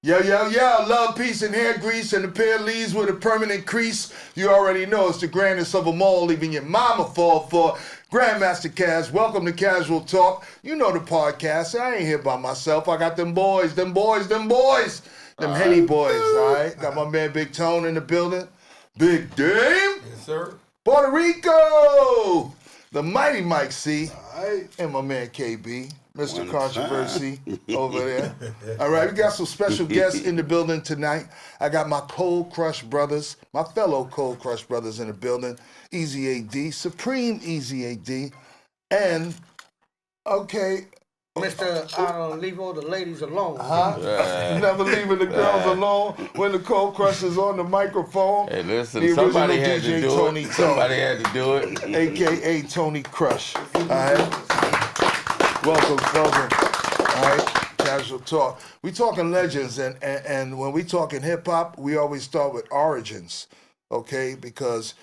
Yo, love, peace, and hair grease, and a pair of leaves with a permanent crease. You already know it's the grandest of them all, leaving your mama fall for. Grandmaster Kaz, welcome to Casual Talk. You know the podcast. I ain't here by myself. I got them boys. Them Henny boys, all right? Got my man Big Tone in the building. Big Dame. Yes, sir. Puerto Rico. The mighty Mike C. All right. And my man KB. Mr. Controversy over there. All right, we got some special guests in the building tonight. I got my Cold Crush brothers, my fellow Cold Crush brothers in the building. Easy AD, Supreme Easy AD, and, okay. Mr. I don't leave all the ladies alone. Never leaving the girls alone when the Cold Crush is on the microphone. Hey, listen, somebody had to do it. Somebody had to do it. AKA Tony Crush. All right. Welcome. All right, Casual Talk. We talking legends, and when we talking hip hop, we always start with origins, okay? Because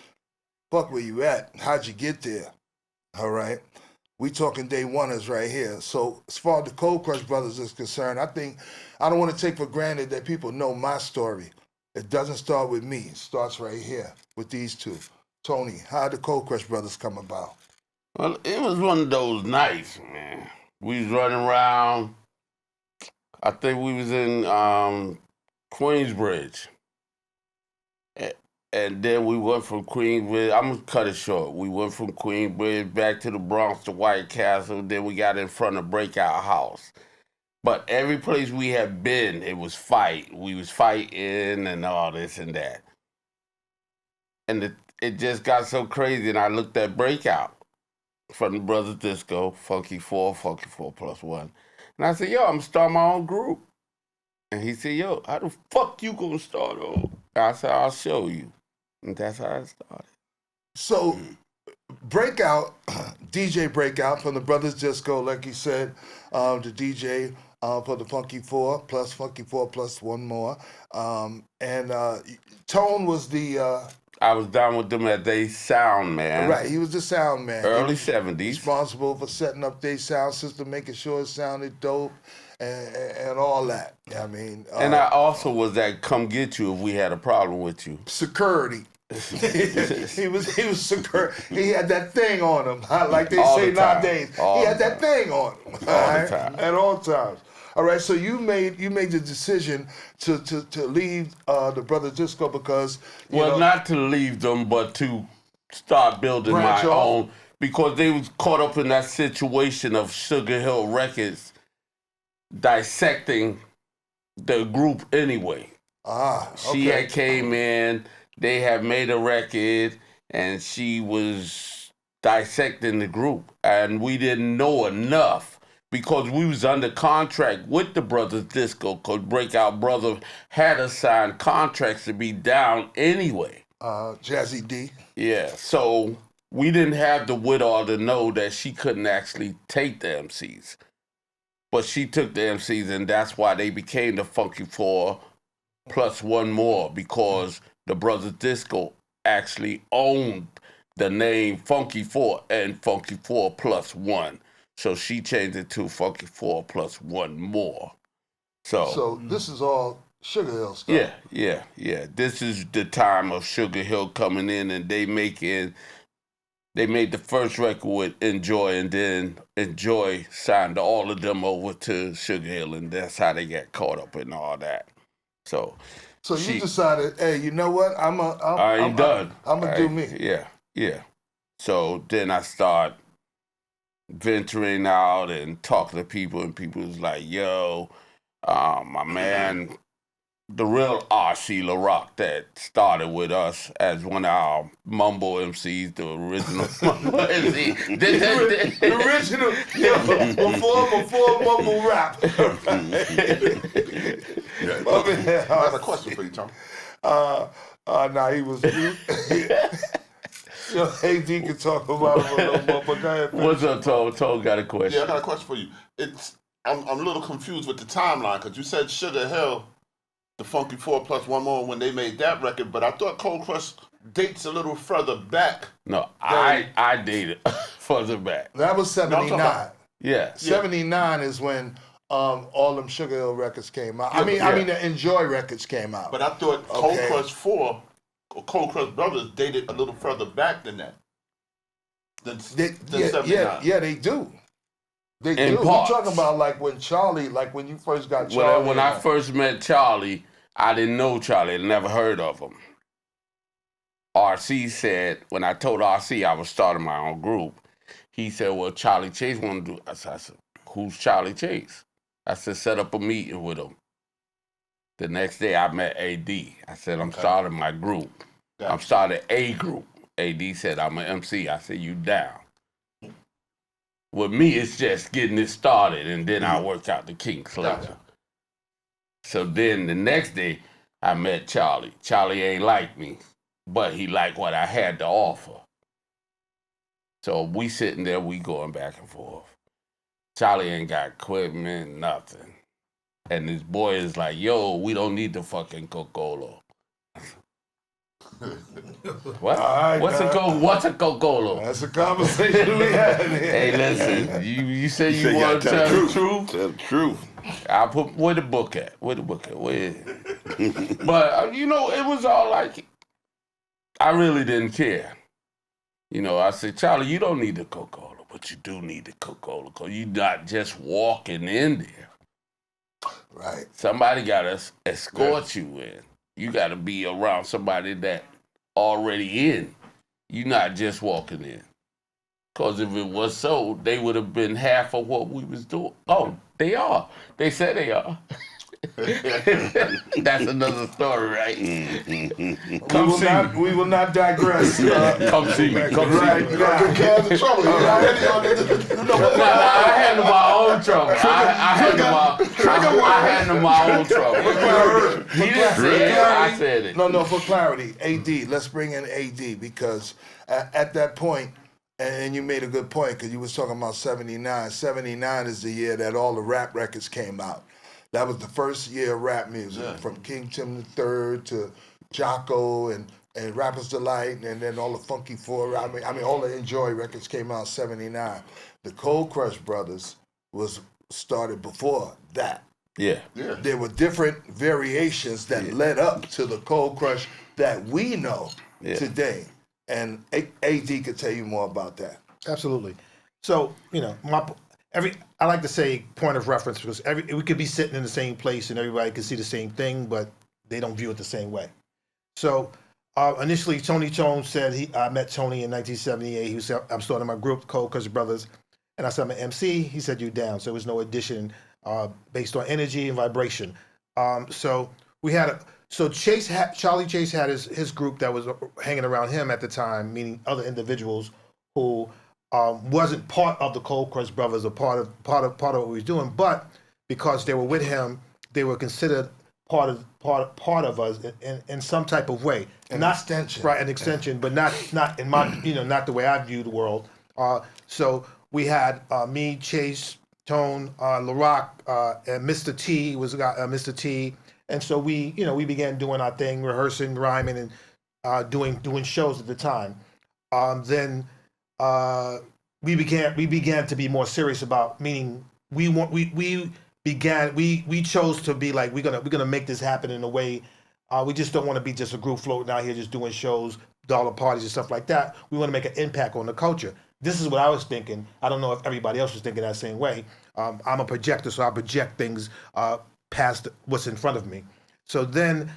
fuck where you at? How'd you get there? All right. We talking day oneers right here. So as far as the Cold Crush brothers is concerned, I don't want to take for granted that people know my story. It doesn't start with me. It starts right here with these two. Tony, how did the Cold Crush brothers come about? Well, it was one of those nights, man. We was running around. I think we was in Queensbridge. And then we went from Queensbridge. I'm going to cut it short. We went from Queensbridge back to the Bronx to White Castle. Then we got in front of Breakout House. But every place we had been, it was fight. We was fighting and all this and that. And it just got so crazy, and I looked at Breakout from the Brothers Disco, Funky 4 plus 1. And I said, yo, I'm starting my own group. And he said, yo, how the fuck you gonna start on? I said, I'll show you. And that's how it started. So, Breakout, DJ Breakout from the Brothers Disco, like you said, the DJ for the Funky 4 plus one more. And Tone was the... I was down with them at they sound man. Right, he was the sound man. Early 70s. Responsible for setting up their sound system, making sure it sounded dope, and all that. I mean, and I also was at come get you if we had a problem with you. Security. he was security. He had that thing on him, like they all say the nowadays. He had that thing on him. All the time. At all times. All right, so you made the decision to leave the Brother Disco because not to leave them, but to start building my own, because they was caught up in that situation of Sugar Hill Records dissecting the group anyway. Okay. She had came in, they had made a record, and she was dissecting the group, and we didn't know enough. Because we was under contract with the Brothers Disco, because Breakout Brother had us sign contracts to be down anyway. Jazzy D. Yeah, so we didn't have the wit-all to know that she couldn't actually take the MCs. But she took the MCs, and that's why they became the Funky 4 plus one more, because the Brothers Disco actually owned the name Funky 4 and Funky 4 plus 1. So she changed it to Funky 4 plus one more. So this is all Sugar Hill stuff. Yeah. This is the time of Sugar Hill coming in, and they made the first record with Enjoy, and then Enjoy signed all of them over to Sugar Hill, and that's how they got caught up in all that. So you decided, hey, you know what? I'm done. I'm gonna do me. Yeah. So then I start venturing out and talking to people, and people was like, yo, my man, the real R.C. LaRock that started with us as one of our mumble MCs, the original mumble MC. The original, before mumble rap. I have a question for you, Tom. He was... Yo, AD can talk about him a little more, but go ahead. What's up, Tom? Tom got a question. Yeah, I got a question for you. I'm a little confused with the timeline, because you said Sugar Hill, the Funky 4 plus one more, when they made that record, but I thought Cold Crush dates a little further back. No, I dated further back. That was 79. Yeah. 79 is when all them Sugar Hill records came out. Yeah, I mean, but- the Enjoy records came out. But I thought Cold Crush 4, or Cold Crush Brothers dated a little further back than that. Than 79. Yeah, they do. They In do. parts. We're talking about like when you first got Charlie. When I first met Charlie, I didn't know Charlie. I'd never heard of him. RC said, when I told RC I was starting my own group, he said, well, Charlie Chase want to do it. I said, who's Charlie Chase? I said, set up a meeting with him. The next day I met AD. I said, I'm starting my group. Gotcha. I'm starting a group. AD said, I'm an MC. I said, you down. With me, it's just getting it started, and then I work out the kinks later. Gotcha. So then the next day, I met Charlie. Charlie ain't like me, but he liked what I had to offer. So we sitting there, we going back and forth. Charlie ain't got equipment, nothing. And this boy is like, yo, we don't need the fucking Coca-Cola. What? right, What's a Coca-Cola? That's a conversation we had. Hey, listen, you said you want to tell the truth? Tell the truth. I put where the book at? Where? But it was all like, I really didn't care. I said, Charlie, you don't need the Coca-Cola, but you do need the Coca-Cola because you're not just walking in there. Right. Somebody got to escort you in. You got to be around somebody that already in. You're not just walking in. Because if it was so, they would have been half of what we was doing. Oh, they are. They said they are. That's another story, right? Come see me. We will not digress. Come see me. Come see Right me. now. I handle my own trouble. I handle my own trouble. He didn't say it. I said it. No, for clarity, AD, let's bring in AD because at that point, and you made a good point because you was talking about 79. 79 is the year that all the rap records came out. That was the first year of rap music, from King Tim III to Jocko and Rapper's Delight, and then all the Funky Four. I mean, all the Enjoy records came out in 79. The Cold Crush Brothers was started before that. Yeah. There were different variations that led up to the Cold Crush that we know today. And AD could tell you more about that. Absolutely. So, I like to say point of reference because we could be sitting in the same place and everybody can see the same thing, but they don't view it the same way. So initially, Tony Tone said I met Tony in 1978. He said, I'm starting my group, Cold Crush Brothers. And I said, I'm an MC. He said, you down. So there was no addition based on energy and vibration. So Charlie Chase had his group that was hanging around him at the time, meaning other individuals who wasn't part of the Cold Crush Brothers or part of what we was doing, but because they were with him, they were considered part of us in some type of way. An extension, right? An extension, but not in my not the way I view the world. So we had me, Chase, Tone, LaRock, and Mr. T was Mr. T. And so we began doing our thing, rehearsing, rhyming, and doing shows at the time. Then we began to be more serious about, meaning we chose to be like we're gonna make this happen in a way. We just don't want to be just a group floating out here just doing shows, dollar parties and stuff like that. We want to make an impact on the culture. This is what I was thinking. I don't know if everybody else was thinking that same way. I'm a projector, so I project things past what's in front of me. So then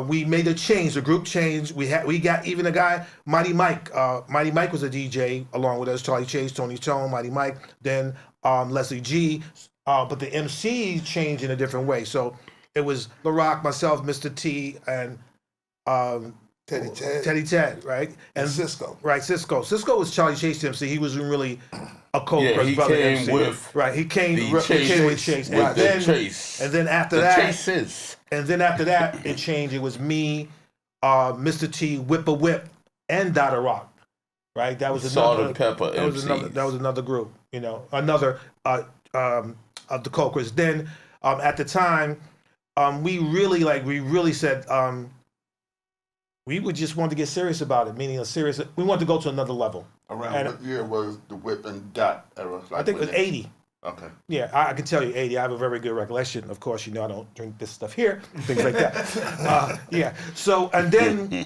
we made a change. The group changed. We got even a guy, Mighty Mike. Mighty Mike was a DJ along with us. Charlie Chase, Tony Tone, Mighty Mike. Then Leslie G. But the MC changed in a different way. So it was LaRock, myself, Mr. T, and Teddy Ted, right? And Cisco. Right, Cisco. Cisco was Charlie Chase MC. He wasn't really a Cold Crush Brother MC. He came with Chase. And then after that, it changed. It was me, Mr. T, Whip a Whip, and Dada Rock. Right? That was Salt another and Pepper MCs. That was another group, another of the Cold Crush. Then at the time, we really said we would just want to get serious about it, meaning we want to go to another level. Around what year was the Whip and Dot era? I think it was 80. Okay. Yeah, I can tell you, 80. I have a very good recollection. Of course, you know I don't drink this stuff here, things like that. Yeah. So and then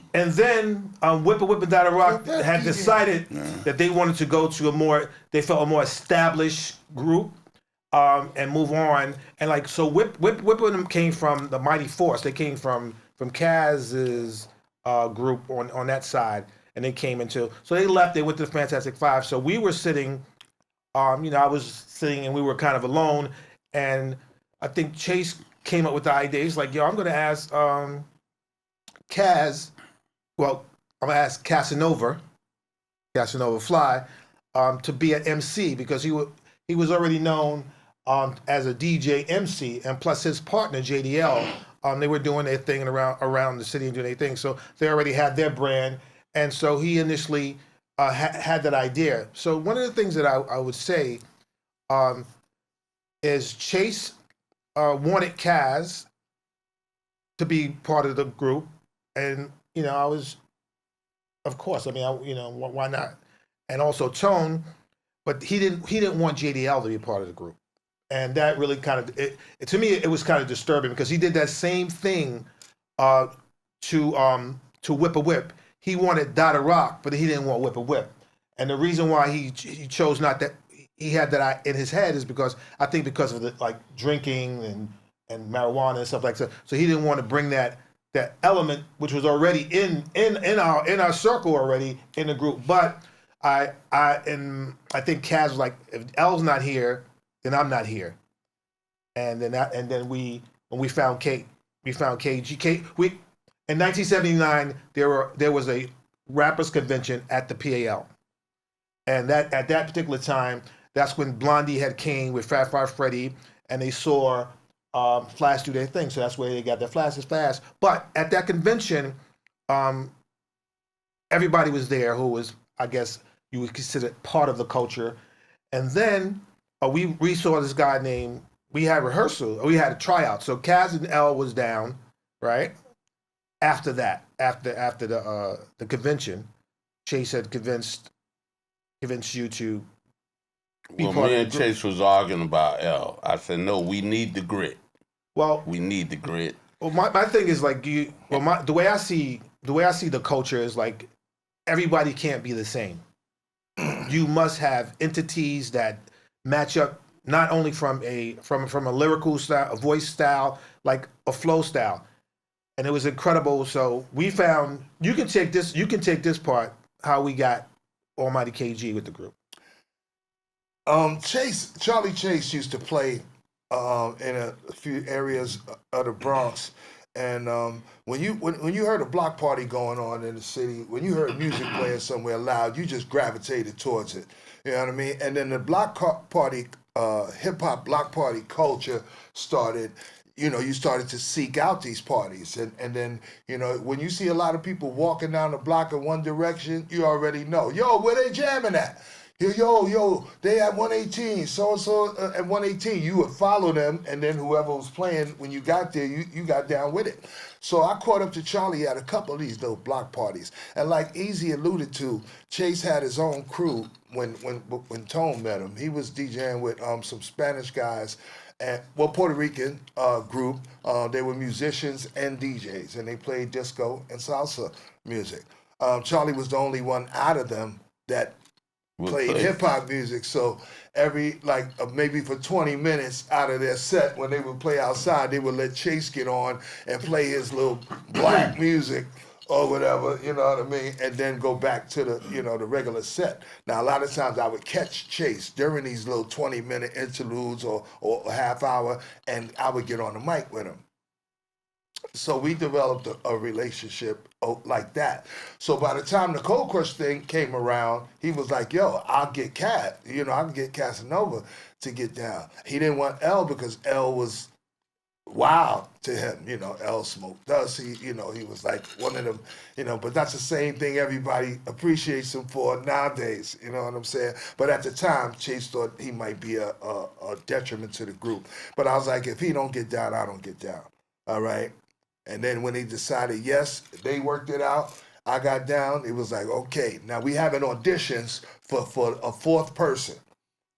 Whipper Dada Rock had decided that they wanted to go to they felt a more established group, and move on. And like so, Whipper and them came from the Mighty Force. They came from Kaz's group on that side, and they came into. So they left. They went to the Fantastic Five. So we were sitting. I was sitting and we were kind of alone, and I think Chase came up with the idea. He's like, "Yo, I'm gonna ask Kaz. Well, I'm gonna ask Casanova Fly, to be an MC because he was already known as a DJ MC, and plus his partner JDL, they were doing their thing around the city and doing their thing. So they already had their brand, and so he initially had that idea. So one of the things that I would say is Chase wanted Kaz to be part of the group, and I was, of course, I mean, why not? And also Tone, but he didn't want JDL to be part of the group, and that really kind of to me it was kind of disturbing because he did that same thing to Whip. He wanted Dada Rock, but he didn't want Whip. And the reason why he chose not that he had that in his head is because I think because of the like drinking and marijuana and stuff like that. So he didn't want to bring that element which was already in our circle already in the group. But I think Kaz was like, if L's not here, then I'm not here. And then when we found KG. In 1979, there was a rappers convention at the PAL, and at that particular time, that's when Blondie had came with Fat Five Freddy, and they saw Flash do their thing. So that's where they got their Flash is Fast. But at that convention, everybody was there who was, I guess, you would consider part of the culture. And then we saw this guy named. We had rehearsal. We had a tryout. So Kaz and L was down, right? After that, after the convention, Chase had convinced you to be Well, part me of and the group. Chase was arguing about L. I said, no, we need the grit. Well, We need the grit. well, my thing is like the way I see the culture is like everybody can't be the same. You must have entities that match up not only from a lyrical style, a voice style, like a flow style. And it was incredible. So we found you can take this part how we got Almighty KG with the group. Charlie Chase used to play in a few areas of the Bronx, and when you heard a block party going on in the city, when you heard music playing somewhere loud, you just gravitated towards it. You know what I mean? And then the party, hip hop block party culture started. You started to seek out these parties. And then, when you see a lot of people walking down the block in one direction, you already know, yo, where they jamming at? Yo, they at 118, so-and-so at 118. You would follow them, and then whoever was playing, when you got there, you got down with it. So I caught up to Charlie at a couple of these little block parties. And like Easy alluded to, Chase had his own crew when Tone met him. He was DJing with some Spanish guys, Puerto Rican group. They were musicians and DJs, and they played disco and salsa music. Charlie was the only one out of them that played hip hop music. So every maybe for 20 minutes out of their set, when they would play outside, they would let Chase get on and play his little black music or whatever, you know what I mean, and then go back to the the regular set. Now a lot of times I would catch Chase during these little 20-minute interludes or a half hour, and I would get on the mic with him. So we developed a relationship like that. So by the time the Cold Crush thing came around, he was like, yo, I'll get Cat. I can get Casanova to get down. He didn't want L because L was wild to him. L smoked dust. He was like one of them, but that's the same thing everybody appreciates him for nowadays. You know what I'm saying? But at the time, Chase thought he might be a detriment to the group. But I was like, if he don't get down, I don't get down. All right? And then when they decided, yes, they worked it out, I got down, it was like, okay, now we having auditions for a fourth person.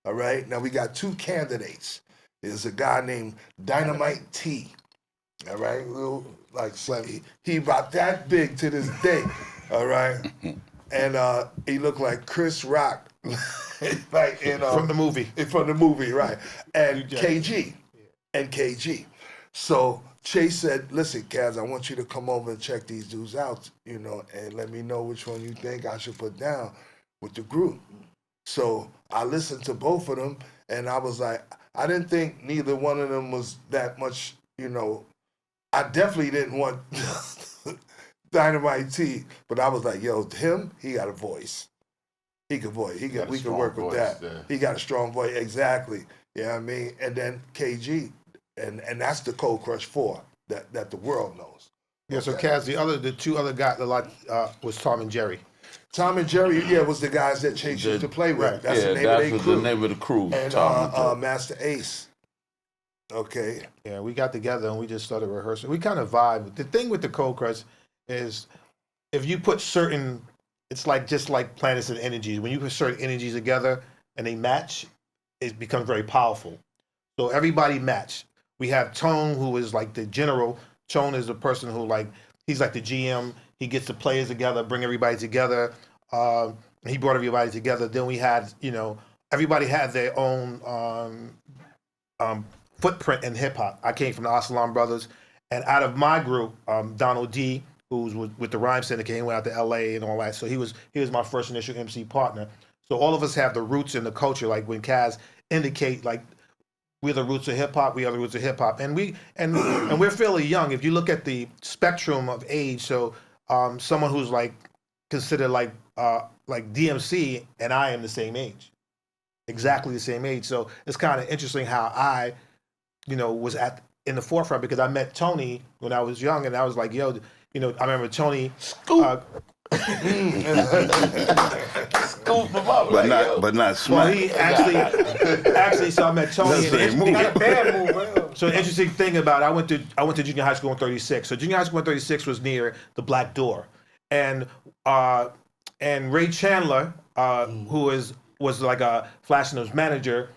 All right. Now we got 2 candidates. There's a guy named Dynamite T. All right. Little, like he about that big to this day. All right. And he looked like Chris Rock, like From the movie. From the movie, right? And KG, So Chase said, "Listen, Kaz, I want you to come over and check these dudes out, and let me know which one you think I should put down with the group." So I listened to both of them, and I was like, I didn't think neither one of them was that much, I definitely didn't want Dynamite T, but I was like, yo, him, he got a voice. He could voice. We could work with that. Yeah. He got a strong voice, exactly. You know what I mean? And then KG, and that's the Cold Crush 4 that the world knows. Yeah, so Kaz, the 2 other guys was Tom and Jerry. Tom and Jerry, was the guys that Chase used to play with. Right. That's the name of the crew. And Master Ace. Okay. Yeah, we got together and we just started rehearsing. We kind of vibe. The thing with the Cold Crush is if you put certain, it's just like planets and energies. When you put certain energies together and they match, it becomes very powerful. So everybody match. We have Tone, who is like the general. Tone is the person who he's like the GM. He gets the players together, bring everybody together. He brought everybody together. Then we had, everybody had their own footprint in hip hop. I came from the Assalam Brothers, and out of my group, Donald D, who's with the Rhyme Syndicate, he went out to LA and all that. So he was my first initial MC partner. So all of us have the roots in the culture. Like when Kaz indicate, we're the roots of hip hop, we are the roots of hip hop, and we're fairly young. If you look at the spectrum of age, so someone who's considered like DMC and I am the same age, exactly the same age. So it's kind of interesting how I, was in the forefront because I met Tony when I was young, and I was like, yo, I remember Tony. But not smack. Well, he actually, so I met Tony. So the interesting thing about I went to junior high school in 36. So junior high school in 36 was near the Black Door, and Ray Chandler, who was like a Flash News manager.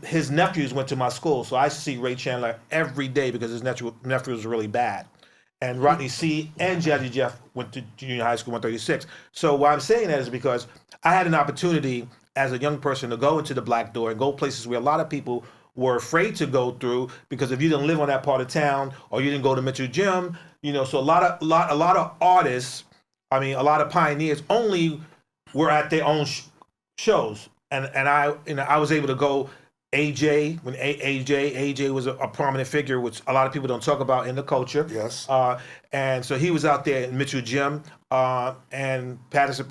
His nephews went to my school, so I used to see Ray Chandler every day because his nephew was really bad. And Rodney C. and Jazzy Jeff went to junior high school in 136. So why I'm saying that is because I had an opportunity as a young person to go into the Black Door and go places where a lot of people were afraid to go through because if you didn't live on that part of town or you didn't go to Mitchell Gym, so a lot of artists, a lot of pioneers only were at their own shows. And I was able to go. AJ, when AJ was a prominent figure, which a lot of people don't talk about in the culture. Yes. And so he was out there in Mitchell Gym and Patterson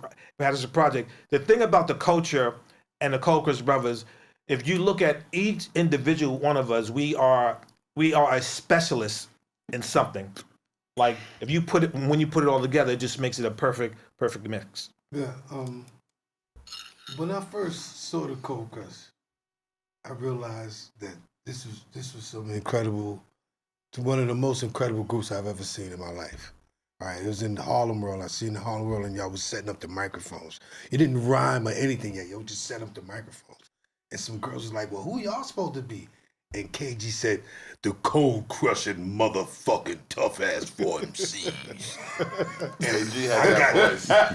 Project. The thing about the culture and the Cold Crush Brothers, if you look at each individual one of us, we are a specialist in something. Like when you put it all together, it just makes it a perfect mix. Yeah. When I first saw the Cold Crush, I realized that this was some incredible, one of the most incredible groups I've ever seen in my life. All right, it was in the Harlem World. I seen the Harlem World, and y'all was setting up the microphones. It didn't rhyme or anything yet. Y'all just set up the microphones. And some girls was like, well, who y'all supposed to be? And KG said, the cold crushing motherfucking tough ass 4 MCs.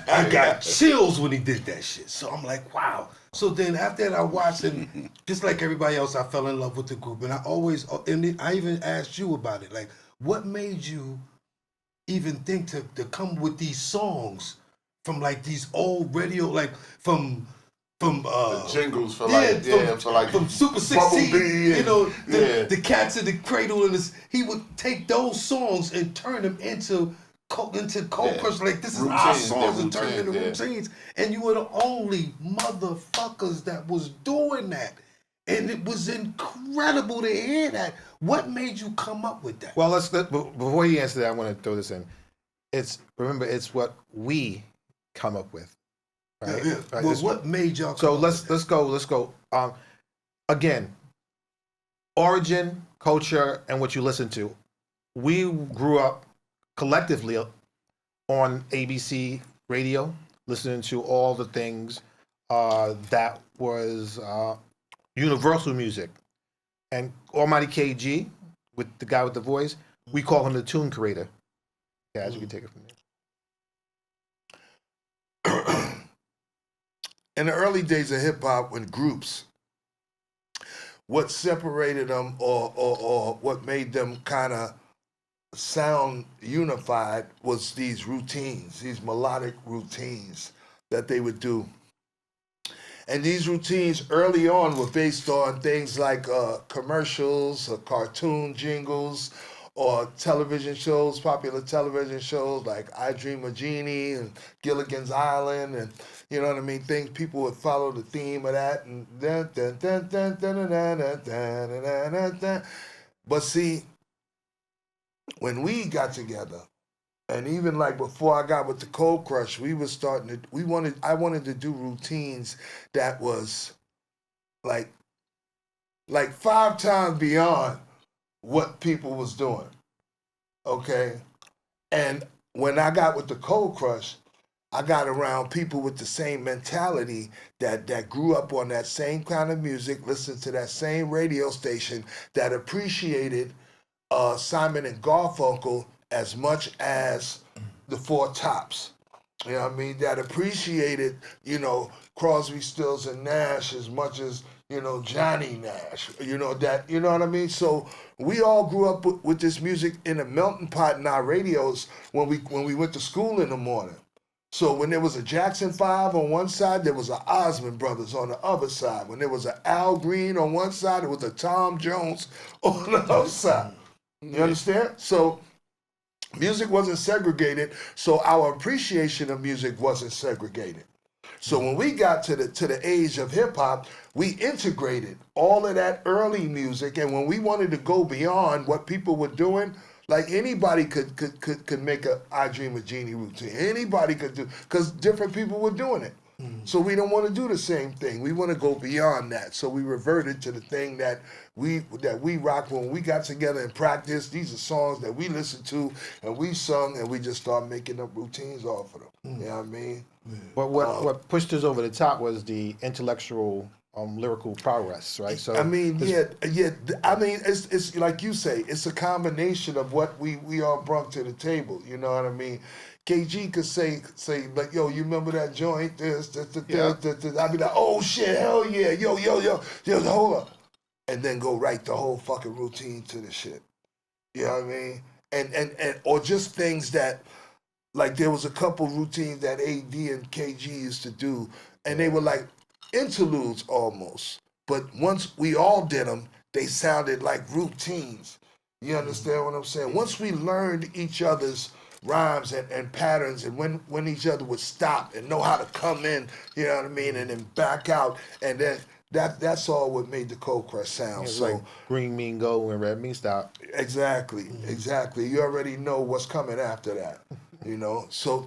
I got chills when he did that shit. So I'm like, wow. So then after that I watched, and just like everybody else, I fell in love with the group. And I even asked you about it. Like, what made you even think to come with these songs from these old radio, from the jingles for from Super 16, the Cats in the Cradle, and he would take those songs and turn them into Cold Crush, this is our songs, and turn them into routines. And you were the only motherfuckers that was doing that. And it was incredible to hear that. What made you come up with that? Well, before you answer that, I want to throw this in. It's what we come up with. Right? Yeah. Right? Well, what made y'all? So let's go. Again, origin, culture, and what you listen to. We grew up collectively on ABC radio, listening to all the things that was Universal Music, and Almighty KG, with the guy with the voice, we call him the tune creator. Guys, you can take it from there. In the early days of hip hop, when groups, what separated them or what made them kind of sound unified was these routines, these melodic routines that they would do. And these routines early on were based on things like commercials or cartoon jingles or television shows, popular television shows like I Dream of Jeannie and Gilligan's Island, and you know what I mean, things people would follow the theme of that, and dun, dun, dun, dun, dun, dun, dun, dun, dun, dun, dun, dun. But see, when we got together, and even like before I got with the Cold Crush, we was starting to I wanted to do routines that was like 5 times beyond what people was doing. Okay? And when I got with the Cold Crush, I got around people with the same mentality that grew up on that same kind of music, listened to that same radio station, that appreciated Simon and Garfunkel as much as the Four Tops. You know what I mean? That appreciated, you know, Crosby, Stills, and Nash as much as, you know, Johnny Nash. You know, that, you know what I mean? So we all grew up with this music in a melting pot in our radios when we went to school in the morning. So when there was a Jackson 5 on one side, there was a Osmond Brothers on the other side. When there was an Al Green on one side, there was a Tom Jones on the other side. You understand? So music wasn't segregated, so our appreciation of music wasn't segregated. So when we got to the age of hip hop, we integrated all of that early music, and when we wanted to go beyond what people were doing, like anybody could make a I Dream of Jeannie routine. Anybody could do, because different people were doing it. So we don't want to do the same thing. We want to go beyond that. So we reverted to the thing that we rocked when we got together and practiced. These are songs that we listened to and we sung, and we just started making up routines off of them. You know what I mean? But what pushed us over the top was the intellectual, lyrical progress, right? So I mean, yeah. I mean, it's like you say, it's a combination of what we all brought to the table. You know what I mean? KG could say like, yo, you remember that joint? This. I'd be like, oh shit, hell yeah, yo, hold up, and then go write the whole fucking routine to the shit. You know what I mean? And or just things that, like, there was a couple routines that AD and KG used to do, and they were like interludes almost. But once we all did them, they sounded like routines. You understand what I'm saying? Once we learned each other's rhymes and patterns, and when each other would stop and know how to come in, you know what I mean, and then back out, and then that's all what made the Cold Crush sound. it's So like green mean go and red mean stop. exactly. You already know what's coming after that, you know. So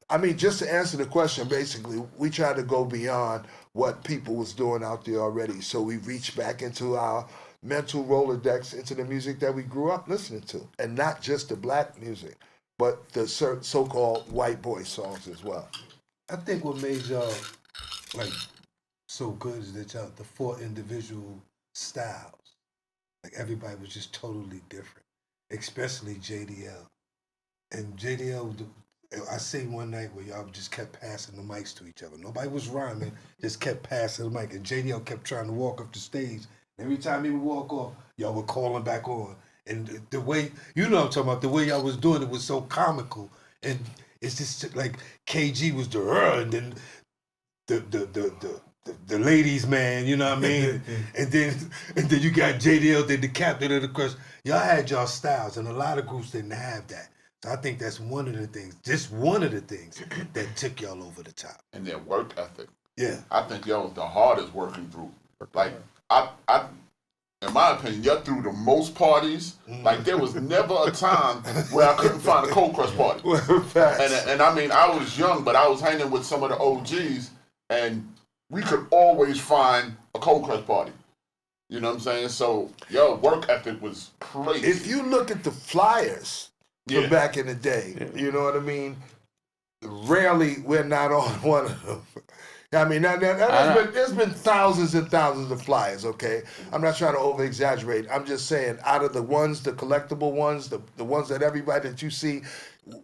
I mean, just to answer the question, basically, we tried to go beyond what people was doing out there already. So we reached back into our mental Rolodex, into the music that we grew up listening to, and not just the black music, but the so-called white boy songs as well. I think what made y'all like so good is that y'all the 4 individual styles. Like everybody was just totally different, especially JDL. And JDL, I seen one night where y'all just kept passing the mics to each other. Nobody was rhyming, just kept passing the mic. And JDL kept trying to walk up the stage. Every time he would walk off, y'all were calling back on. And the way, you know what I'm talking about, the way y'all was doing it was so comical. And it's just like KG was the and then the ladies man, you know what I mean? and then you got JDL, then the captain of the crush. Y'all had y'all styles, and a lot of groups didn't have that. So I think that's one of the things that took y'all over the top. And their work ethic. Yeah. I think y'all was the hardest working group. Like, I in my opinion, y'all threw the most parties. Like, there was never a time where I couldn't find a Cold Crush party. and I mean, I was young, but I was hanging with some of the OGs, and we could always find a Cold Crush party. You know what I'm saying? So, yo, work ethic was crazy. If you look at the flyers from back in the day, you know what I mean? Rarely we're not on one of them. I mean, there's been thousands and thousands of flyers, okay? I'm not trying to over-exaggerate. I'm just saying, out of the ones, the collectible ones, the ones that everybody that you see,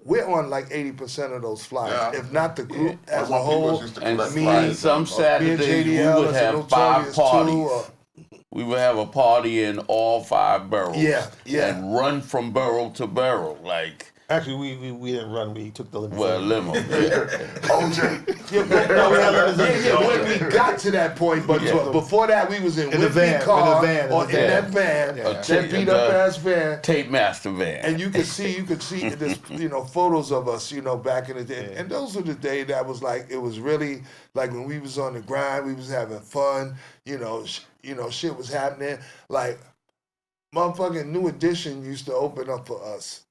we're on like 80% of those flyers. Yeah. If not the group as a My people whole, used to And collect me, flyers. some Saturdays we JDL would as a have 5 Notorious parties. too, or- We would have a party in all 5 boroughs. Yeah, yeah. And run from borough to borough, like, Actually, we didn't run. We took the limousine. well, limo. OJ. When we got to that point, but before that, we was in the Whitney van, car, in or in that van, that beat up ass van. Tape master van. And you could see this, photos of us, back in the day. And those were the days that was like, it was really like when we was on the grind, we was having fun, shit was happening. Like, motherfucking New Edition used to open up for us.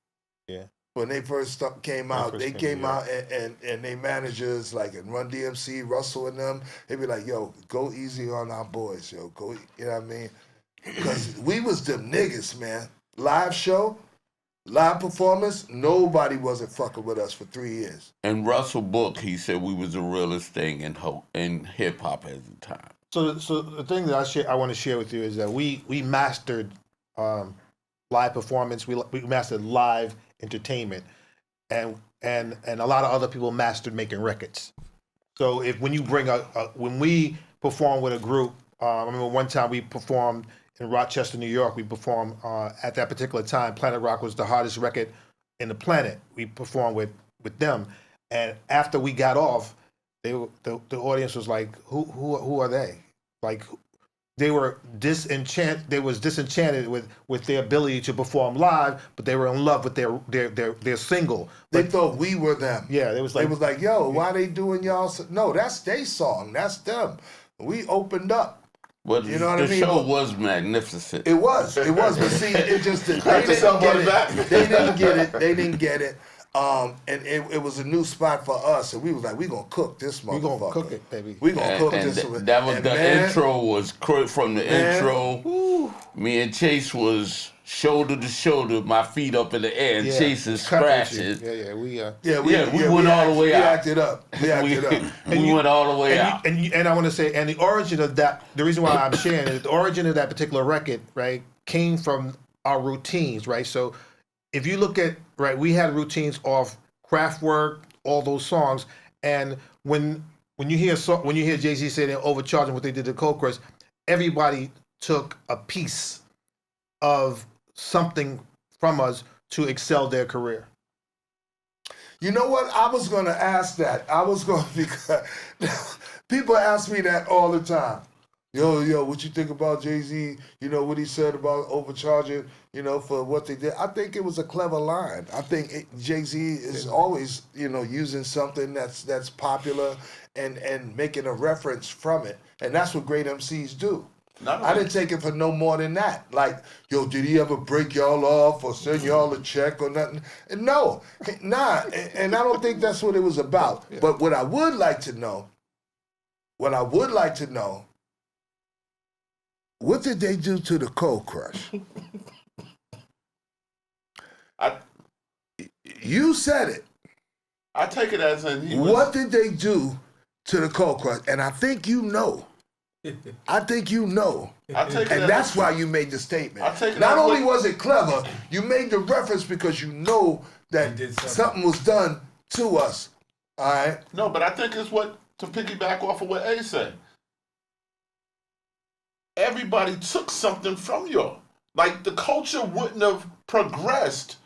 Yeah. When they first came out, they came out and they managers like in Run DMC, Russell and them, they be like, yo, go easy on our boys, yo. Go, you know what I mean? Because we was them niggas, man. Live show, live performance, nobody wasn't fucking with us for 3 years. In Russell book, he said we was the realest thing in hip hop at the time. So the thing that I want to share with you is that we mastered live performance. We mastered live entertainment, and a lot of other people mastered making records. So when you bring when we perform with a group, I remember one time we performed in Rochester, New York. We performed at that particular time. Planet Rock was the hardest record in the planet. We performed with them, and after we got off, the audience was like, "Who are they?" Like, they were disenchanted. They was disenchanted with their ability to perform live, but they were in love with their single. They thought we were them. Yeah, they was like, yo, why they doing y'all? No, that's their song. That's them. We opened up. But You know what I the mean? show was magnificent. It was. But see, it just they didn't get it. They didn't get it. And it was a new spot for us, and we was like, we gonna cook this motherfucker. we gonna cook it, baby. We gonna cook And this. that was And the man, intro was from the intro. Me and Chase was shoulder to shoulder, my feet up in the air, and Chase is scratching. We went all the way out. We acted up. We went all the way out. And I want to say, and the origin of that, the reason why I'm sharing it, the origin of that particular record, right, came from our routines, right? So if you look at, right, we had routines off Kraftwerk, all those songs, and when you hear Jay-Z say they're overcharging what they did to Cold Crush, everybody took a piece of something from us to excel their career. You know what? I was gonna ask that. Because people ask me that all the time. Yo, what you think about Jay-Z? What he said about overcharging, for what they did. I think it was a clever line. I think Jay-Z is always, using something that's popular and making a reference from it. And that's what great MCs do. I didn't take it for no more than that. Like, yo, did he ever break y'all off or send y'all a check or nothing? No, nah. And I don't think that's what it was about. Yeah. But what I would like to know, what did they do to the Cold Crush? You said it. I take it as in what did they do to the Cold Crush? And I think you know. I think you know. And that's why you made the statement. Not only was it clever, you made the reference because you know that something was done to us. All right? No, but I think it's to piggyback off of what A said. Everybody took something from y'all. Like, the culture wouldn't have progressed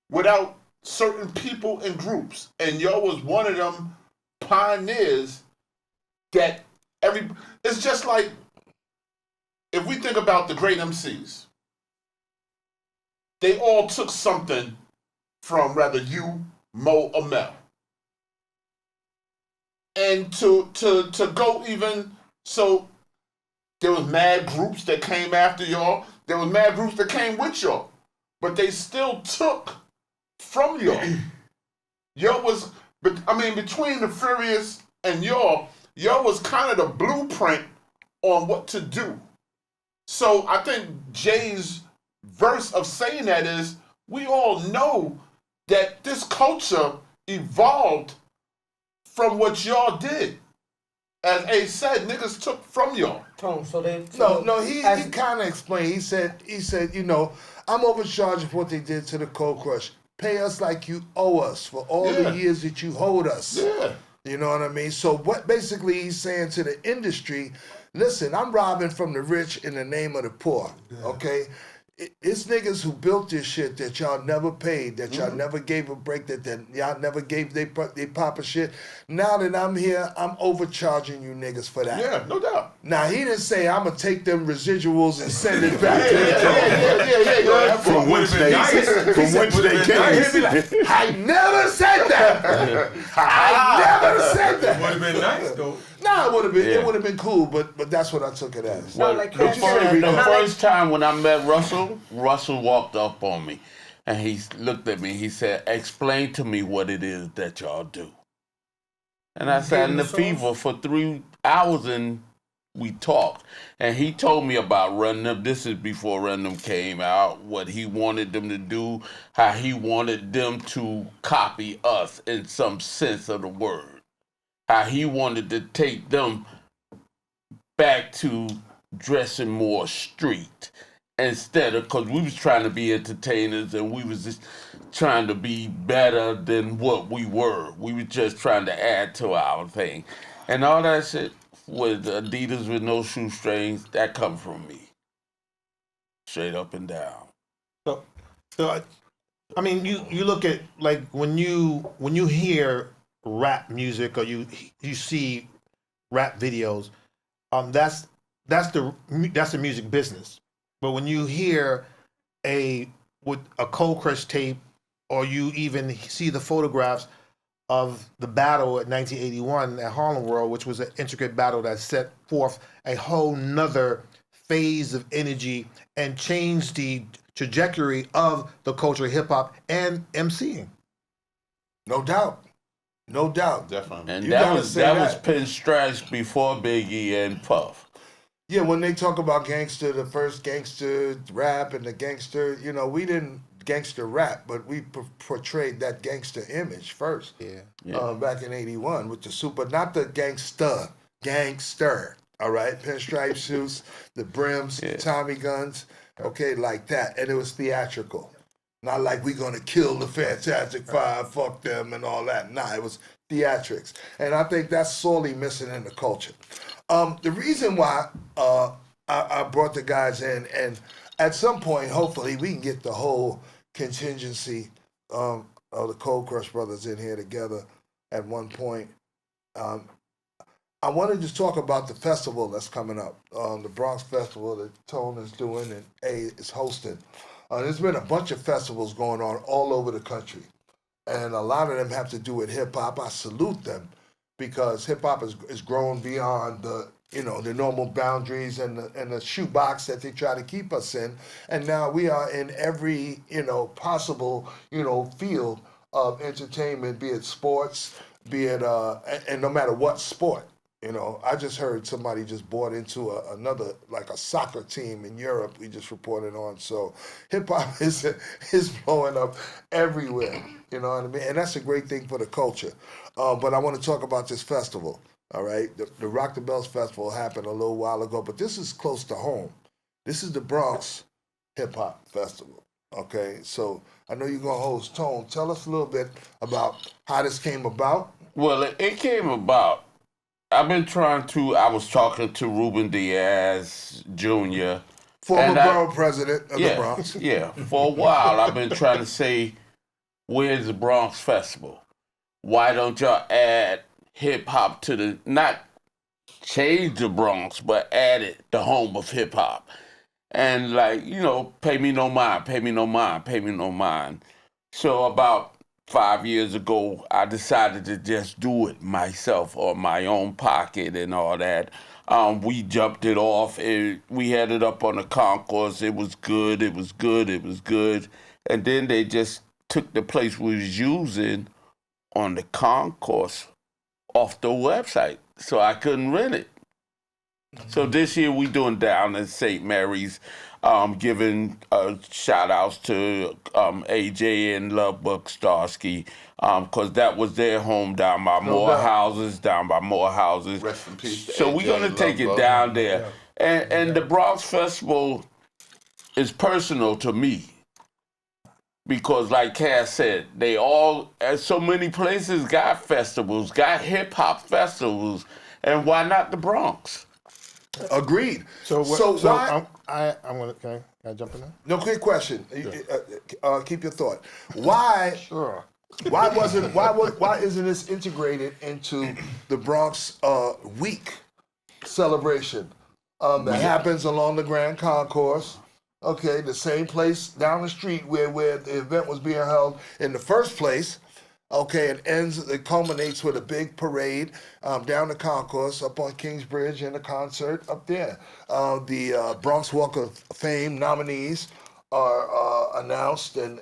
without certain people and groups. And y'all was one of them pioneers that it's just like, if we think about the great MCs, they all took something from rather you, Mo, or Mel. And to go even, so there was mad groups that came after y'all. There was mad groups that came with y'all. But they still took from y'all. Y'all was, between the Furious and y'all was kind of the blueprint on what to do. So I think Jay's verse of saying that is, we all know that this culture evolved from what y'all did. as Ace said, niggas took from y'all. Tone, so they No, he kind of explained. He said, you know, I'm overcharging for what they did to the Cold Crush. Pay us like you owe us for all the years that you hold us. Yeah. You know what I mean? So what basically he's saying to the industry, listen, I'm robbing from the rich in the name of the poor, okay? It's niggas who built this shit that y'all never paid, that y'all never gave a break, that y'all never gave they papa shit. Now that I'm here, I'm overcharging you niggas for that. Yeah, no doubt. Now, he didn't say, I'm going to take them residuals and send it back to Yeah. From whence they came. I never said that. I never said that. Would have been nice though. No, it would have been cool, but that's what I took it as. Well, like the Cash first time when I met Russell walked up on me and he looked at me. He said, explain to me what it is that y'all do. And I sat in the fever for 3 hours and we talked. And he told me about Run Them. This is before Run Them came out, what he wanted them to do, how he wanted them to copy us in some sense of the word. How he wanted to take them back to dressing more street instead of, because we was trying to be entertainers and we was just trying to be better than what we were. We were just trying to add to our thing. And all that shit with Adidas with no shoestrings, that come from me. Straight up and down. So I mean, you look at, like, when you hear rap music or you see rap videos, that's the music business. But when you hear with a Cold Crush tape, or you even see the photographs of the battle at 1981 at Harlem World, which was an intricate battle that set forth a whole nother phase of energy and changed the trajectory of the culture of hip hop and MCing. No doubt. No doubt. Definitely. And You that gotta was say that was that. Pinstripes before Biggie and Puff. Yeah, when they talk about gangster, the first gangster rap and the gangster, you know, we didn't gangster rap, but we portrayed that gangster image first. Yeah. Back in '81 with the super, not the gangster. All right, pinstripe suits, the brims, the Tommy guns, okay, like that, and it was theatrical. Not like we gonna kill the Fantastic Five, fuck them, and all that. Nah, it was theatrics, and I think that's sorely missing in the culture. The reason why I brought the guys in, and at some point, hopefully, we can get the whole contingency of the Cold Crush brothers in here together at one point. I wanted to talk about the festival that's coming up, the Bronx Festival that Tone is doing and A is hosting. There's been a bunch of festivals going on all over the country, and a lot of them have to do with hip hop. I salute them because hip hop is growing beyond the normal boundaries and the shoebox that they try to keep us in, and now we are in every possible field of entertainment, be it sports, be it and no matter what sport. I just heard somebody just bought into another, like a soccer team in Europe. We just reported on. So hip hop is blowing up everywhere. You know what I mean? And that's a great thing for the culture. But I want to talk about this festival. All right, the Rock the Bells Festival happened a little while ago, but this is close to home. This is the Bronx Hip Hop Festival. Okay, so I know you're gonna host. Tone, tell us a little bit about how this came about. Well, it came about. I was talking to Ruben Diaz Jr. Former borough president of the Yeah, Bronx. yeah. For a while, I've been trying to say, where's the Bronx Festival? Why don't y'all add hip-hop to not change the Bronx, but add it, the home of hip-hop? And pay me no mind, pay me no mind, pay me no mind. So about 5 years ago, I decided to just do it myself on my own pocket and all that. We jumped it off. We had it up on the concourse. It was good. It was good. It was good. And then they just took the place we was using on the concourse off the website, so I couldn't rent it. So this year we doing down in St. Mary's. giving shout outs to AJ and Love Buck Starsky, because that was their home down by Morehouses, Rest in peace. So we're going to take it down there. And the Bronx Festival is personal to me. Because like Cass said, they all, at so many places, got festivals, got hip-hop festivals, and why not the Bronx? Agreed. So why? I'm gonna. Can I jump in there? No, quick question. Keep your thought. Why? Sure. Why isn't this integrated into the Bronx Week celebration that happens along the Grand Concourse? Okay, the same place down the street where the event was being held in the first place. Okay, it culminates with a big parade down the concourse up on Kingsbridge and a concert up there. The Bronx Walk of Fame nominees are announced and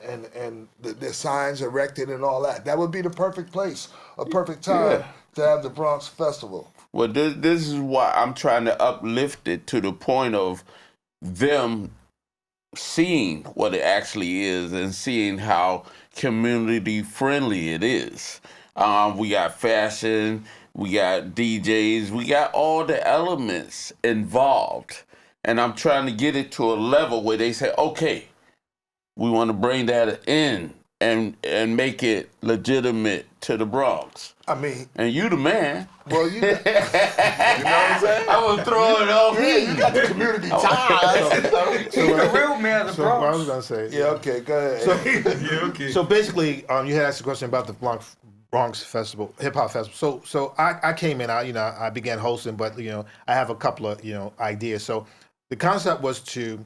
the signs erected and all that. That would be the perfect place, a perfect time to have the Bronx Festival. Well, this is why I'm trying to uplift it to the point of them seeing what it actually is and seeing how community friendly it is. We got fashion, we got DJs, we got all the elements involved. And I'm trying to get it to a level where they say, okay, we want to bring that in and make it legitimate to the Bronx. I mean, and you the man. Well, you know what I'm saying? I was throwing it on you got the community ties. He's the real man of the So what I Bronx. was gonna say. Yeah, okay, go ahead. So basically, you had asked a question about the Bronx Festival, hip hop festival. So I came in, I began hosting, but I have a couple of ideas. So the concept was to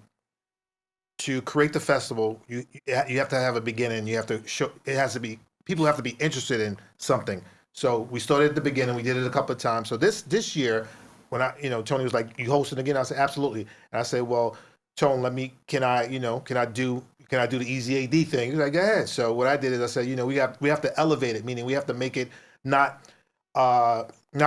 create the festival. You have to have a beginning. You have to show. It has to be, people have to be interested in something. So we started at the beginning. We did it a couple of times. So this year, when Tony was like, "You hosting again?" I said, "Absolutely." And I said, "Well, Tony, can I do the Easy AD thing?" He's like, "Go ahead." So what I did is I said, we have to elevate it, meaning we have to make it not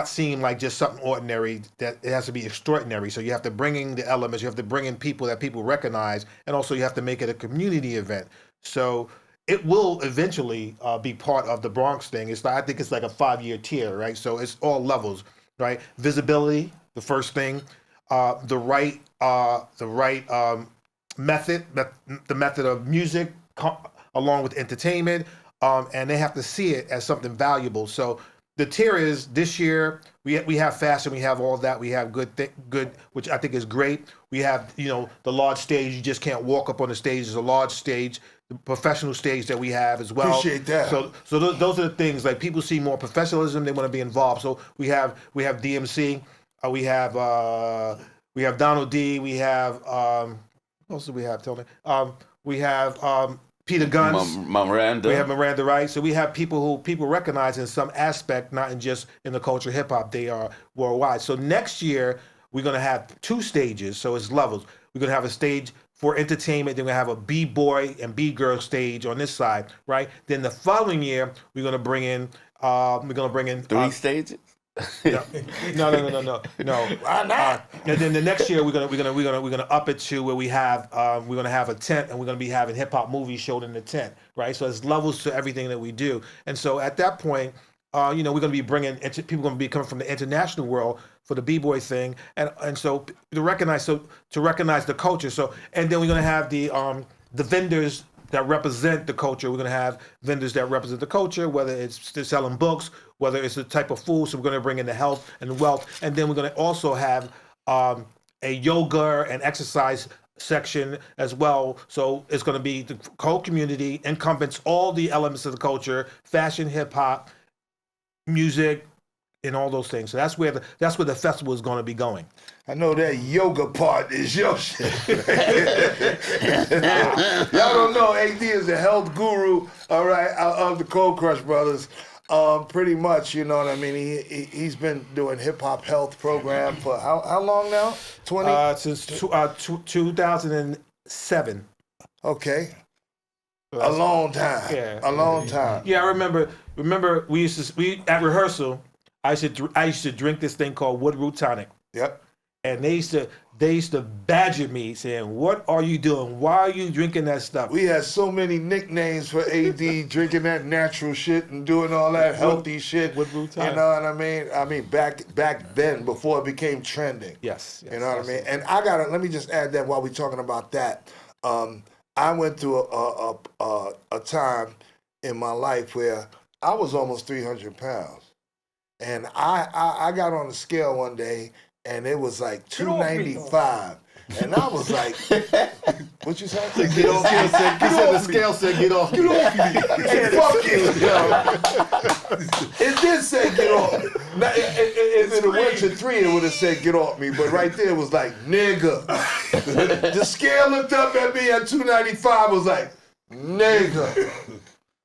seem like just something ordinary, that it has to be extraordinary. So you have to bring in the elements, you have to bring in people that people recognize, and also you have to make it a community event. So it will eventually be part of the Bronx thing. I think it's like a 5-year tier, right? So it's all levels, right? Visibility, the first thing, the right method, the method of music along with entertainment, and they have to see it as something valuable. So the tier is, this year we have fashion, we have all that, we have good, which I think is great. We have the large stage. You just can't walk up on the stage. There's a large stage, the professional stage that we have as well. Appreciate that. So those are the things, like, people see more professionalism. They want to be involved. So we have DMC, we have Donald D, we have what else do we have? Tell me. We have Peter Guns. Miranda. We have Miranda Wright. So we have people who people recognize in some aspect, not in just in the culture of hip hop. They are worldwide. So next year we're gonna have 2 stages. So it's levels. We're gonna have a stage for entertainment. Then we're gonna have a B-boy and B-girl stage on this side, right? Then the following year we're gonna bring in 3 stages. No. Why not? And then the next year we're gonna up it to where we're gonna have a tent, and we're gonna be having hip hop movies showed in the tent, right? So there's levels to everything that we do, and so at that point, we're gonna be bringing people, gonna be coming from the international world for the b-boy thing, and so to recognize the culture. So, and then we're gonna have the vendors that represent the culture. We're going to have vendors that represent the culture, whether it's they're selling books, whether it's a type of food. So we're going to bring in the health and wealth. And then we're going to also have a yoga and exercise section as well. So it's going to be the whole community, encompass all the elements of the culture, fashion, hip hop, music, and all those things. So that's where the festival is going to be going. I know that yoga part is your shit. Y'all don't know, AD is the health guru, all right, of the Cold Crush Brothers. Pretty much, you know what I mean? He's been doing hip hop health program for how long now? 20? Since 2007. Okay. A long time. Yeah. A long time. Yeah, I remember we at rehearsal, I used to drink this thing called Woodroot tonic. Yep. And they used to they used to badger me saying, "What are you doing? Why are you drinking that stuff?" We had so many nicknames for AD drinking that natural shit and doing all that healthy shit. with Wu Tang. You know what I mean? I mean back then before it became trending. Yes, You know what I mean? And let me just add that while we're talking about that. I went through a time in my life where I was almost 300 pounds. And I got on the scale one day and it was like 295. And I was like, what you said? Get off me. He said the scale said, "Get off me." Get off me. Hey, fuck you, yo. It did say get off me. Now, if it went to 3, it would have said get off me. But right there it was like, nigga. The scale looked up at me at 295, was like, nigga.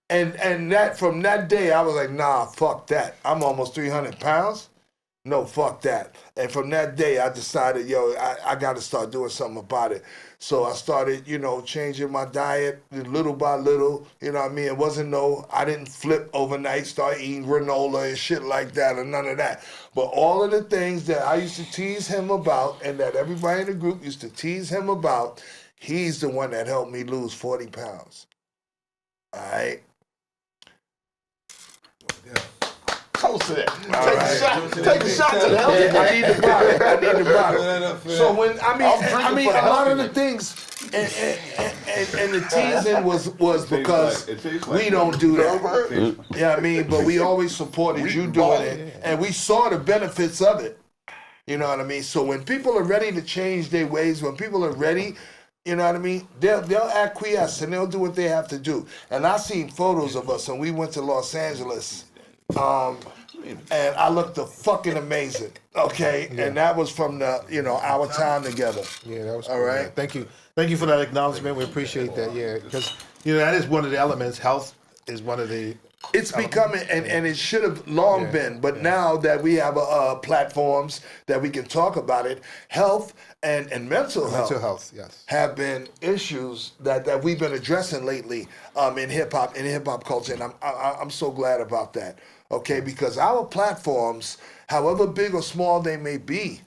And that from that day, I was like, nah, fuck that. I'm almost 300 pounds. No, fuck that. And from that day, I decided, yo, I got to start doing something about it. So I started, changing my diet little by little. You know what I mean? It wasn't I didn't flip overnight, start eating granola and shit like that or none of that. But all of the things that I used to tease him about and that everybody in the group used to tease him about, he's the one that helped me lose 40 pounds. All right? Toast to that. Right. Take a shot to the health. I need the bottle. So when I mean, a lot of the things and the teasing was because we don't do that. Yeah, I mean, but we always supported you doing it, and we saw the benefits of it. You know what I mean? So when people are ready to change their ways, when people are ready, you know what I mean? They'll acquiesce and they'll do what they have to do. And I seen photos of us, and we went to Los Angeles. And I looked fucking amazing, okay? Yeah. And that was from our time together. Yeah, that was cool. All right. Man. Thank you for that acknowledgement. We appreciate that. Yeah, because that is one of the elements. Health is one of the. It's becoming, and it should have long been, but now that we have platforms that we can talk about it, health and mental health, yes, have been issues that we've been addressing lately in hip hop culture, and I'm so glad about that. Okay, because our platforms, however big or small they may be,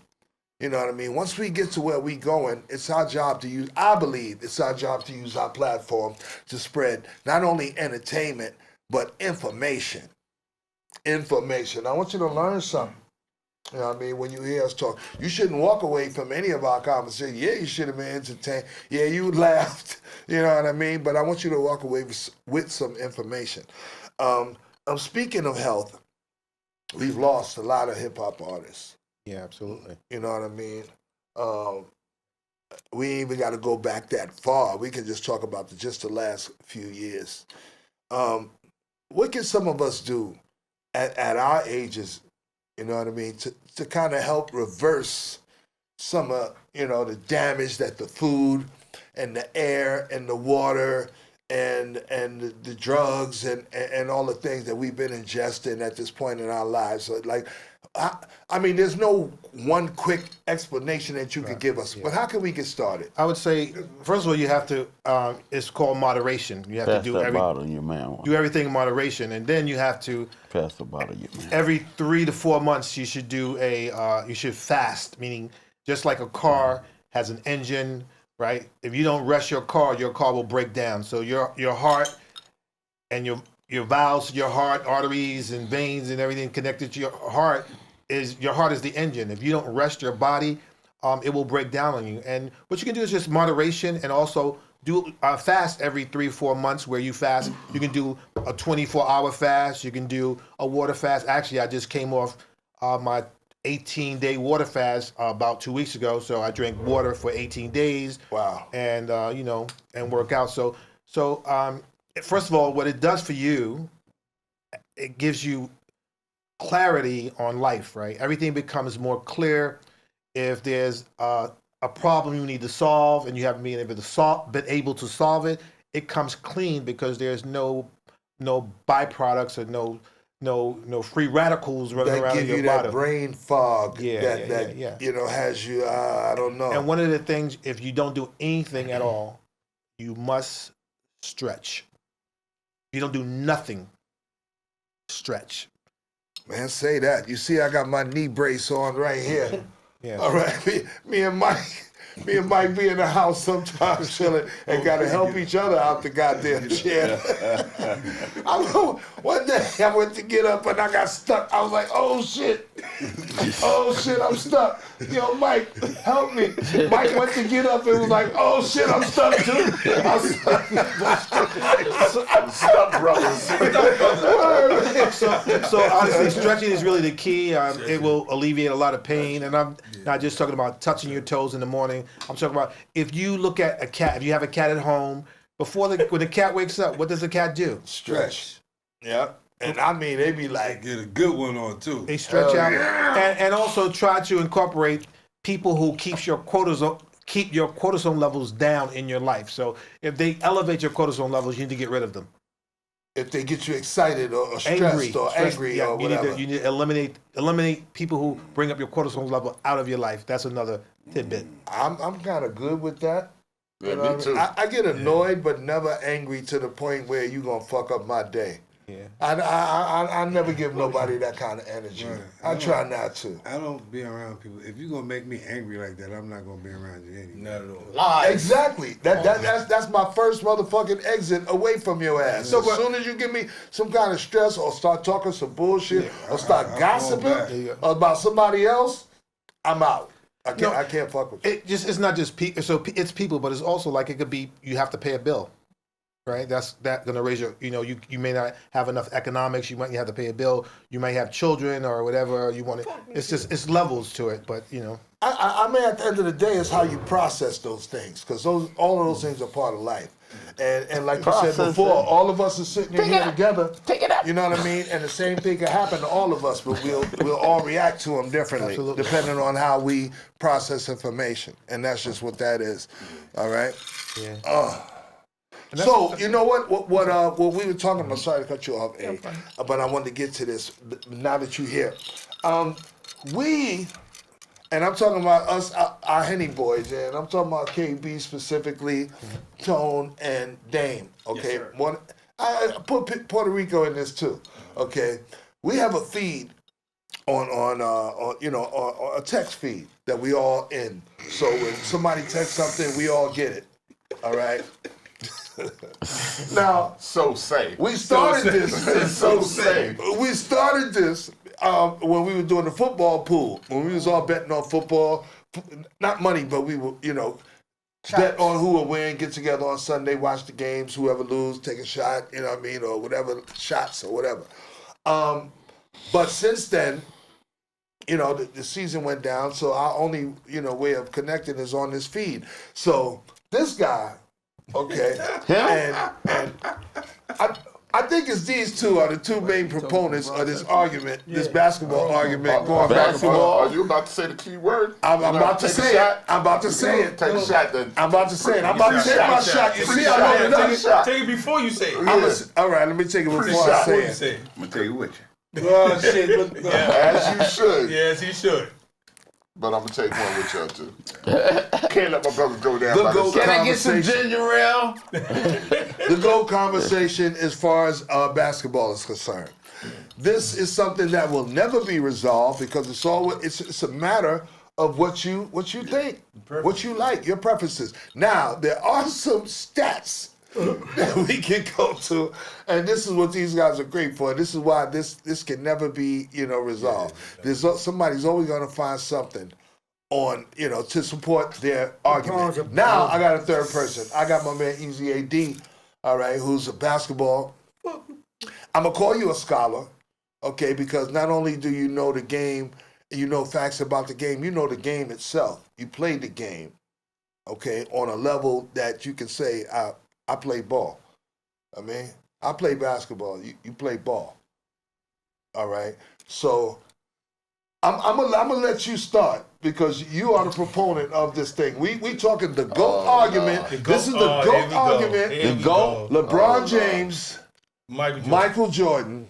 you know what I mean? Once we get to where we going, it's our job to use. I believe it's our job to use our platform to spread not only entertainment, but information. Information. I want you to learn something. You know what I mean? When you hear us talk, you shouldn't walk away from any of our conversations. Yeah, you should have been entertained. Yeah, you laughed. You know what I mean? But I want you to walk away with some information. Speaking of health, we've lost a lot of hip-hop artists. Yeah, absolutely. You know what I mean? We ain't even got to go back that far. We can just talk about just the last few years. What can some of us do at our ages, you know what I mean, to kind of help reverse some of, the damage that the food and the air and the water and the drugs and all the things that we've been ingesting at this point in our lives. So I mean, there's no one quick explanation that you could give us, but how can we get started? I would say, first of all, you have to, it's called moderation. You have Pass to do that bottle, you man. do everything in moderation, and then you have to, Pass the bottle, you man. every 3 to 4 months, you should do you should fast, meaning just like a car has an engine, right? If you don't rest your car will break down. So your heart and your valves, your heart, arteries and veins and everything connected to your heart is the engine. If you don't rest your body, it will break down on you. And what you can do is just moderation, and also do a fast every 3-4 months where you fast. You can do a 24-hour fast. You can do a water fast. Actually, I just came off my 18-day water fast about 2 weeks ago. So I drank water for 18 days. Wow. And and work out. So first of all, what it does for you, it gives you clarity on life, right? Everything becomes more clear. If there's a problem you need to solve and you haven't been able to solve it, it comes clean because there's no byproducts or no free radicals running around in your body. That give you that brain fog that has you, I don't know. And one of the things, if you don't do anything at all, you must stretch. If you don't do nothing, stretch. Man, say that. You see, I got my knee brace on right here. Yeah. All right, me and Mike be in the house sometimes chilling and gotta help each other out the goddamn chair. One day I went to get up and I got stuck. I was like, oh shit, I'm stuck. Yo, Mike, help me. Mike went to get up and was like, oh shit, I'm stuck too. I'm stuck, brothers. So honestly, stretching is really the key. It will alleviate a lot of pain, and I'm not just talking about touching your toes in the morning. I'm talking about if you look at a cat, if you have a cat at home, when the cat wakes up, what does the cat do? Stretch. Yeah. And I mean, they be like, get a good one on too. They stretch out, and also try to incorporate people who keep your cortisone levels down in your life. So if they elevate your cortisone levels, you need to get rid of them. If they get you excited or stressed angry or whatever. You need to eliminate people who bring up your cortisone level out of your life. That's another tidbit. I'm kind of good with that. Yeah, me too. I get annoyed, but never angry to the point where you gonna fuck up my day. Yeah. I never give nobody that kind of energy. Right. I try not to. I don't be around people. If you're gonna make me angry like that, I'm not gonna be around you anyway. Not at all. Exactly. That's my first motherfucking exit away from your ass. So as soon as you give me some kind of stress or start talking some bullshit or start gossiping about somebody else, I'm out. I can't fuck with you. It's not just people. So it's people, but it's also like it could be you have to pay a bill. Right, that's gonna raise your. You may not have enough economics. You might have to pay a bill. You might have children or whatever you want. It's levels to it, but I mean, at the end of the day, it's how you process those things, because all of those things are part of life. And like you said before, all of us are sitting in here together. You know what I mean? And the same thing can happen to all of us, but we'll all react to them differently, depending on how we process information. And that's just what that is. All right. Yeah. So you know what we were talking about. Sorry to cut you off, A, but I wanted to get to this now that you're here. And I'm talking about us, our Henny boys, and I'm talking about KB specifically, Tone and Dame. Okay, I put Puerto Rico in this too. Okay, we have a feed on a text feed that we all in. So when somebody texts something, we all get it. All right. Now, So safe. we started this. So safe. We started this when we were doing the football pool. When we was all betting on football, not money, but we were, bet on who will win. Get together on Sunday, watch the games. Whoever lose, take a shot. You know what I mean, or whatever shots or whatever. But since then, the season went down. So our only way of connecting is on this feed. So this guy. Okay, and I think it's these two are the two main proponents of this argument, this basketball argument going back and forth. Are you about to say the key word? I'm about to say it. I'm about to say it. Take a shot then. I'm about to say it. I'm about to take my shot. You see, I loaded up. Take it before you say it. All right, let me take it before I say it. I'm gonna take it with you. Oh shit! As you should. Yes, he should. But I'm gonna take one with y'all too. Can't let my brothers go down. Can I get some ginger ale? The GOAT conversation as far as basketball is concerned. This is something that will never be resolved because it's a matter of what you think, what you like, your preferences. Now there are some stats that we can go to, and this is what these guys are great for. This is why this can never be resolved. Somebody's always going to find something on to support their argument. Now I got a third person. I got my man Easy AD, all right, who's a basketball. I'm gonna call you a scholar, okay, because not only do you know the game, you know facts about the game, you know the game itself. You played the game, okay, on a level that you can say I play ball. I mean, I play basketball. You play ball. All right. So I'm gonna let you start because you are the proponent of this thing. We talking the GOAT argument. This is the GOAT argument. The GOAT. LeBron James, Michael Jordan.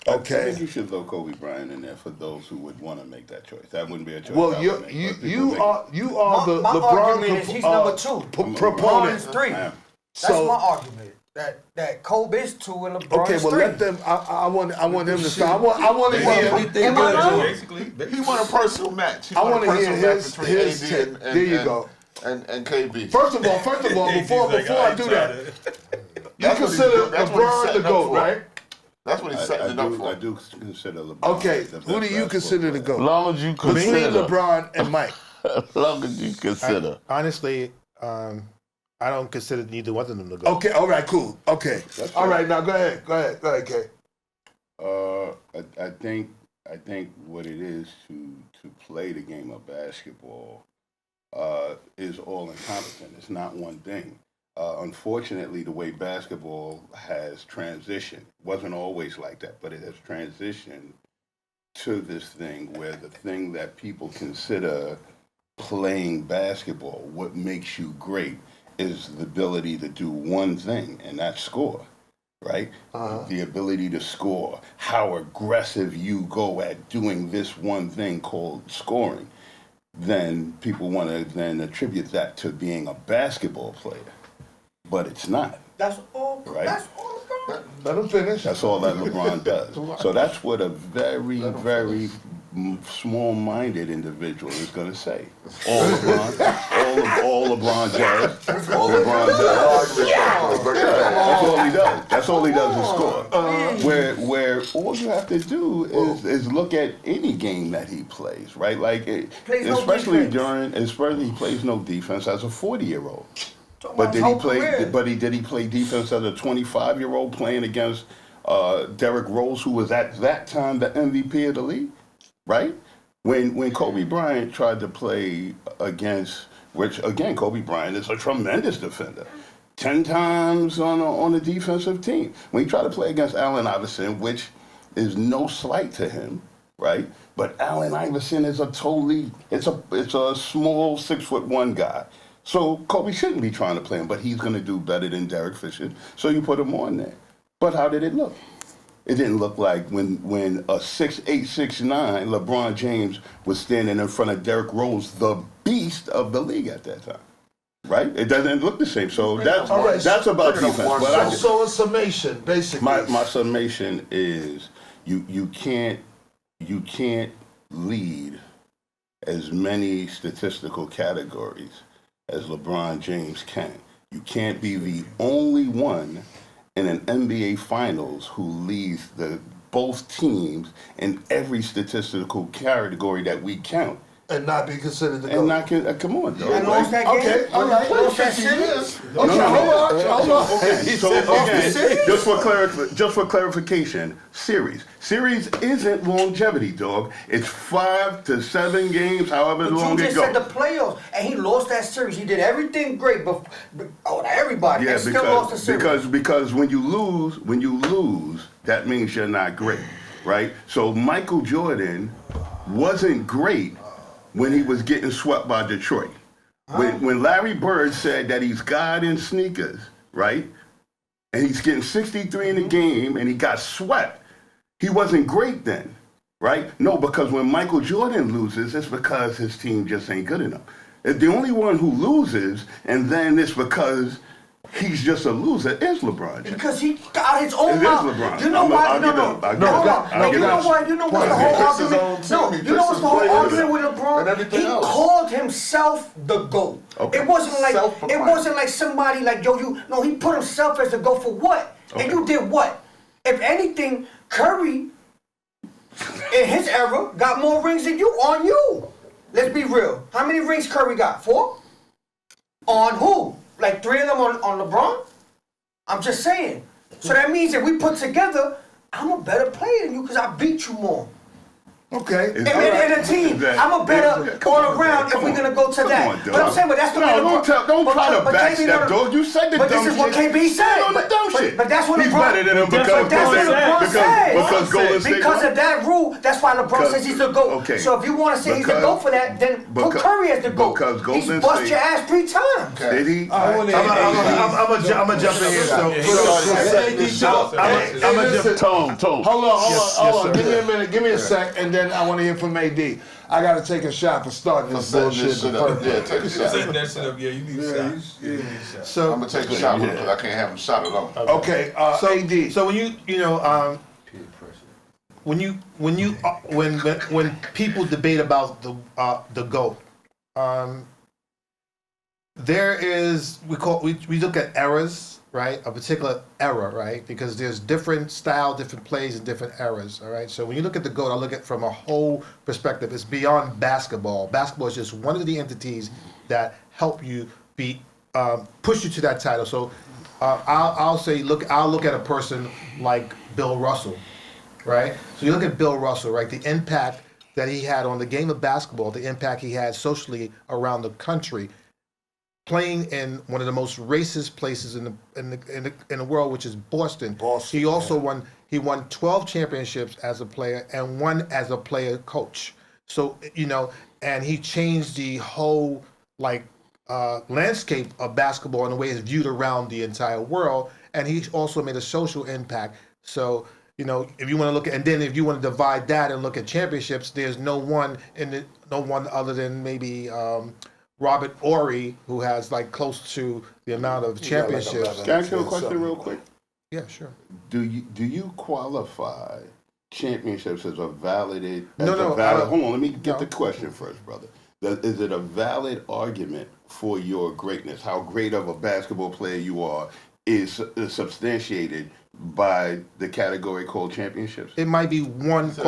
I Okay. think you should throw Kobe Bryant in there for those who would want to make that choice. That wouldn't be a choice. Well, I you would make, but people you make are it. you are the My LeBron argument is he's number two. proponent. LeBron's three. That's my argument. That Kobe is 2 and LeBron Okay, is well 3. let them. I want him to start. I want to hear. Am I wrong? Basically. He won a personal match. He I won a want to hear personal match his between AD take. and There you go. And KB. First of all, before I do that, you consider LeBron the GOAT, right? That's what he's setting it up for. I do consider LeBron. Okay, the best who do you basketball consider the player. As GOAT? long as you Between consider. LeBron and Mike. As long as you consider. Honestly, I don't consider neither one of them to go. Okay, all right, cool. Okay. All right, now go ahead, Kay. I think what it is to play the game of basketball is all encompassing. It's not one thing. Unfortunately, the way basketball has transitioned wasn't always like that, but it has transitioned to this thing where the thing that people consider playing basketball, what makes you great, is the ability to do one thing, and that's score, right? The ability to score, how aggressive you go at doing this one thing called scoring. Then people want to then attribute that to being a basketball player, but it's not. That's all. Right. That's all LeBron. Let him finish. That's all that LeBron does. So that's what a very, very small-minded individual is going to say. All LeBron, all LeBron does. All LeBron does. That's all he does. That's all he does is score. Where all you have to do is look at any game that he plays, right? Like, especially he plays no defense as a 40-year-old. But did he play defense as a 25-year-old playing against Derrick Rose, who was at that time the MVP of the league, right? When Kobe Bryant tried to play against, which again, Kobe Bryant is a tremendous defender, 10 times on a defensive team. When he tried to play against Allen Iverson, which is no slight to him, right? But Allen Iverson is it's a small 6'1" guy. So Kobe shouldn't be trying to play him, but he's going to do better than Derek Fisher. So you put him on there. But how did it look? It didn't look like when a 6'8", 6'9" LeBron James was standing in front of Derrick Rose, the beast of the league at that time. Right? It doesn't look the same. So that's about defense. But So a summation, basically. my summation is you can't lead as many statistical categories as LeBron James can. You can't be the only one in an NBA Finals who leads both teams in every statistical category that we count. And not be considered the GOAT. And not come on, dog. And lost that game. Okay, all right. Lost that series. Hold on. Okay, so again, just for clarification, series isn't longevity, dog. It's 5 to 7 games, however long You it just goes. said the playoffs, and he lost that series. He did everything great, but everybody, and still lost the series. Because when you lose, that means you're not great, right? So Michael Jordan wasn't great when he was getting swept by Detroit. When Larry Bird said that he's God in sneakers, right? And he's getting 63 in the game and he got swept, he wasn't great then, right? No, because when Michael Jordan loses, it's because his team just ain't good enough. The only one who loses, and then it's because he's just a loser, is LeBron James. Because he got his own It is mouth. LeBron. You know why? I'll No. give Hold it up. on. You know why? You know what's the whole argument? No, you know what's the whole argument with and LeBron? everything He else. called himself the GOAT. Okay. It wasn't Self-proclaimed. like somebody like No, he put himself as the GOAT for what? And you did what? If anything, Curry in his era got more rings than you on you. Let's be real. How many rings Curry got? 4? On who? Like 3 of them on LeBron? I'm just saying. So that means if we put together, I'm a better player than you because I beat you more. Okay. And a team, I'm a better all around if we're going to go to that. But I'm saying, but that's the way don't try to backstep, dog. You said the but dumb this shit. is what KB said. On the dumb shit. But that's what He's LeBron. better than him But because that's what LeBron said. because Golden State Because won. of that rule, that's why LeBron says he's the GOAT. Okay. So if you want to say he's the GOAT for that, then put Curry as the GOAT. Because Golden He's bust State- your ass 3 times. Did he? I want to I'm gonna jump in here. Tone. Hold on. Yes, Give sir. me a minute. Give me a sec, and then I want to hear from AD. I gotta take a shot for starting this Set bullshit. this shit up. Yeah, take a shot. Setting that shit up, yeah, you need a shot. So I'm gonna take a shot with him because I can't have him shot at all. Okay, AD. So when people debate about the GOAT, there is we look at eras, right? A particular era, right? Because there's different style, different plays, and different eras. All right. So when you look at the GOAT, I look at it from a whole perspective. It's beyond basketball. Basketball is just one of the entities that help you push you to that title. So I'll look at a person like Bill Russell, right? So you look at Bill Russell, right? The impact that he had on the game of basketball, the impact he had socially around the country, playing in one of the most racist places in the world, which is Boston. He also won 12 championships as a player and one as a player coach. So and he changed the whole landscape of basketball in the way it's viewed around the entire world. And he also made a social impact. So if you want to look at, and then if you want to divide that and look at championships, there's no one other than maybe Robert Ory, who has close to the amount of championships. Can I ask you a question real quick? Yeah, sure. Do you qualify championships as a valid? No, Hold on, let me get the question first, brother. Is it a valid argument for your greatness? How great of a basketball player you are is substantiated by the category called championships? It might be one it.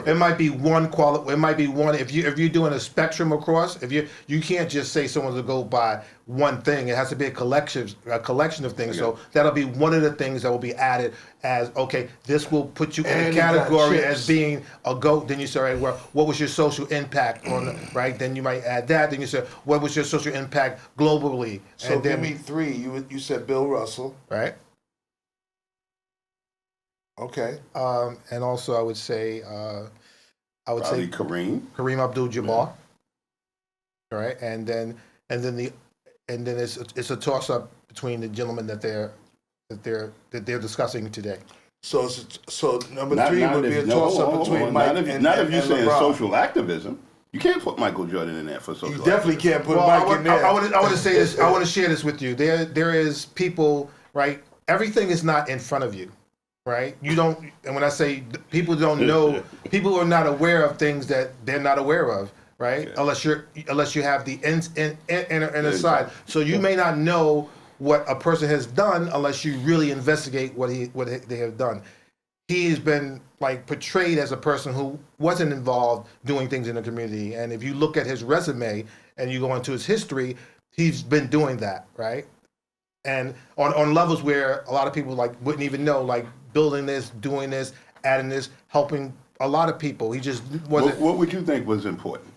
It might be one It might be one. If you're doing a spectrum across, you can't just say someone's to go by one thing. It has to be a collection of things. Okay. So that'll be one of the things that will be added as, okay, this will put you in a category as being a GOAT. Then you say, right, well, what was your social impact on, right? Then you might add that. Then you say, what was your social impact globally? So and then, give me three. You said Bill Russell. Right. Okay. And also I would say Kareem Abdul-Jabbar. Yeah. All right, and then it's a toss up between the gentlemen that they're discussing today. So number three would be a toss up between Mike and not if you're saying LeBron. social activism. You can't put Michael Jordan in there for social. You definitely can't put Mike in there. I want to say this. I want to share this with you. There is people, right? Everything is not in front of you. Right, you don't, and when I say people don't know, people are not aware of things that they're not aware of, right? Okay. Unless you have the inner side, so you may not know what a person has done unless you really investigate what they have done. He has been portrayed as a person who wasn't involved doing things in the community, and if you look at his resume and you go into his history, he's been doing that, right? And on levels where a lot of people wouldn't even know, building this, doing this, adding this, helping a lot of people. He just wasn't. What would you think was important?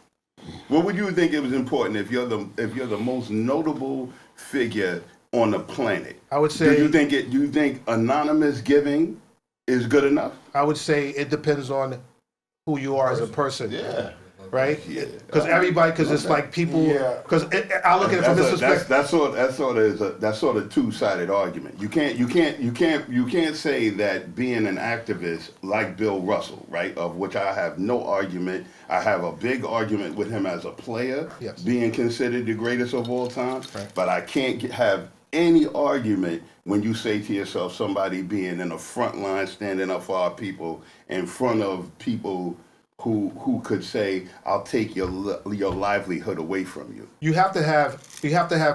What would you think it was important if you're the most notable figure on the planet? I would say. Do you think anonymous giving is good enough? I would say it depends on who you are as a person. Yeah. Right? Because it's like people. Because I look at it from this perspective. That's sort of two-sided argument. You can't say that being an activist like Bill Russell, right, of which I have no argument. I have a big argument with him as a player, being considered the greatest of all time. Right. But I can't have any argument when you say to yourself, somebody being in the front line, standing up for our people, in front of people who could say, "I'll take your livelihood away from you." You have to have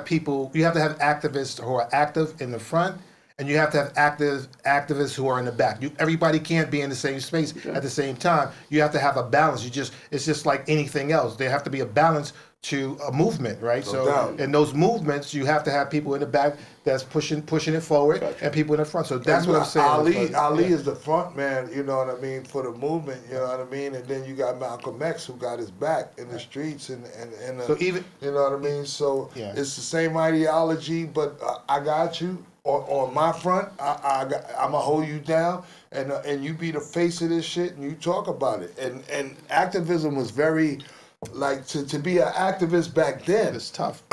people. You have to have activists who are active in the front, and you have to have activists who are in the back. Everybody can't be in the same space at the same time. You have to have a balance. It's just like anything else. There have to be a balance to a movement, right? In those movements, you have to have people in the back that's pushing it forward, and people in the front. So that's what I'm saying. Ali is the front man, you know what I mean, for the movement, you know what I mean? And then you got Malcolm X who got his back in the streets and so even, you know what I mean? So it's the same ideology, but I got you. On my front, I'm gonna hold you down, and you be the face of this shit, and you talk about it. And activism was very, to be an activist back then. It's tough.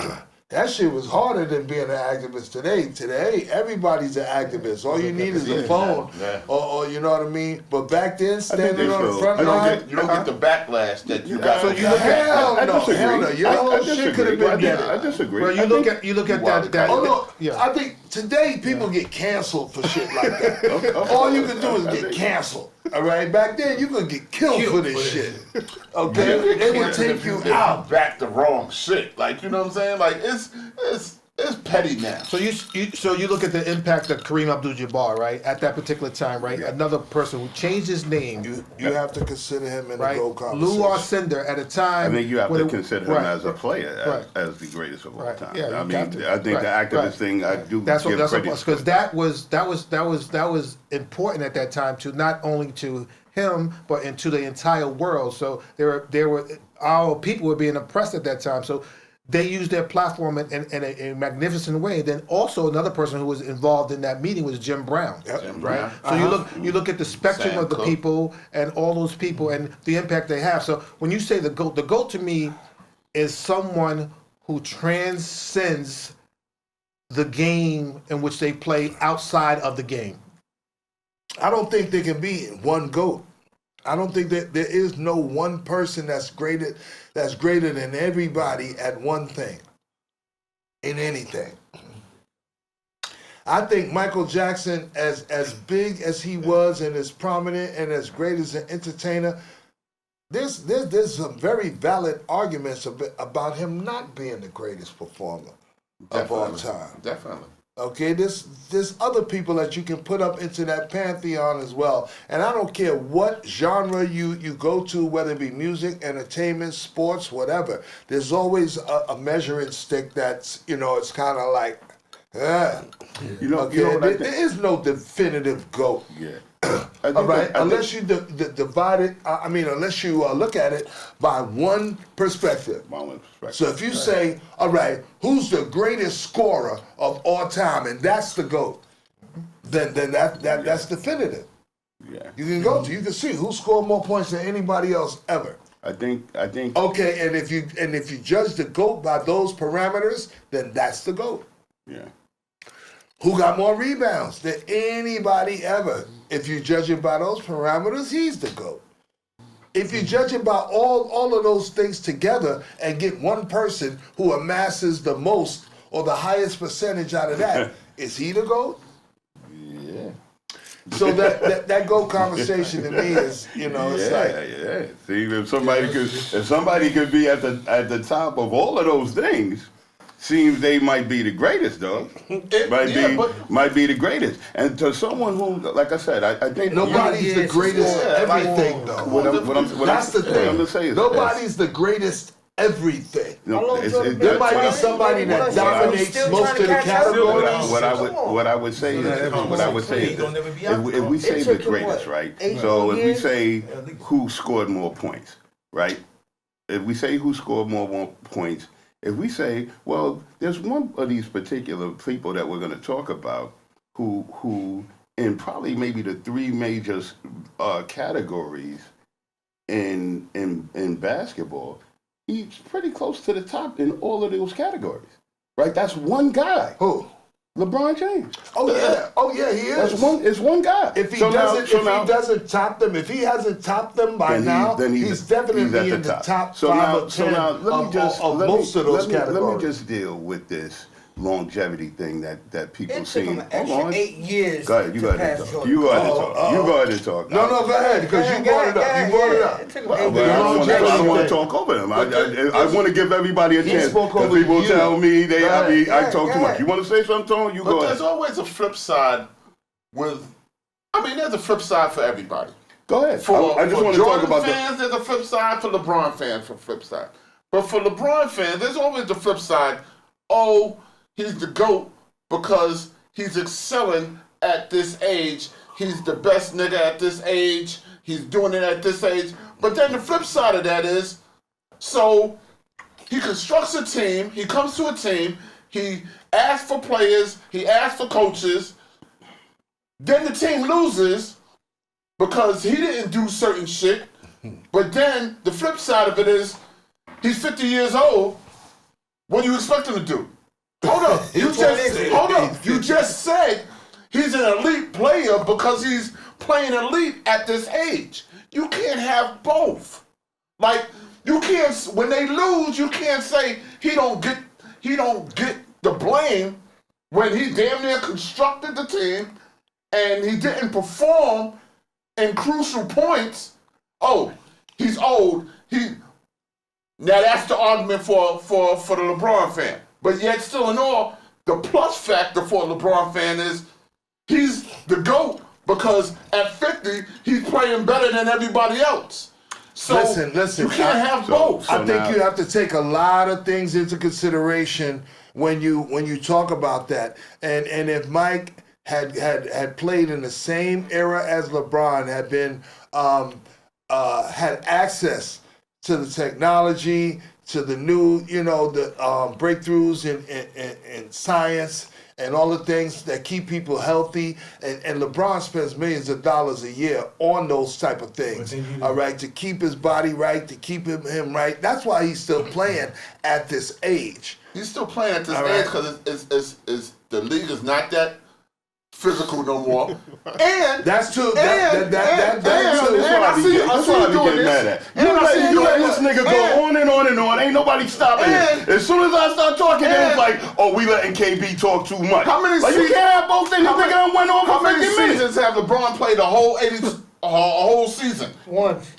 That shit was harder than being an activist today. Today, everybody's an activist. All you need is a phone, or you know what I mean. But back then, standing on the front line, you don't get the backlash that you got. So you look at hell no, your whole shit could have been better. I disagree. Well, you look at that. Oh no, I think today people get canceled for shit like that. All you can do is get canceled. All right, back then you could get killed for this shit. Okay, it would take you out. Back the wrong shit. Like, you know what I'm saying? Like, it's petty now. So you look at the impact of Kareem Abdul-Jabbar, right? At that particular time, right? Another person who changed his name. You have to consider him in the GOAT conversation. Lou Alcindor at a time. I think you have to consider him as a player, as the greatest of all time. Yeah, I mean, I think the activist thing, I do that's give credit because that was important at that time to not only to him but into the entire world. So there were our people were being oppressed at that time. So they used their platform in a magnificent way. Then also another person who was involved in that meeting was Jim Brown, right? So you look at the spectrum of the people and all those people and the impact they have. So when you say the GOAT to me is someone who transcends the game in which they play outside of the game. I don't think there can be one GOAT. I don't think that there is no one person that's greater than everybody at one thing, in anything. I think Michael Jackson, as big as he was and as prominent and as great as an entertainer, there's some very valid arguments about him not being the greatest performer of all time. Definitely. Okay, there's other people that you can put up into that pantheon as well. And I don't care what genre you go to, whether it be music, entertainment, sports, whatever. There's always a measuring stick that's, it's kind of like, there is no definitive GOAT. Yeah. All right, unless you divide it, unless you look at it by one perspective. So if you say, all right, who's the greatest scorer of all time, and that's the GOAT, then that's definitive. Yeah. You can see who scored more points than anybody else ever. I think. Okay, and if you judge the GOAT by those parameters, then that's the GOAT. Yeah. Who got more rebounds than anybody ever? If you judge it by those parameters, he's the GOAT. If you judge it by all of those things together and get one person who amasses the most or the highest percentage out of that, is he the GOAT? Yeah. So that GOAT conversation to me is, it's like. See, if somebody could be at the top of all of those things, seems they might be the greatest, though. Might be the greatest. And to someone who, like I said, I think nobody's the greatest everything, though. That's the thing. Nobody's the greatest everything. There might be somebody that dominates most of the categories. What I would say is, if we say the greatest, right? So if we say who scored more points, right? If we say who scored more points. If we say, well, there's one of these particular people that we're going to talk about who in probably maybe the three major categories in basketball, he's pretty close to the top in all of those categories, right? That's one guy. Who? LeBron James. Oh yeah, he is. It's one guy. If he doesn't top them, if he hasn't topped them by now, he's definitely in the top 5 or 10 of most of those categories. Let me just deal with this longevity thing that people see. It took him an extra 8 years. Go ahead, you go ahead and talk. You go ahead and talk. No, go ahead, because you brought it up. You brought it up. It took him 8 years. I don't want to talk over him. I want to give everybody a chance. Because people tell me I talk too much. You want to say something, Tone? You go ahead. There's always a flip side there's a flip side for everybody. Go ahead. I just want to talk about fans, there's a flip side. For LeBron fans, for flip side. But for LeBron fans, there's always the flip side. Oh, he's the GOAT because he's excelling at this age. He's the best nigga at this age. He's doing it at this age. But then the flip side of that is, so he constructs a team. He comes to a team. He asks for players. He asks for coaches. Then the team loses because he didn't do certain shit. But then the flip side of it is, he's 50 years old. What do you expect him to do? Hold up. You just said he's an elite player because he's playing elite at this age. You can't have both. Like, you can't, when they lose, you can't say he don't get the blame when he damn near constructed the team and he didn't perform in crucial points. Oh, he's old. Now that's the argument for the LeBron fan. But yet still in all, the plus factor for a LeBron fan is he's the GOAT because at 50, he's playing better than everybody else. So listen, you can't have both. I think you have to take a lot of things into consideration when you talk about that. And if Mike had played in the same era as LeBron, had been had access to the technology, to the new, the breakthroughs in science and all the things that keep people healthy. And LeBron spends millions of dollars a year on those type of things, all right, to keep his body right, to keep him right. That's why he's still playing at this age. He's still playing at this age because the league is not that physical no more. And that's true. That's what I be getting mad at. You let this nigga go on and on and on. Ain't nobody stopping it. As soon as I start talking, then it's like, oh, we letting KB talk too much. How many you can't have both things. This nigga done went over 50 minutes. How many seasons have LeBron played a whole season? Once.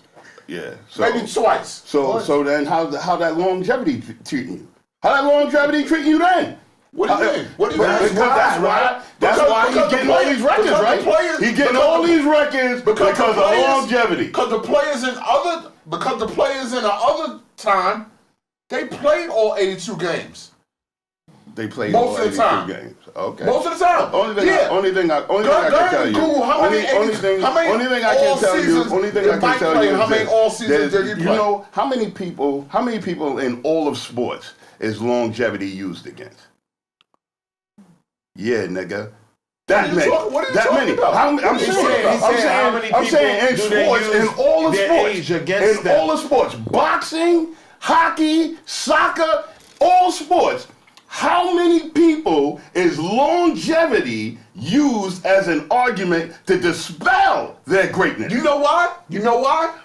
Yeah. Maybe twice. So then how that longevity treating you? How that longevity treating you then? What do you mean? What do you mean? That's why he's getting all these records, right? He's getting all these records because of longevity. Because the players in the other time, they played all 82 games. They played most all of the time. 82 games. Okay. Most of the time. Only thing I can tell you. Only thing I can tell you. How many all seasons did he play? You know how many people in all of sports is longevity used against? Yeah, nigga. That many. That many. I'm saying in sports, in all the sports, boxing, hockey, soccer, all sports. How many people is longevity used as an argument to dispel their greatness? You know why?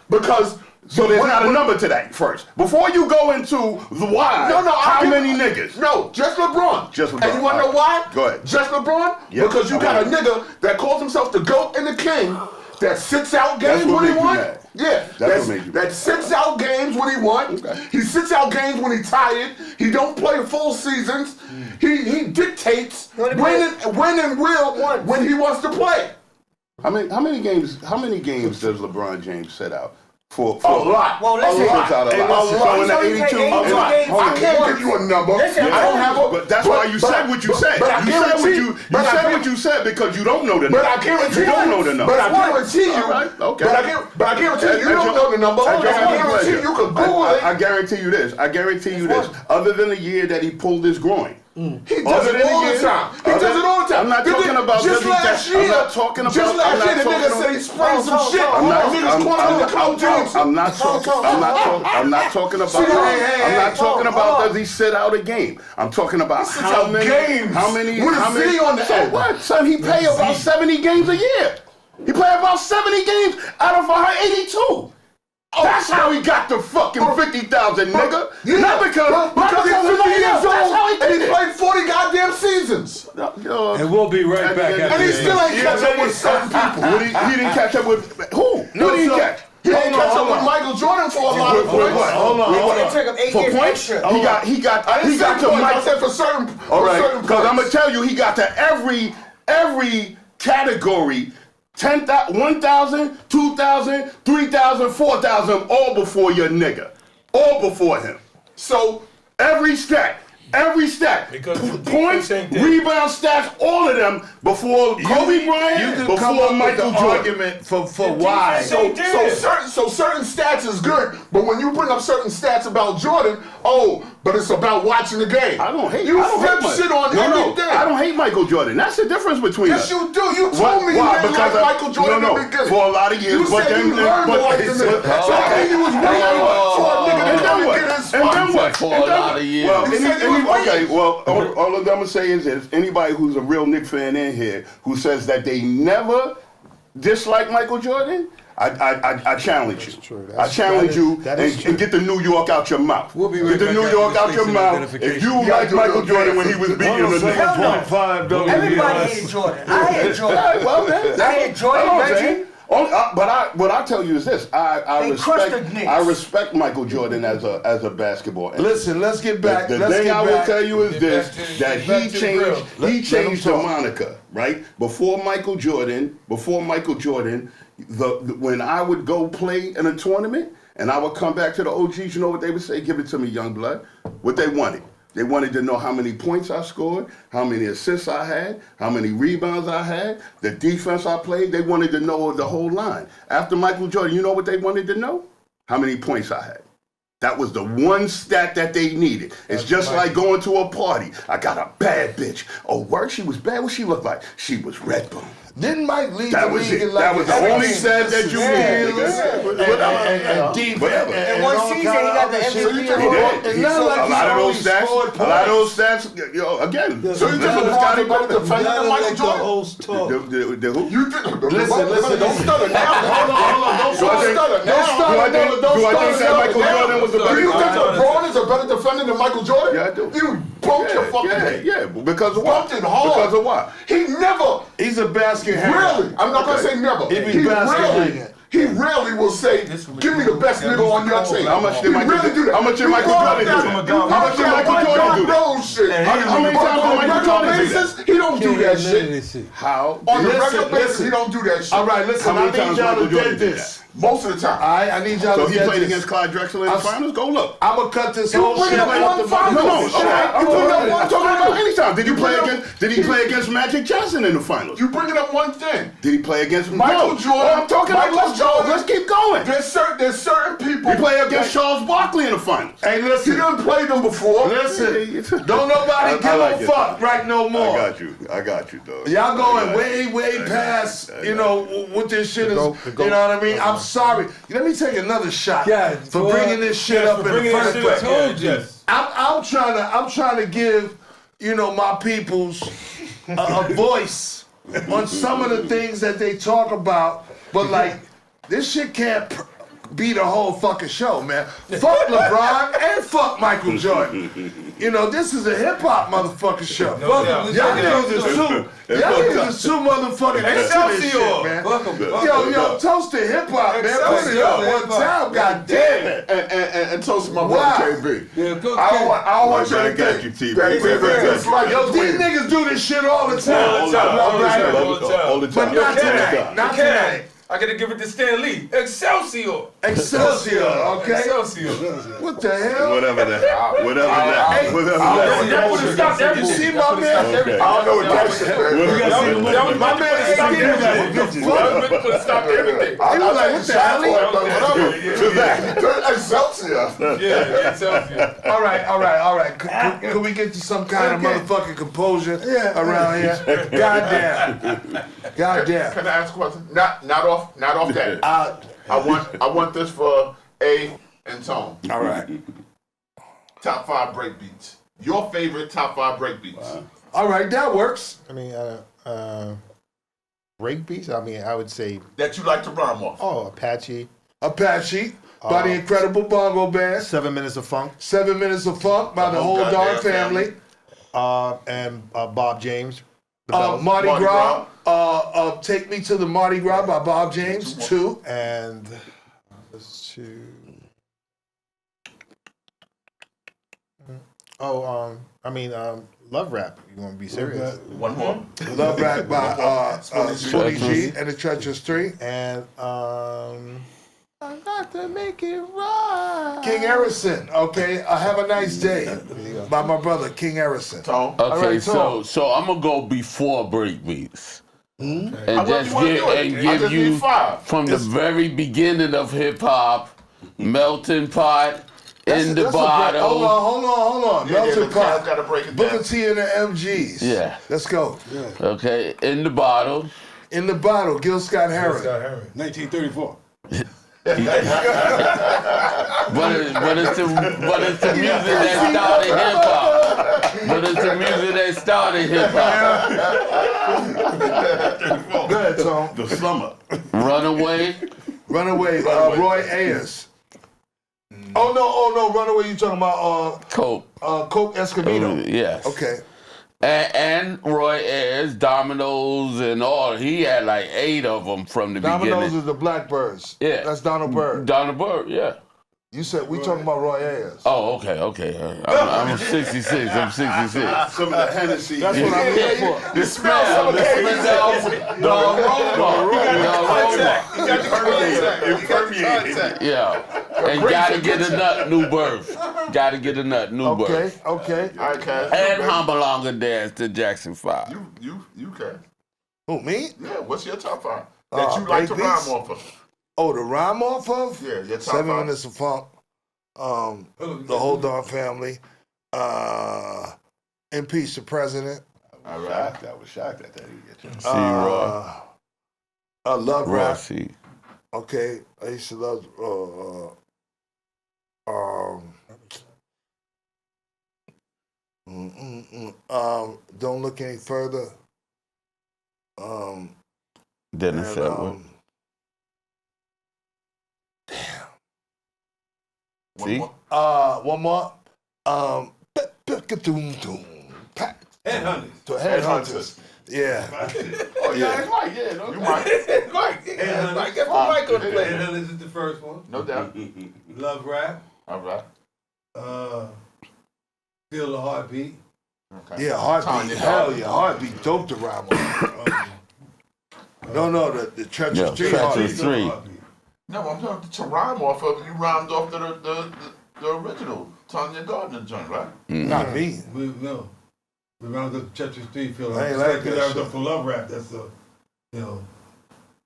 Because so there's not a number to that first. Before you go into the why, how many niggas? No, just LeBron. Just LeBron. And you want to know why? Go ahead. Just LeBron? Yeah. Because you got a nigga that calls himself the GOAT and the King that sits out games when he won. Yeah, that sits out games when he won. Okay. He sits out games when he's tired. He don't play full seasons. He dictates when and will when he wants to play. How many games does LeBron James set out? For a lot. Well, listen. So in the 82, I can't give you a number. Listen, I don't have a. But that's why you said what you said. You said what you said because you don't know the number. But I guarantee you don't know the number. But I guarantee you. Okay. But I guarantee you don't know the number. I guarantee you can Google it. I guarantee you this. Other than the year that he pulled his groin. He does it all the time. I'm not talking about just last year. I'm not talking about. Just last year, the nigga said he sprayed some shit. I'm not talking about does he sit out a game. I'm talking about how many. So what, son? He play about 70 games a year. He play about 70 games out of 182. That's how he got the fucking 50,000, nigga. Not because he's 50 years old and he played 40 goddamn seasons. And we'll be right back. And he still ain't catch up with certain people. He didn't catch up with who? Who did he catch? He didn't catch up with Michael Jordan for a lot of points. Hold on. It took him 8 years extra. He got to Michael. I said for certain. All right, because I'm gonna tell you, he got to every category. 10,000, 1,000, 2,000, 3,000, 4,000, all before your nigga. All before him. So every stat. Because points, rebound stats, all of them before Kobe Bryant, before Michael Jordan. Argument for why. So certain stats is good, but when you bring up certain stats about Jordan, but it's about watching the game. I don't hate. You flip shit on everything. I don't hate Michael Jordan. That's the difference between us. Yes, you do. You told me you didn't like Michael Jordan in the beginning. For a lot of years. You said you learned to like the nigga. So I think you was waiting for a nigga then what? And then what? For a lot of years. Well, okay. Well, all I'm gonna say is this: anybody who's a real Knicks fan in here who says that they never disliked Michael Jordan, I challenge you. I challenge you and get the New York out your mouth. We'll be right get the back New after York this out your station mouth. identification. If you like Michael Jordan when he was beating the Knicks. Everybody hated Jordan. I hated Jordan. Well, then, I hated Jordan, Reggie. What I tell you is this: I respect Michael Jordan as a basketball. Listen, let's get back. The thing I will tell you is this: that he changed the moniker, right? Before Michael Jordan, when I would go play in a tournament and I would come back to the OGs, you know what they would say? Give it to me, young blood. What they wanted. They wanted to know how many points I scored, how many assists I had, how many rebounds I had, the defense I played. They wanted to know the whole line. After Michael Jordan, you know what they wanted to know? How many points I had. That was the one stat that they needed. It's just like going to a party. I got a bad bitch. Oh, word, she was bad. What she look like? She was red bone. Didn't Mike lead That the was league it. in like That was the only stat that you needed. and deep Whatever. In one season, he got the MVP award. It's not like A lot of he's those always stats, scored a lot of points. those stats, you know, again. So you think LeBron's a better defender than Michael Jordan? The who? You think? Listen. Don't stutter now. Hold on. Don't stutter now. Do I think that Michael Jordan was a better Do you think defender? LeBron is a better defender than Michael Jordan? Yeah, I do. You broke your fucking head. Yeah, because of what? Bumped it hard. Because of what? He never. He's a basket hanger. Really, I'm not gonna say never. He rarely will say, "Give me the best nigga on your team." How much did He Michael really do that. How much did Michael Jordan do that? How much did Michael Jordan do that? Shit. How many times did Michael Jordan do that? He don't do that shit. How? On a Listen, regular basis, listen. he don't do that shit. All right, listen, How I many need times y'all Michael to Jordan get did this. Most of the time. I need y'all So to he get played this. against Clyde Drexler in the finals? Go look. I'm gonna cut this You whole bring shit up right one up the final. No, Shit. I'm talking about any time. Did he play You against Magic Johnson in the finals? You bringing up one thing. Did he play against Michael Jordan. I'm talking about. Michael Let's go. Jordan. Let's keep going. There's certain people. He played against Charles Barkley in the finals. Hey, He listen. done played them before. Listen. Don't nobody give like a it. fuck right no more. I got you, dog. Y'all going way past, you know, what this shit is. You know what I mean? I'm sorry. Let me take another shot for bringing this shit up in the first place. I'm trying to give, you know, my peoples a voice on some of the things that they talk about, but like this shit can't be the whole fucking show, man. Fuck LeBron and fuck Michael Jordan. You know, this is a hip hop motherfucking show. Y'all niggas is too motherfucking into this shit, man. Yo, toast to hip hop, man. Put it up one time, goddamn it. And toast to my brother KB. I don't want you to got you, think T. that it's like Yo, these niggas do this shit all the time. All the time. But not tonight. Not tonight. I gotta give it to Stan Lee. Excelsior. Okay? Excelsior. What the hell? Whatever that. That would have stopped You everything. see my man? Okay. I don't know what that shit is. My man ain't getting that. That would have stopped everything. He was like, what the hell? Excelsior. Yeah, Excelsior. All right. Can we get to some kind of motherfucking composure around here? Goddamn. Can I ask a question? Not off that. I want this for A and Tone. All right. Top 5 break beats. Your favorite top 5 break beats. All right, that works. I mean, break beats. I mean, I would say, That you like to rhyme off. Apache, Apache by the Incredible Bongo Band. 7 Minutes of Funk, 7 Minutes of Funk by the whole darn family. and Bob James. The Bells. Mardi Gras. Take Me to the Mardi Gras by Bob James. 2. And let's two. Love Rap. You want to be serious? One more. Love Rap by Spoonie G and the Treacherous 3. And I got to make it right. King Harrison, okay. Have a nice day by my brother King Harrison. Tone. Okay, right, Tone. so I'm gonna go before breakbeats. And just give you 5. from the very beginning of hip hop, Melting Pot, In the Bottle. Hold on. Melting Pot. Gotta break it Booker down. T and the MGs. Yeah. Let's go. Okay, In the Bottle. In the Bottle, Gil Scott Heron. 1934. But it's the music that started hip hop. But it's the music that started hip hop. Go ahead, Tom. The summer. Runaway. Roy Ayers. Oh no, Runaway. You talking about Coke. Coke Escobedo? Yes. Okay. And Roy Ayers, Dominoes, and all. He had like 8 of them from the Dominoes beginning. is the Blackbirds. Yeah. That's Donald Byrd. Donald Byrd, yeah. You said we talking about Roy Ayers. Oh, okay. I'm 66. I'm 66. Some of the Hennessy. That's what I'm here for. The smell, the aroma. Yeah. And gotta get a nut, new birth. Gotta get a nut, new birth. Okay. All right, Cash. And Humbalonga Dance to Jackson 5. You Cash. Who, me? Yeah, what's your top 5 that you like to break rhyme beats? off of? Oh, the rhyme off of? Yeah, your top 7 5. Minutes of Funk. The Whole Darn Family. Impeach the President. I was shocked that they didn't get you. C-Roy. Love Rap. Rossi. Okay, I used to love. Don't Look Any Further. Dennis Edward. See? One more. Headhunters. Yeah. Oh, yeah, that's right. Yeah, no, you might. Mike, get my mic on the play. This is the first one. No doubt. Love Rap. All right. Feel the Heartbeat. Okay. Yeah, Heartbeat. Tanya Hell Gardner. yeah, Heartbeat. Dope to rhyme on. No, the Treacherous Street Treacherous Heartbeat. 3. No, I'm talking to rhyme off of. You rhymed off the original Tanya Gardner joint, right? Not me. We round up Treacherous Street. Feel I ain't like like we that round shit. up for Love Rap. That's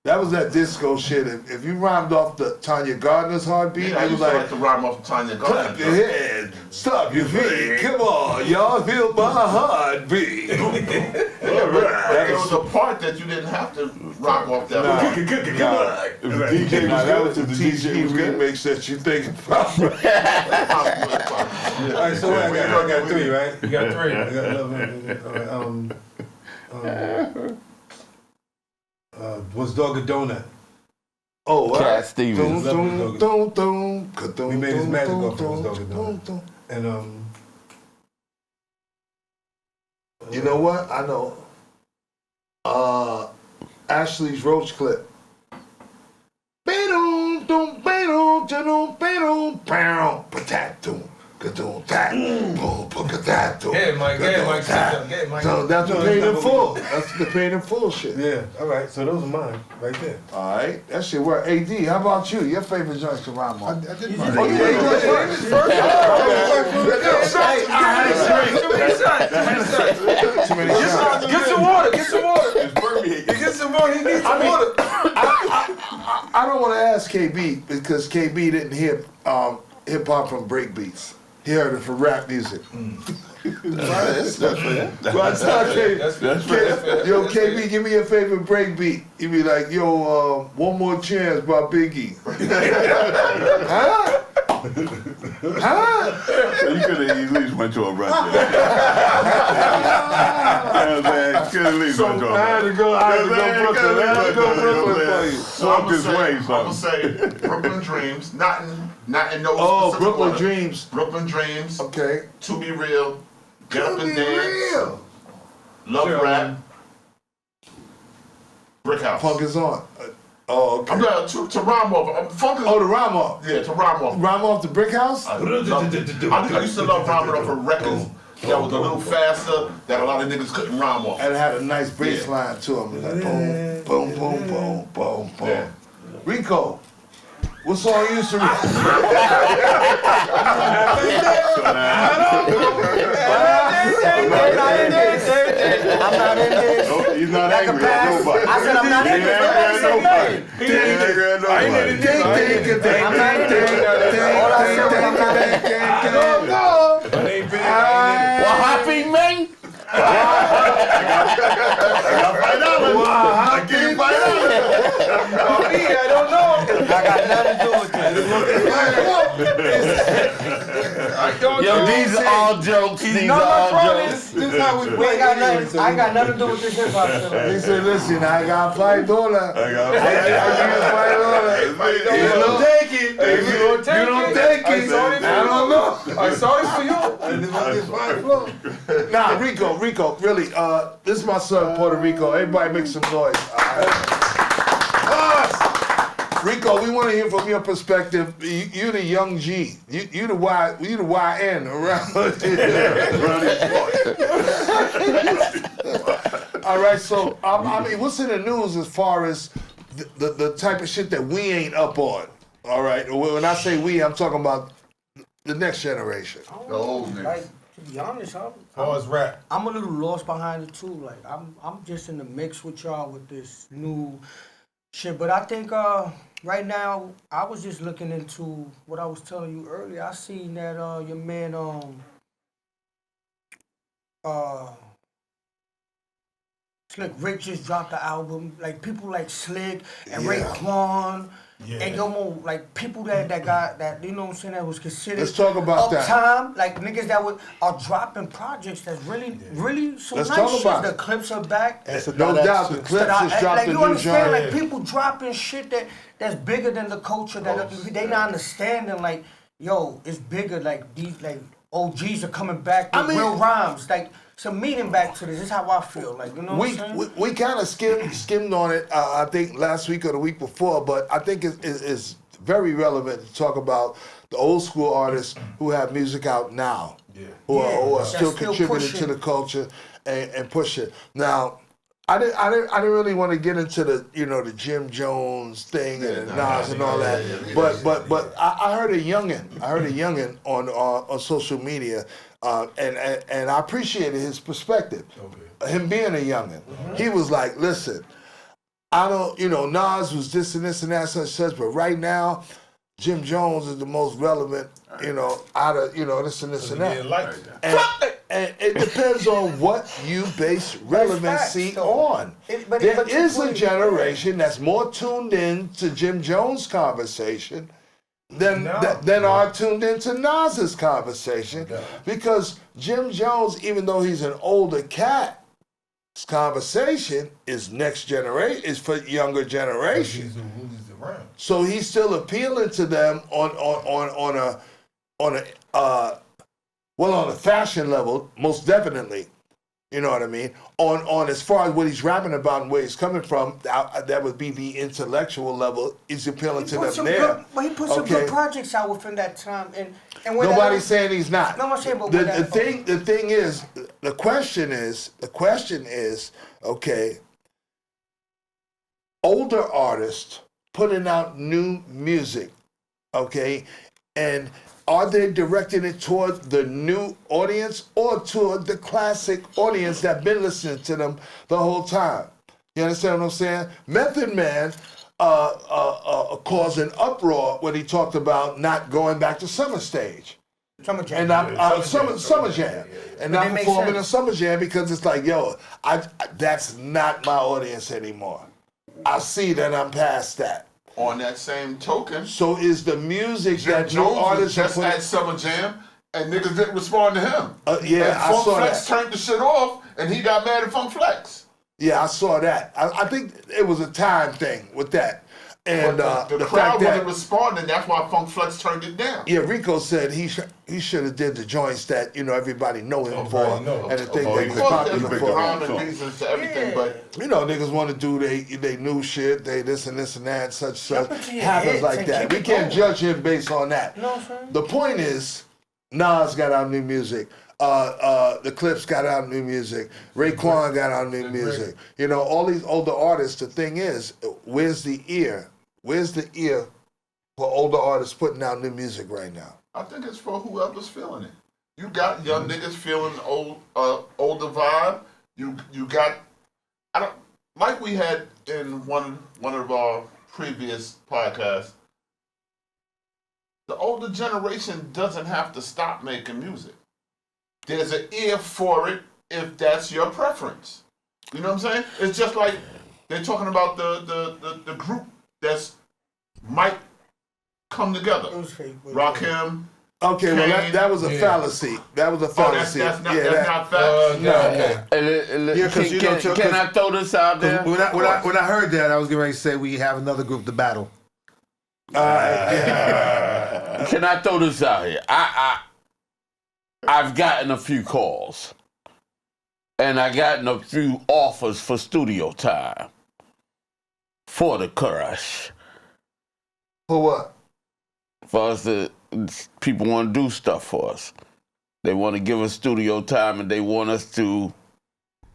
That was that disco shit. If you rhymed off the Tanya Gardner's Heartbeat, Yeah, I it was used to like, like to rhyme off of Tanya clap Gardner. your head, stop your feet, come on, y'all feel my heartbeat. There was a part that you didn't have to rock off that. Nah. part. DJ That was the TG remix that you think about. All right, so I got 3, right? You got 3. I got what's Dog a Donut? Oh, what? Cat Stevens. We made his magic off of Dog a Donut. And you know what? I know. Ashley's Roach clip. Yeah, Mike, sit Mike. So that's the Paid in Full. That's the Paid in Full shit. yeah, all right. So those are mine right there. All right, that shit work. AD, how about you? Your favorite joints to rhyme on? I did mine. Oh, you did yours first. Too many shots. Get some water. Get some water. It's permeating. Get some water. He needs some water. I don't want to ask KB because KB didn't hear hip hop from break beats. He heard it from rap music. That's fair. But I tell KB, That's fair. yo, KB, give me your favorite break beat. You be like, yo, One More Chance by Biggie. Huh? Huh? So you could have at least went to a run there. You know what I'm saying? Could have at least went to a I had run. to go Brooklyn. I had to go Brooklyn for you. So I'm Walk this way, gonna son. say Brooklyn Dreams, not in no Oh, specific Brooklyn order. Dreams. Brooklyn Dreams, Okay. To Be Real, Get Up and Be Dance, real. Love Rap, Brick House. Funk is on. Oh, okay. I'm not to rhyme off. Funk is Oh, the rhyme off. yeah, to rhyme off. Rhyme off the Brick House? I used to love rhyming off of records that was a little faster that a lot of niggas couldn't rhyme off. And it had a nice bass line to him. Like boom, boom, boom, boom, boom, boom. Yeah. Rico, what song you used to read? I'm not in this. No, he's not Like a angry at pass. nobody. I said I'm not in He this. ain't angry at nobody. Nobody He ain't angry at nobody. I'm not in this. All I said was I'm not in this. Well, happy man. I got $5. I give you $5. I don't know. I got got nothing to do with this. Yo, these are all jokes. These are all jokes. This is how we We ain't got nothing. I ain't got nothing to do with this hip hop shit. He said, listen, I got $5. I give you $5. You don't take it. You don't take it. I don't know. I'm sorry for you. I live on this fine floor. Nah, Rico, really, this is my son, Puerto Rico. Everybody make some noise. Rico, we want to hear from your perspective. You the young G. You the YN around. All right, so I mean, what's in the news as far as the type of shit that we ain't up on? All right, when I say we, I'm talking about the next generation. The old niggas. Like, to be honest, Pause rap. I'm a little lost behind it too. Like I'm just in the mix with y'all with this new shit. But I think right now I was just looking into what I was telling you earlier. I seen that your man Slick Rick just dropped the album. Like people like Slick and Raekwon. Yeah. And like people that got that, you know what I'm saying, that was considered Let's talk about that. uptime, like niggas that are dropping projects that's really some Let's nice talk shit. about The it. clips are back. No doubt, the clips just dropped Like the you new understand, joint. like people dropping shit that's bigger than the culture that they not understanding. Like yo, it's bigger. Like these like OGs are coming back with real rhymes. Like some meaning back to this. This is how I feel. Like you know what I'm saying? We kind of skimmed on it. I think last week or the week before, but I think it's very relevant to talk about the old school artists who have music out now, who are still contributing to the culture and push it. Now, I didn't really want to get into the the Jim Jones thing and Nas and all that, but I heard a youngin on social media, and I appreciated his perspective. Him being a youngin, he was like, listen. I don't, Nas was this and this and that, such, but right now, Jim Jones is the most relevant, out of, this and this and that. And it depends on what you base relevancy on. There is a generation that's more tuned in to Jim Jones' conversation than are tuned into Nas's conversation, because Jim Jones, even though he's an older cat, this conversation is next generation, is for younger generation. So he's still appealing to them on a fashion level, most definitely. You know what I mean? On as far as what he's rapping about and where he's coming from, that would be the intellectual level. He's appealing to them there. But he put some good projects out within that time, and nobody's saying he's not. No, I'm saying, but the question is, okay, older artists putting out new music, okay, and are they directing it toward the new audience or toward the classic audience that been listening to them the whole time? You understand what I'm saying? Method Man caused an uproar when he talked about not going back to Summer Stage. Summer Jam. And Summer Jam. And not performing in Summer Jam because it's like, yo, that's not my audience anymore. I see that I'm past that. On that same token, so is the music Jim that Jones new artists was just at Summer Jam, and niggas didn't respond to him. Yeah, and I saw Funk Flex that. turned the shit off, and he got mad at Funk Flex. Yeah, I saw that. I think it was a time thing with that. And the crowd wasn't responding. That's why Funk Flex turned it down. Yeah, Rico said he should have did the joints that everybody know him for, and the thing that he's popular for. Rhyme and reasons to everything, but niggas want to do they new shit, they this and that, such happens like that. We can't judge him based on that. The point is, Nas got out new music. The Clips got out new music. Raekwon got out new music. All these older artists. The thing is, where's the ear? Where's the ear for older artists putting out new music right now? I think it's for whoever's feeling it. You got young niggas feeling older vibe. You got like we had in one of our previous podcasts. The older generation doesn't have to stop making music. There's an ear for it if that's your preference. You know what I'm saying? It's just like they're talking about the group that's might come together. It was fake. Rakim. Okay, well that was a Yeah. fallacy. That was a Oh, fallacy. that's not that, facts. no. Yeah, 'cause you know, can I throw this out there? When I heard that, I was getting ready to say we have another group to battle. Can I throw this out here? I've gotten a few calls, and I gotten a few offers for studio time for the Crush. For what? For us to, people want to do stuff for us. They want to give us studio time, and they want us to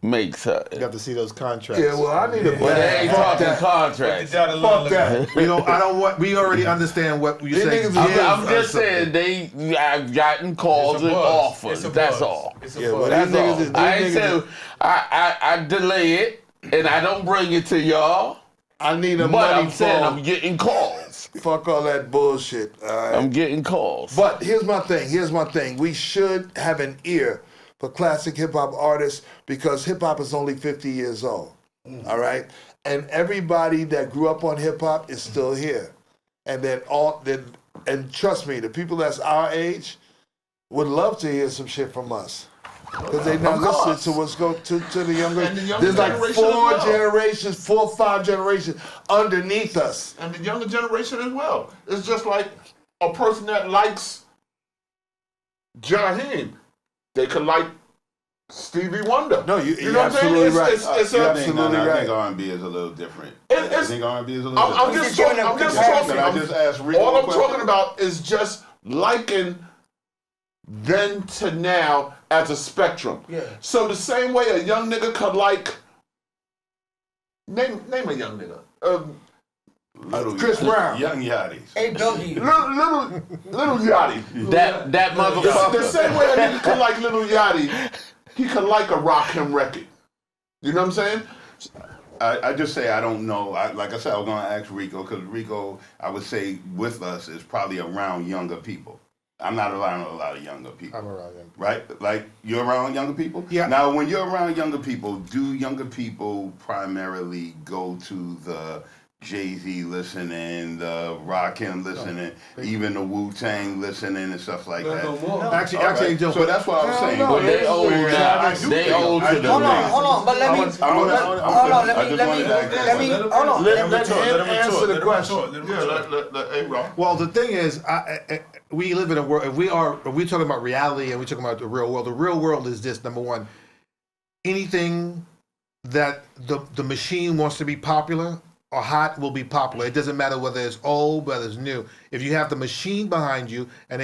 make something. You have to see those contracts. Yeah, well, I need a But they ain't talking contracts. Fuck that. You know, I don't want. We already understand what you These say. niggas I'm just saying I've gotten calls It's a and buzz. offers. It's a That's buzz. all. It's a Yeah, buzz. well, That's these niggas all. is- I ain't these saying I delay it and I don't bring it to y'all. I need a But money I'm saying phone. I'm getting calls. Fuck all that bullshit. All right? I'm getting calls. But here's my thing. We should have an ear for classic hip hop artists because hip hop is only 50 years old. All right? And everybody that grew up on hip hop is still here. And and trust me, the people that's our age would love to hear some shit from us. Because they not listening to what's going to the younger. And the younger There's like generation as well. 4 or 5 generations underneath us. And the younger generation as well. It's just like a person that likes Jaheim. They could like Stevie Wonder. No, you're know what I'm saying? absolutely right. It's You're a- absolutely I right. think R&B is a little different. It's- I think R&B is a little I'm different. just giving talking. a I'm just comparison. talking. Can I just ask Rico All a I'm question? talking about is just liking then to now as a spectrum. Yeah. So the same way a young nigga could like name a young nigga. Chris Brown. Young Yachty. Hey, Dougie. Little Yachty. that The motherfucker. same way a nigga could like Little Yachty, he could like a Rakim record. You know what I'm saying? I just say I don't know. Like I said, I was going to ask Rico because Rico, I would say with us is probably around younger people. I'm not around a lot of younger people. I'm around them. Right? Like, you're around younger people? Yeah. Now, when you're around younger people, do younger people primarily go to the Jay-Z listening, the Rakim listening, even the Wu-Tang listening and stuff like that? Actually, All right. don't. So that's what I was saying. no, But they old I now. do They think- old I to do the Hold on, man. hold on, but let me, I'm hold on, let I me, just let wanted me, to ask let me, that. hold on. Let him answer the question. Well, the thing is, we live in a world. If we're talking about reality and we're talking about the real world. The real world is this: number one, anything that the machine wants to be popular or hot will be popular. It doesn't matter whether it's old, whether it's new. If you have the machine behind you and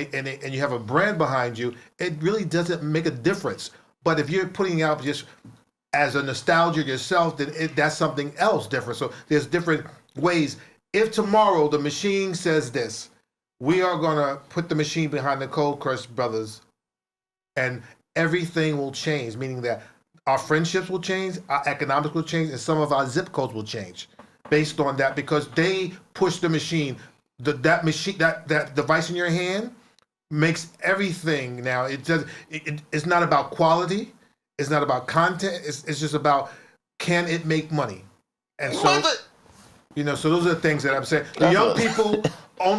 you have a brand behind you, it really doesn't make a difference. But if you're putting out just as a nostalgia yourself, then that's something else different. So there's different ways. If tomorrow the machine says this, we are gonna put the machine behind the Cold Crush Brothers, and everything will change. Meaning that our friendships will change, our economics will change, and some of our zip codes will change based on that because they push the machine. That machine, that device in your hand makes everything now. It's not about quality. It's not about content. It's just about can it make money? And so, so those are the things that I'm saying. The young people,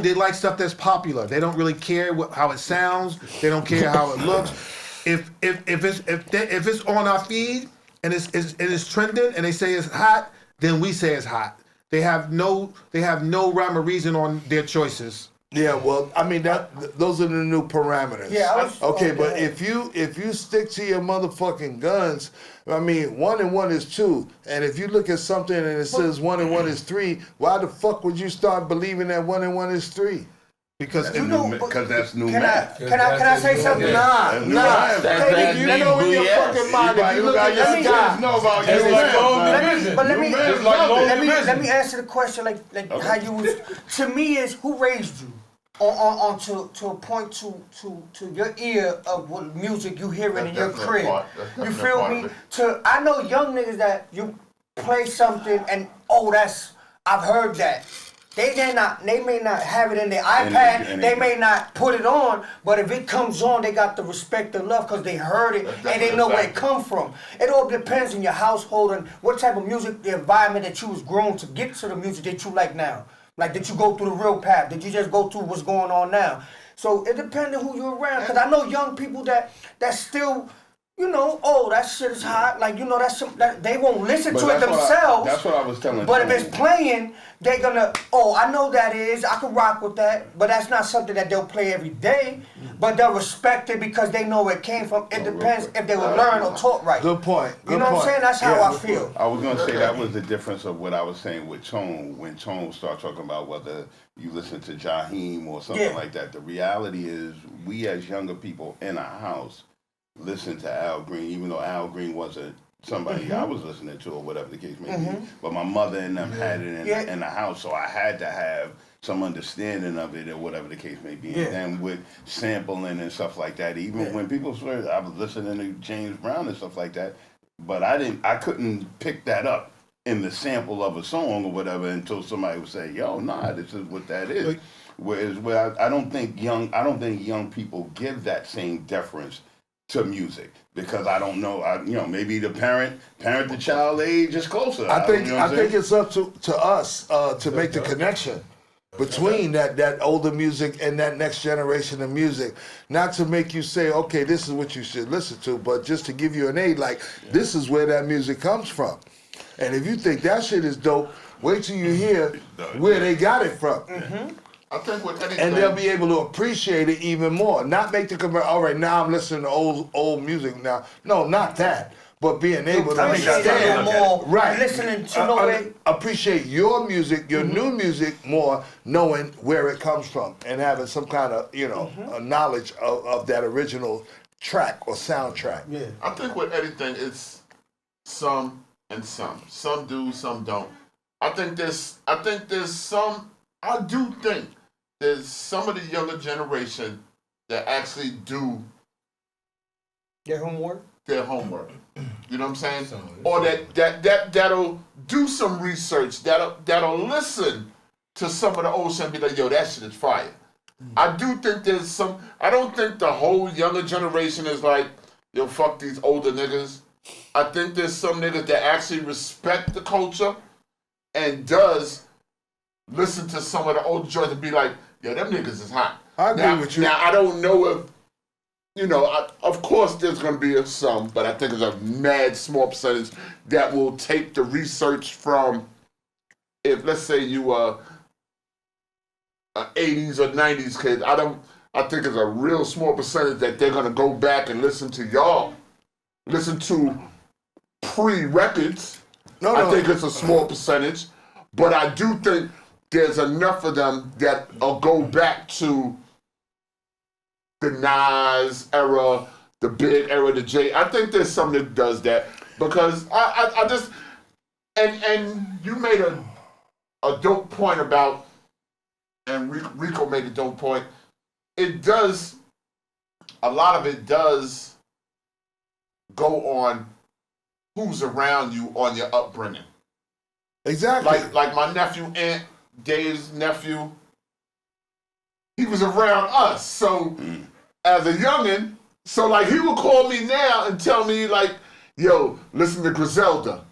they like stuff that's popular. They don't really care how it sounds. They don't care how it looks. If it's on our feed and it's trending and they say it's hot, then we say it's hot. They have no rhyme or reason on their choices. Yeah, well, I mean those are the new parameters. Yeah, okay, but if you stick to your motherfucking guns, I mean 1 and 1 is 2, and if you look at something and it says 1 and 1 is 3, why the fuck would you start believing that 1 and 1 is 3? Because that's new Can math. I say something? Nah. Take that it, you name know in your BS. fucking mind. If you look at Let me- this guy, know about It's you, like long man. division. But let me It's like let me answer the question like how you was. To me, is who raised you on to a point to your ear of what music you hearing in your That's that crib. part. That's You that feel part me? of it. I know young niggas that you play something and I've heard that. They may not have it in their iPad, and they may not put it on, but if it comes on, they got the respect and love because they heard it and they know where it come from. It all depends on your household and what type of music, the environment that you was grown to get to the music that you like now. Like, did you go through the real path? Did you just go through what's going on now? So it depends on who you're around. Because I know young people that still, you know, oh, that shit is hot. Like, you know, that they won't listen But to it themselves. That's what I was telling But if you. it's playing, they're gonna, oh, I know that is, I can rock with that. But that's not something that they'll play every day. But they'll respect it because they know where it came from. It depends if they were learned or taught right. Good point. You know what I'm saying? That's how I feel. I was gonna say that was the difference of what I was saying with Tone, when Tone started talking about whether you listen to Jaheim or something like that. The reality is, we as younger people in our house listen to Al Green, even though Al Green wasn't somebody I was listening to or whatever the case may be. But my mother and them had it in the house, so I had to have some understanding of it or whatever the case may be. And then with sampling and stuff like that, even when people swear, I was listening to James Brown and stuff like that, but I couldn't pick that up in the sample of a song or whatever until somebody would say, "Yo, nah, this is what that is." Whereas I don't think young people give that same deference to music, because I don't know, maybe the parent to child age is closer. I think it's up to us to make the connection between that older music and that next generation of music. Not to make you say, okay, this is what you should listen to, but just to give you an aid, like, this is where that music comes from. And if you think that shit is dope, wait till you hear where they got it from. I think with anything, And they'll be able to appreciate it even more. Not make the convert, all right, now I'm listening to old music now. No, not that. But being able to understand more, right, listening to know it. appreciate your music, your new music more, knowing where it comes from and having some kind of, a knowledge of that original track or soundtrack. Yeah. I think with anything, it's some and some. Some do, some don't. I do think there's some of the younger generation that actually do Their homework. You know what I'm saying? Or that'll do some research, that'll listen to some of the old shit and be like, yo, that shit is fire. I do think there's some, I don't think the whole younger generation is like, yo, fuck these older niggas. I think there's some niggas that actually respect the culture and does listen to some of the older joints and be like, yo, them niggas is hot. I agree with you. Now, I don't know if, of course there's going to be some, but I think it's a mad small percentage that will take the research from, if let's say you are an 80s or 90s kid, I think it's a real small percentage that they're going to go back and listen to y'all. Listen to pre-records. I think it's a small percentage, but I do think there's enough of them that'll go back to the Nas era, the Big era, the J. I think there's something that does that, because I just, and you made a dope point about, and Rico made a dope point. It does, a lot of it does go on who's around you on your upbringing. Exactly. Like my nephew, Aunt Dave's nephew, he was around us. So as a youngin', so like he would call me now and tell me like, yo, listen to Griselda,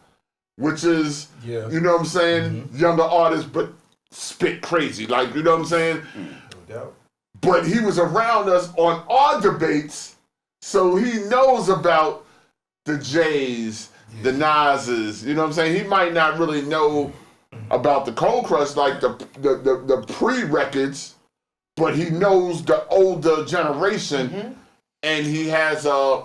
which is, you know what I'm saying, younger artist, but spit crazy. Like, you know what I'm saying? No doubt. But he was around us on our debates, so he knows about the J's, the Nas's, you know what I'm saying? He might not really know about the Cold Crush, like the pre-records, but he knows the older generation, and he has an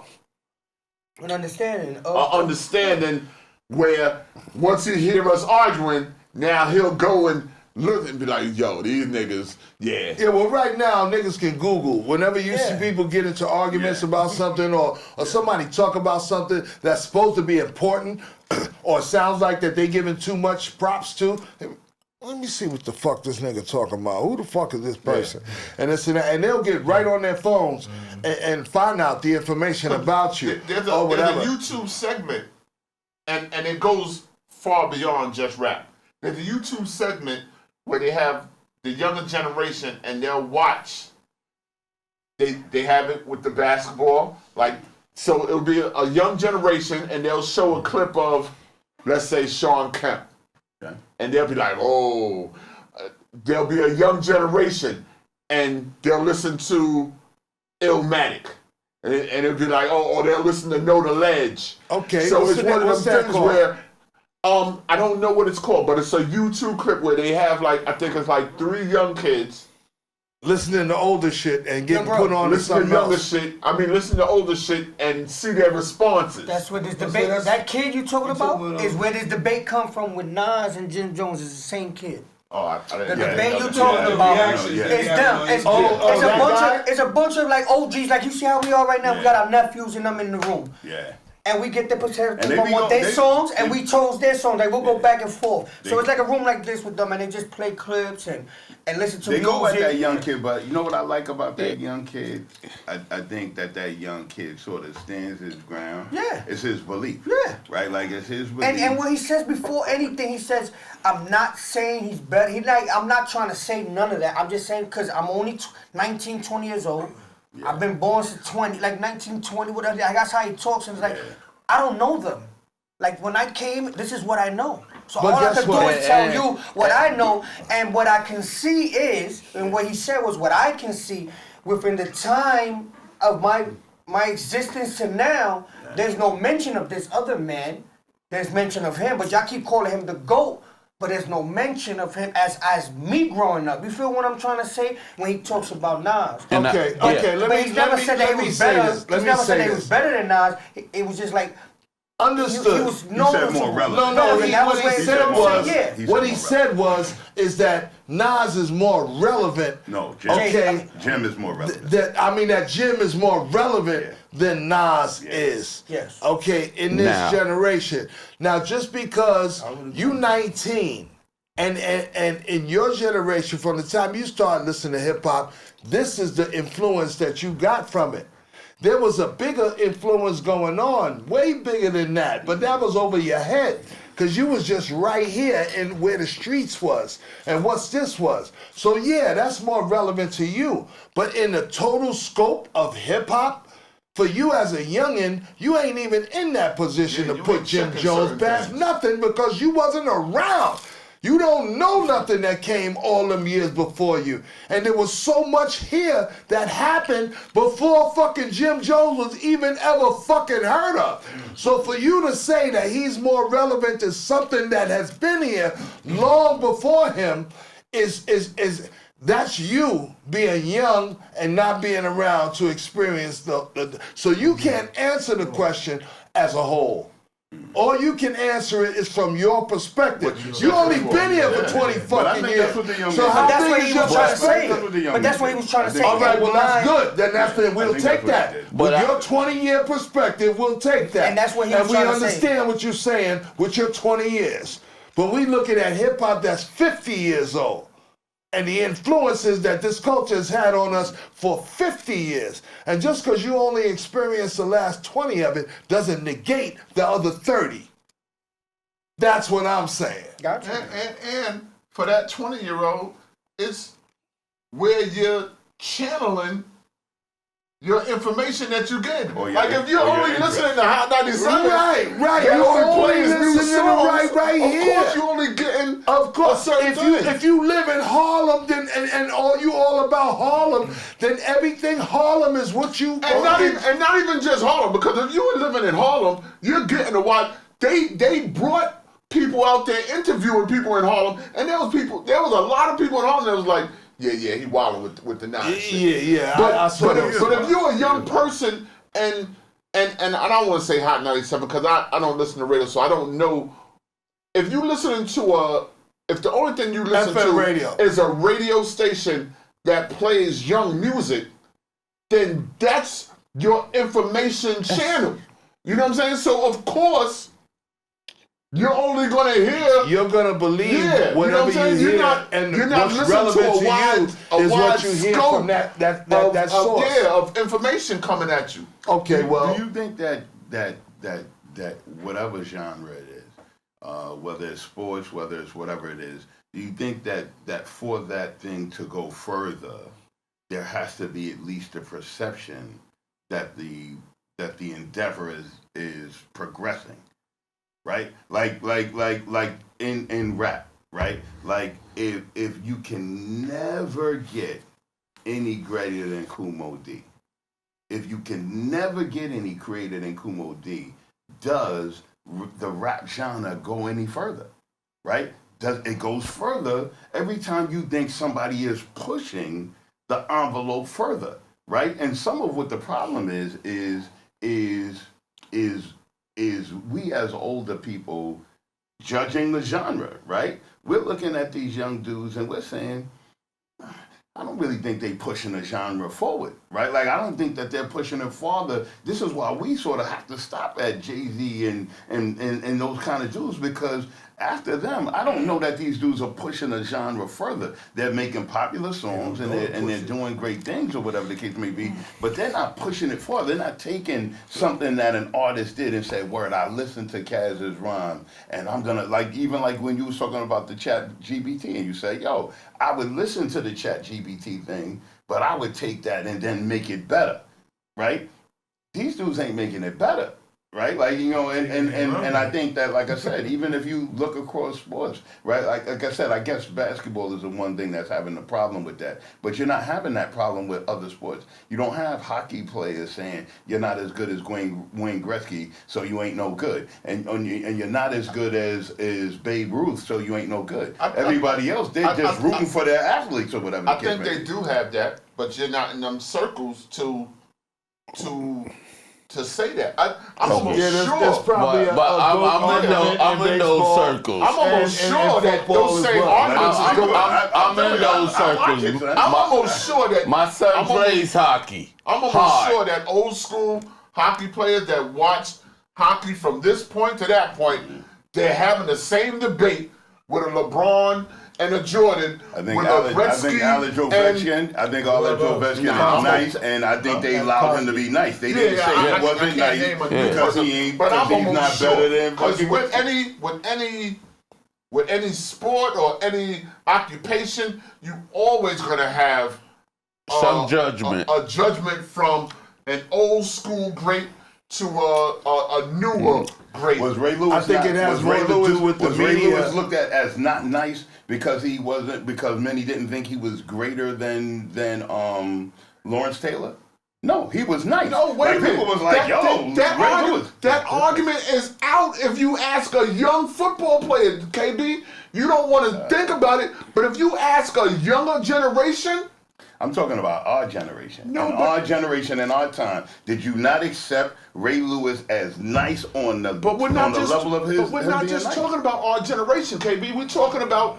understanding where once he hear us arguing, now he'll go and look and be like, yo, these niggas, yeah. Yeah, well, right now, niggas can Google. Whenever you see people get into arguments about something or somebody talk about something that's supposed to be important or sounds like that they giving too much props to, let me see what the fuck this nigga talking about. Who the fuck is this person? And and they'll get right on their phones and find out the information about you There's a YouTube segment, and it goes far beyond just rap. There's a YouTube segment where they have the younger generation and they'll watch. They have it with the basketball, like, so it'll be a young generation and they'll show a clip of, let's say, Sean Kemp. Okay. And they'll be like, oh, there'll be a young generation, and they'll listen to Illmatic. And it'll be like, or they'll listen to Know the Ledge. Okay, so what's it's one of what's those that things called? where I don't know what it's called, but it's a YouTube clip where they have like, I think it's like 3 young kids Listening to older shit and getting bro, put on to listen to something younger else. shit. I mean, listen to older shit and see their responses. That's what this That's- debate. that's- That kid you talking you about talking about, is where this debate come from with Nas and Jim Jones. Is the same kid. Oh, I The didn't debate you know that. talking about reaction, yeah. is them. It's, Oh, it's a that bunch guy? of it's a bunch of like OGs. Like you see how we are right now. We Yeah. got our nephews and them in the room. Yeah. And we get the perspective they on be what go- their they- songs, and they- we chose their songs. Like we'll go back and forth. So They- it's like a room like this with them, and they just play clips and listen to They music. go at that young kid, but you know what I like about that young kid? I think that young kid sort of stands his ground. Yeah. It's his belief. Yeah. Right? Like, it's his belief. And what he says before anything, he says, "I'm not saying he's better." He like, I'm not trying to say none of that. I'm just saying because I'm only 19, 20 years old. I've been born since 20, like 19, 20, whatever. Like, that's how he talks. And it's like, I don't know them. Like when I came, this is what I know. So But all I guess can do what? is tell you what I know, and what I can see is, and what he said was what I can see within the time of my existence to now. There's no mention of this other man. There's mention of him, but y'all keep calling him the GOAT. But there's no mention of him as me growing up. You feel what I'm trying to say when he talks about Nas? And I- Okay, yeah. okay. Let But me he's never said that let he me was say better. this. Let He's me never said say that he was this. better than Nas. It was just like Understood. he was said noticeable. more relevant. No, no. and that What was he where said you know what I'm was, saying? He what said he more said was, is that Nas is more relevant. No, Jim. Okay. Jim is more relevant. That Jim is more relevant Yeah. than Nas Yeah. is. Yes. Okay, in this Now- generation. Now, just because you 19 and in your generation, from the time you started listening to hip hop, this is the influence that you got from it. There was a bigger influence going on, way bigger than that, but that was over your head. Cause you was just right here in where the streets was and what's this was. So yeah, that's more relevant to you. But in the total scope of hip hop, for you as a youngin, you ain't even in that position Yeah, to you put ain't Jim checking Jones certain past things. nothing because you wasn't around. You don't know nothing that came all them years before you. And there was so much here that happened before fucking Jim Jones was even ever fucking heard of. So for you to say that he's more relevant to something that has been here long before him is that's you being young and not being around to experience the so you can't answer the question as a whole. All you can answer it is from your perspective. You only been here for 20 But I fucking think years. that's what the young So man how said. That's big what is he your was trying to say. perspective? That's what the young But that's man what he was said. trying to I say. think- All right, well that's Nine. good. Then we'll think take that's what that. he did. With But your I- 20-year perspective, we'll take that. And that's what he was And we trying to say. understand what you're saying with your 20 years. But we looking at hip hop that's 50 years old. And the influences that this culture has had on us for 50 years. And just because you only experienced the last 20 of it doesn't negate the other 30. That's what I'm saying. Gotcha. And for that 20-year-old, it's where you're channeling your information that you get. Or your- Like if you're or your only interest. listening to Hot 97, Right. they You only only play his new listening to songs. right of here. course, you only getting Of course, a certain if you live in Harlem, then and all about Harlem, then everything Harlem is what you. And not even just Harlem, because if you were living in Harlem, you're getting to watch. They brought people out there interviewing people in Harlem, and there was a lot of people in Harlem that was like, yeah, he wilding with the nine. Yeah. But, I saw that. but if you're a young person and I don't want to say Hot 97 because I don't listen to radio, so I don't know. If you listening to if the only thing you listen FM to radio. is a radio station that plays young music, then that's your information channel. You know what I'm saying? So of course, you're only gonna hear. You're gonna believe Yeah, whatever you know what I'm saying? hear, You're not- and you're not what's listening to relevant a to wide- you is wide what you hear scope from that source. of information coming at you. Okay, well, Do you think that whatever genre it is, whether it's sports, whether it's whatever it is, do you think that for that thing to go further, there has to be at least a perception that the endeavor is progressing, right? Like in rap, right? Like if you can never get any greater than Kumo D, if you can never get any greater than Kumo D, does the rap genre go any further, right? It goes further every time you think somebody is pushing the envelope further, right? And some of what the problem is we as older people judging the genre, right? We're looking at these young dudes and we're saying, I don't really think they pushing the genre forward, right? Like, I don't think that they're pushing it farther. This is why we sort of have to stop at Jay-Z and those kind of dudes, because after them, I don't know that these dudes are pushing the genre further. They're making popular songs and they're doing great things or whatever the case may be, but they're not pushing it forward. They're not taking something that an artist did and say, word, I listened to Kaz's rhyme and I'm gonna, like, even like when you was talking about the chat GBT and you say, yo, I would listen to the chat GBT thing, but I would take that and then make it better, right? These dudes ain't making it better. Right, like, you know, and I think that, like I said, even if you look across sports, right, like I said, I guess basketball is the one thing that's having the problem with that. But you're not having that problem with other sports. You don't have hockey players saying you're not as good as Wayne Gretzky, so you ain't no good, and you're not as good as Babe Ruth, so you ain't no good. Everybody else, they're just rooting for their athletes or whatever. I think they do have that, but you're not in them circles to say that. I'm almost sure. There's probably I'm in those circles. I'm almost sure that those same arguments is going on. I'm in those circles. I'm almost sure that my son plays hockey. I'm almost sure that old school hockey players that watched hockey from this point to that point, they're having the same debate with a LeBron and a Jordan. I think Alex Ovechkin is nice, and I think they allowed him to be nice. They didn't say he wasn't nice because he's not better than. Because with any sport or any occupation, you always gonna have some judgment. A judgment from an old school great to a newer great. Was Ray Lewis? I think it has more to do with the media. Ray Lewis looked at as not nice because he wasn't, because many didn't think he was greater than Lawrence Taylor? No, he was nice. No, wait a minute. People was like, that argument is out if you ask a young football player, KB. You don't want to think about it, but if you ask a younger generation. I'm talking about our generation. Our generation and our time. Did you not accept Ray Lewis as nice on the level of his? But we're not just talking about our generation, KB. We're talking about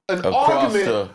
an argument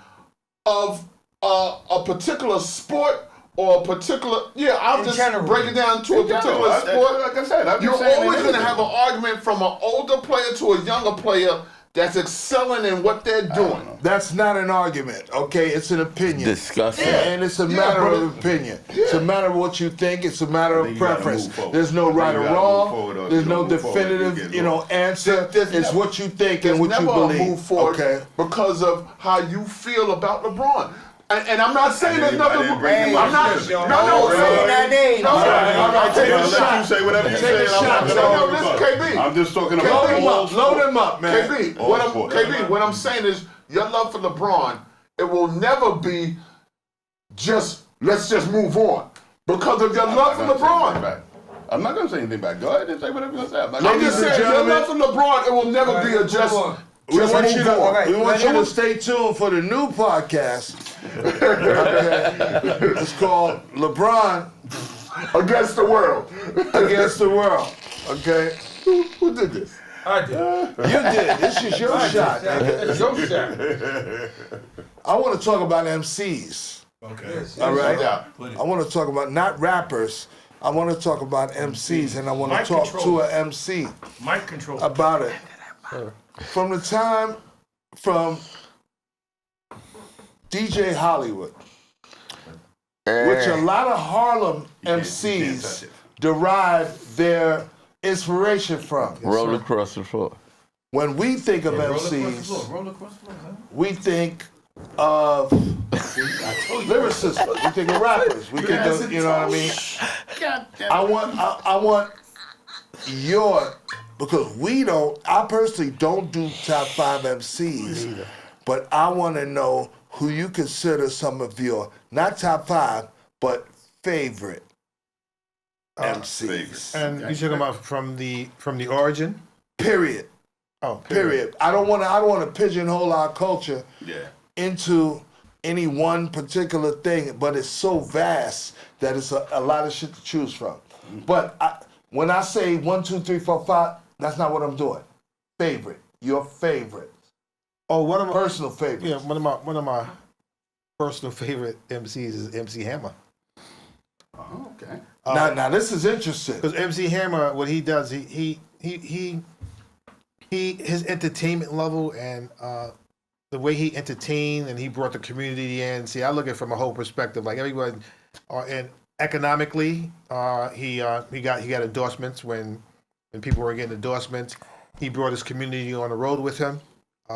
of a particular sport or a particular. Yeah, I'll just break it down to a particular sport. Like I said, you're always going to have an argument from an older player to a younger player that's excelling in what they're doing. That's not an argument, okay? It's an opinion. Disgusting. And it's a matter of opinion. It's a matter of what you think. It's a matter of preference. There's no right or wrong. There's no definitive, answer. It's what you think and what you believe. There's never a move forward because of how you feel about LeBron. And I'm not saying there's nothing. I'm not. No. Say that name. All right. Take a shot. You say whatever you say. Take a shot. No, listen, KB. I'm just talking about load him up, man. KB, what I'm saying is your love for LeBron, it will never be just let's just move on because of your love for LeBron. I'm not going to say anything back. Go ahead and say whatever you're going to say. I'm just saying your love for LeBron, it will never be a just. We want you to stay tuned for the new podcast. Okay. It's called LeBron Against the World. Against the World. Okay. Who did this? I did. You did. This is your shot. It's your shot. I want to talk about MCs. Okay. All right. I want to talk about not rappers. I want to talk about MCs, and I want to talk to an MC about it. From the time from DJ Hollywood, which a lot of Harlem MCs derive their inspiration from. Roll across the floor. When we think of MCs, we think of lyricists. We think of rappers. We think of, you know what I mean? I want your because I personally don't do top 5 MCs, but I want to know who you consider some of your, not top 5, but favorite MCs. And you talking about from the origin? Period. Oh, Period. I don't want to pigeonhole our culture into any one particular thing, but it's so vast that it's a lot of shit to choose from. But when I say 1, 2, 3, 4, 5, that's not what I'm doing. Favorite. Your favorite. Oh, one of my personal favorites. Yeah, one of my personal favorite MCs is MC Hammer. Oh, okay. Now this is interesting. Because MC Hammer, what he does, he his entertainment level and the way he entertained and he brought the community in. See, I look at it from a whole perspective. Like everyone, and economically, he got endorsements when people were getting endorsements. He brought his community on the road with him,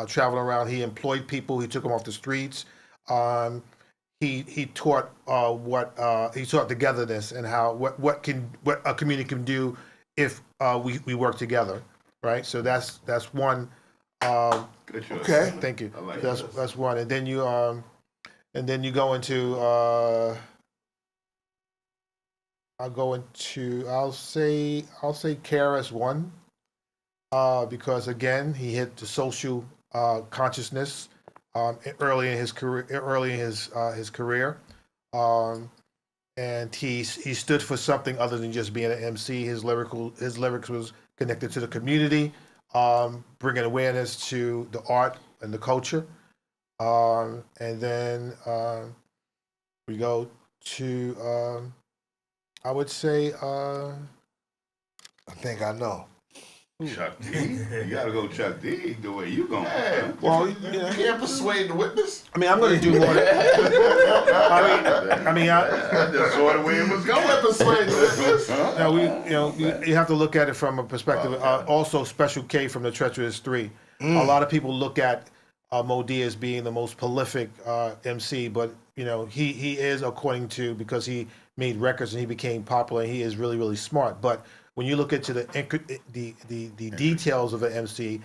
traveling around. He employed people. He took them off the streets. He taught he taught togetherness and how what a community can do if we work together, right? So that's one. Good choice. Okay. Thank you. I like That's one, and then you go into I'll say KRS-One because again he hit the social consciousness early in his career, and he stood for something other than just being an MC. His lyrics was connected to the community, bringing awareness to the art and the culture, and then we go to I would say I think I know. Chuck D. You gotta go Chuck D. The way you going. Hey, well, you can't persuade the witness. I mean, I'm going to do more. I just saw the way it was going. Don't persuade the witness. You have to look at it from a perspective. Also, Special K from the Treacherous 3. A lot of people look at Mo D as being the most prolific MC, but he is, according to, because he made records and he became popular. And he is really, really smart. But when you look into the details of an MC,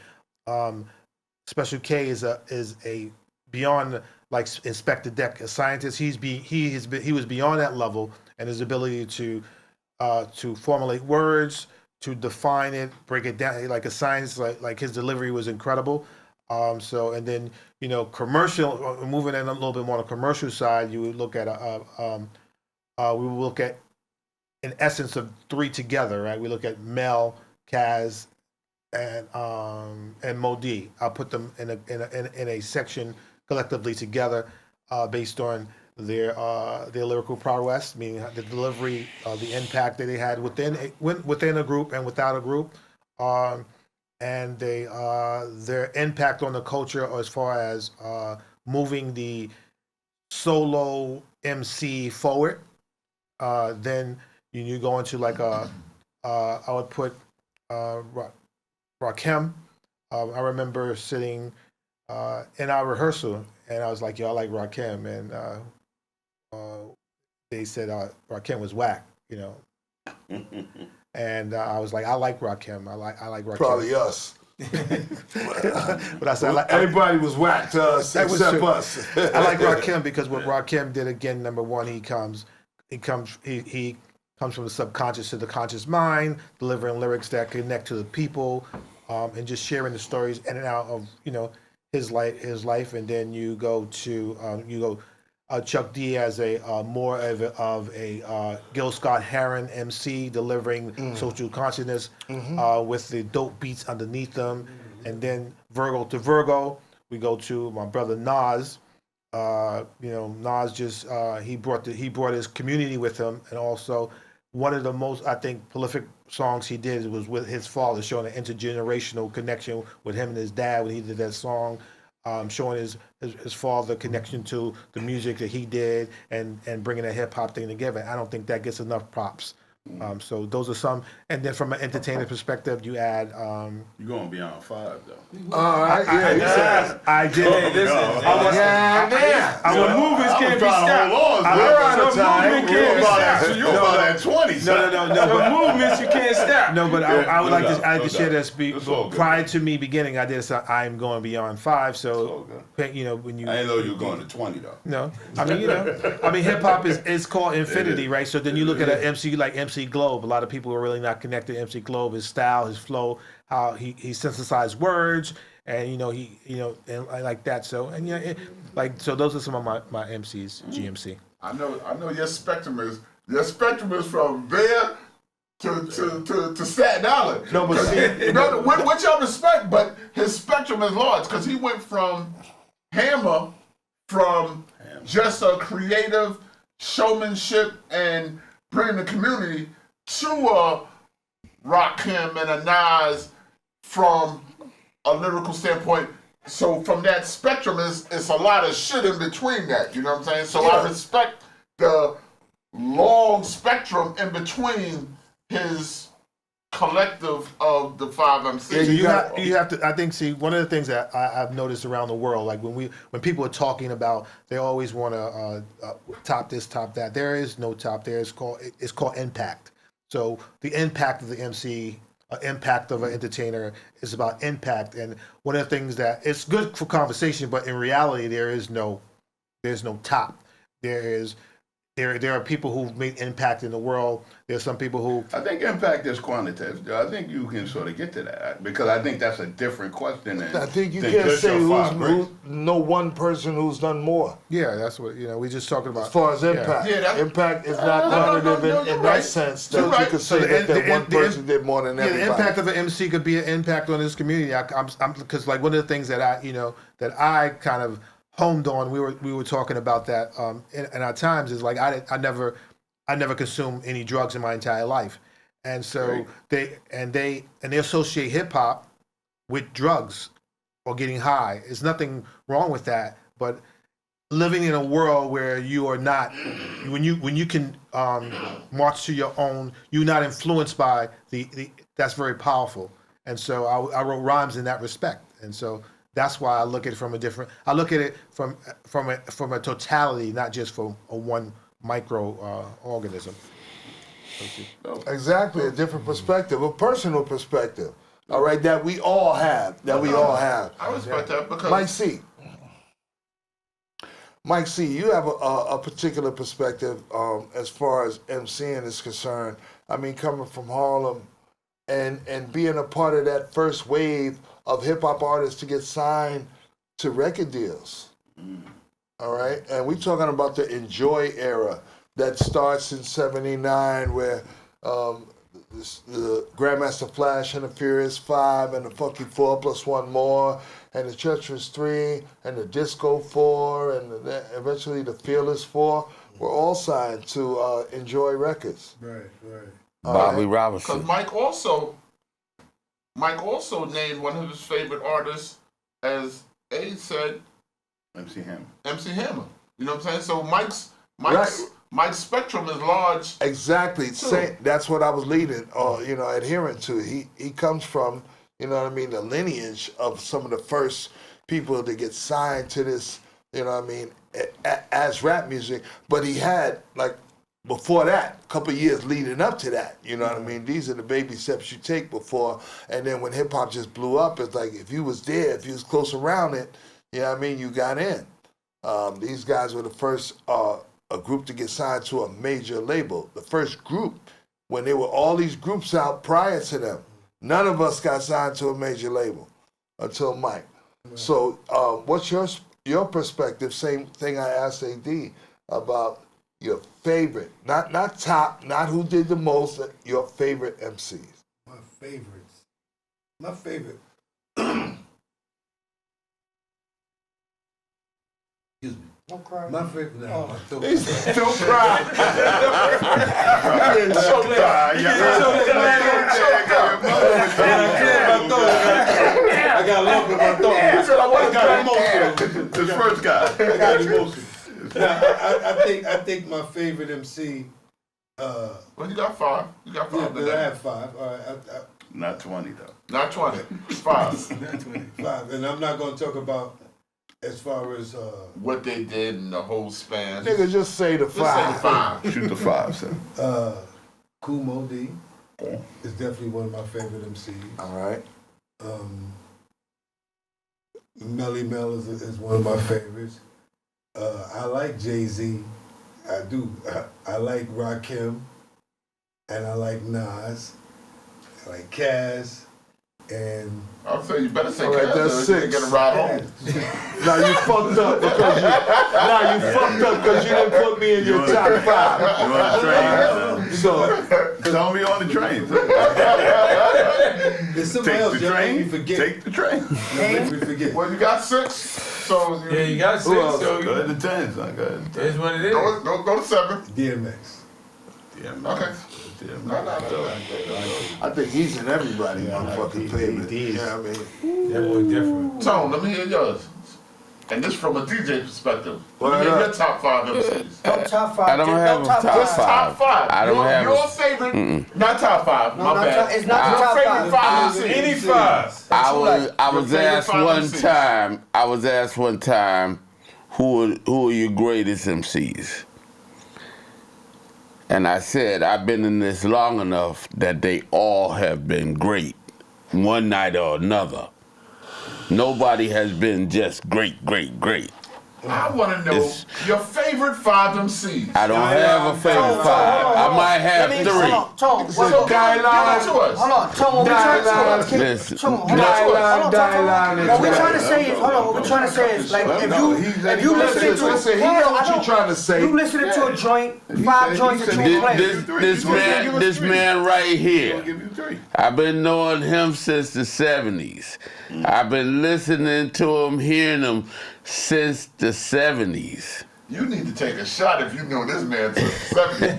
Special K is a beyond like Inspector Deck, a scientist. He was beyond that level, and his ability to formulate words, to define it, break it down like a science. Like his delivery was incredible. And then commercial. Moving in a little bit more on the commercial side, you would look at we will look at an essence of 3 together, right? We look at Mel, Kaz, and Mo D. I'll put them in a section collectively together, based on their lyrical prowess, meaning the delivery, the impact that they had within a group and without a group, and their impact on the culture as far as moving the solo MC forward. Then you go into like I would put Rakim. I remember sitting in our rehearsal, and I was like, "Yo, I like Rakim," and they said Rakim was whack, and I was like, "I like Rakim. I like Rakim." Probably us. But I said, everybody was whack to us except us. I like Rakim because what Rakim did, again, number one, he comes from the subconscious to the conscious mind, delivering lyrics that connect to the people, and just sharing the stories in and out of his life. And then you go to Chuck D as a more of a Gil Scott-Heron MC, delivering social consciousness with the dope beats underneath them. And then Virgo to Virgo, we go to my brother Nas. Nas just he brought his community with him, and also one of the most, I think, prolific songs he did was with his father, showing an intergenerational connection with him and his dad when he did that song, showing his father connection to the music that he did and bringing a hip hop thing together. I don't think that gets enough props. So those are some, and then from an entertainment perspective, you add. You're going beyond 5 though. All right, I did. Hey, listen, stopped. Our movements I was can't be trying to stopped. hold on. Our movement can't be stopped. You about at 20. No, The movements you can't stop. No, but I would no like doubt, to. I like no to share doubt. this. It's all good. Prior to me beginning, I did a song, I'm going beyond 5. It's all So, you know, when you. I didn't know you were going to 20 though. No, I mean, you know, hip hop is called infinity, right? So then you look at an MC like MC Globe. A lot of people are really not connected to MC Globe. His style, his flow, how he synthesized words, and and like that. So so those are some of my MCs, GMC. I know your spectrum is from there to Staten Island. No, but see, with your respect, but his spectrum is large because he went from Hammer, from just a creative showmanship and bringing the community to a Rakim and a Nas from a lyrical standpoint. So from that spectrum, it's a lot of shit in between that. You know what I'm saying? So Yeah. I respect the long spectrum in between his collective of the 5 MCs. You have to. I think. See, one of the things that I've noticed around the world, like when people are talking about, they always want to top this, top that. There is no top. There it's called impact. So the impact of the MC, impact of an entertainer is about impact. And one of the things that it's good for conversation, but in reality, there's no top. There are people who've made impact in the world. There's some people who. I think impact is quantitative. I think you can sort of get to that because I think that's a different question. I think you than can't just say your 5 greats. no one person who's done more. Yeah, that's what we just talking about. As far as impact, impact is not quantitative in that sense that you could say that one person did more than everybody. The impact of an MC could be an impact on this community. I'm because like one of the things that I kind of honed on. We were talking about that in our times is like I never consumed any drugs in my entire life, and so they associate hip hop with drugs or getting high. There's nothing wrong with that, but living in a world where you are not when you can march to your own, you're not influenced by the that's very powerful, and so I wrote rhymes in that respect, and so. That's why I look at it from a different. I look at it from a totality, not just from a one micro organism. Exactly, a different perspective, a personal perspective. All right, that we all have. I respect that because Mike C, you have a particular perspective as far as MCing is concerned. I mean, coming from Harlem and being a part of that first wave of hip-hop artists to get signed to record deals. All right? And we're talking about the Enjoy era that starts in 79 where the Grandmaster Flash and the Furious 5 and the Funky 4 plus one more and the Treacherous 3 and the Disco 4 and eventually the Fearless 4 were all signed to Enjoy Records. Right. Bobby Robinson. Because Mike also named one of his favorite artists, as Abe said, MC Hammer. MC Hammer. You know what I'm saying? So Mike's spectrum is large. Exactly. That's what I was leading, adhering to. He comes from, the lineage of some of the first people to get signed to this, as rap music. But he had, before that, a couple of years leading up to that, you know what I mean? These are the baby steps you take before. And then when hip-hop just blew up, it's like if you was there, if you was close around it, you know what I mean, you got in. These guys were the first a group to get signed to a major label. The first group, when there were all these groups out prior to them, none of us got signed to a major label until Mike. Right. So what's your perspective? Same thing I asked AD about your favorite, not top, not who did the most, your favorite MCs. My favorites. My favorite. Excuse me. Don't cry. My favorite. No, don't Don't cry. I got love in my thought. I got emotion. This first guy. I got emotion. I think my favorite MC. Well, you got 5. You got 5. Yeah, but I have 5. All right, Not 20 though. Not 20. 5. not 20. 5, and I'm not going to talk about as far as what they did in the whole span. Nigga, just say the Just say the five. five. Shoot the 5, son. Kool Mo D is definitely one of my favorite MCs. All right. Melly Mel is one of my favorites. I like Jay-Z. I do. I like Rakim. And I like Nas. I like Cass. And I'll say you better say all right, Cass, that's so you can 6. get a ride home. Now you fucked up because you didn't put me in your top 5. You on the train? So Don't be on the train. there's somebody Take else the y'all make me train. forget. Take the train. Make me forget. Well, you got 6, so Yeah, you got 6, else? so Go ahead to 10, son. Go ahead to 10. it's what it is. go to 7. DMX. Yeah, Okay. No. I think he's in everybody's motherfucking favorite. he is. Yeah, I mean. That boy different. Tone, let me hear yours. And this from a DJ perspective. Let me Word hear up. your top 5 MCs. No top 5. I don't have a top Just top 5. I don't have your a- favorite. Not top 5. No, my not bad. top- it's not your top favorite 5. 5 MCs. Any 5. I was Your asked favorite one 5 MCs. time. I was asked one time, who are your greatest MCs? And I said, I've been in this long enough that they all have been great, one night or another. Nobody has been just great. I want to know It's- your favorite 5 MCs. I don't have a favorite 5. I might have 3. Tone, So give it to us. hold on, Tone, what we trying to Listen, Tone, hold on, Dialogue. what we're trying to say is, hold on, what we're trying to say is, like, if you listen to Listen, he know what you're trying to say. you listening to a joint, 5 joints that you play. this man right I'll here. give you 3. I've been knowing him since the 70s. I've been listening to him, hearing him since the 70s. You need to take a shot if you know this man since the 70s.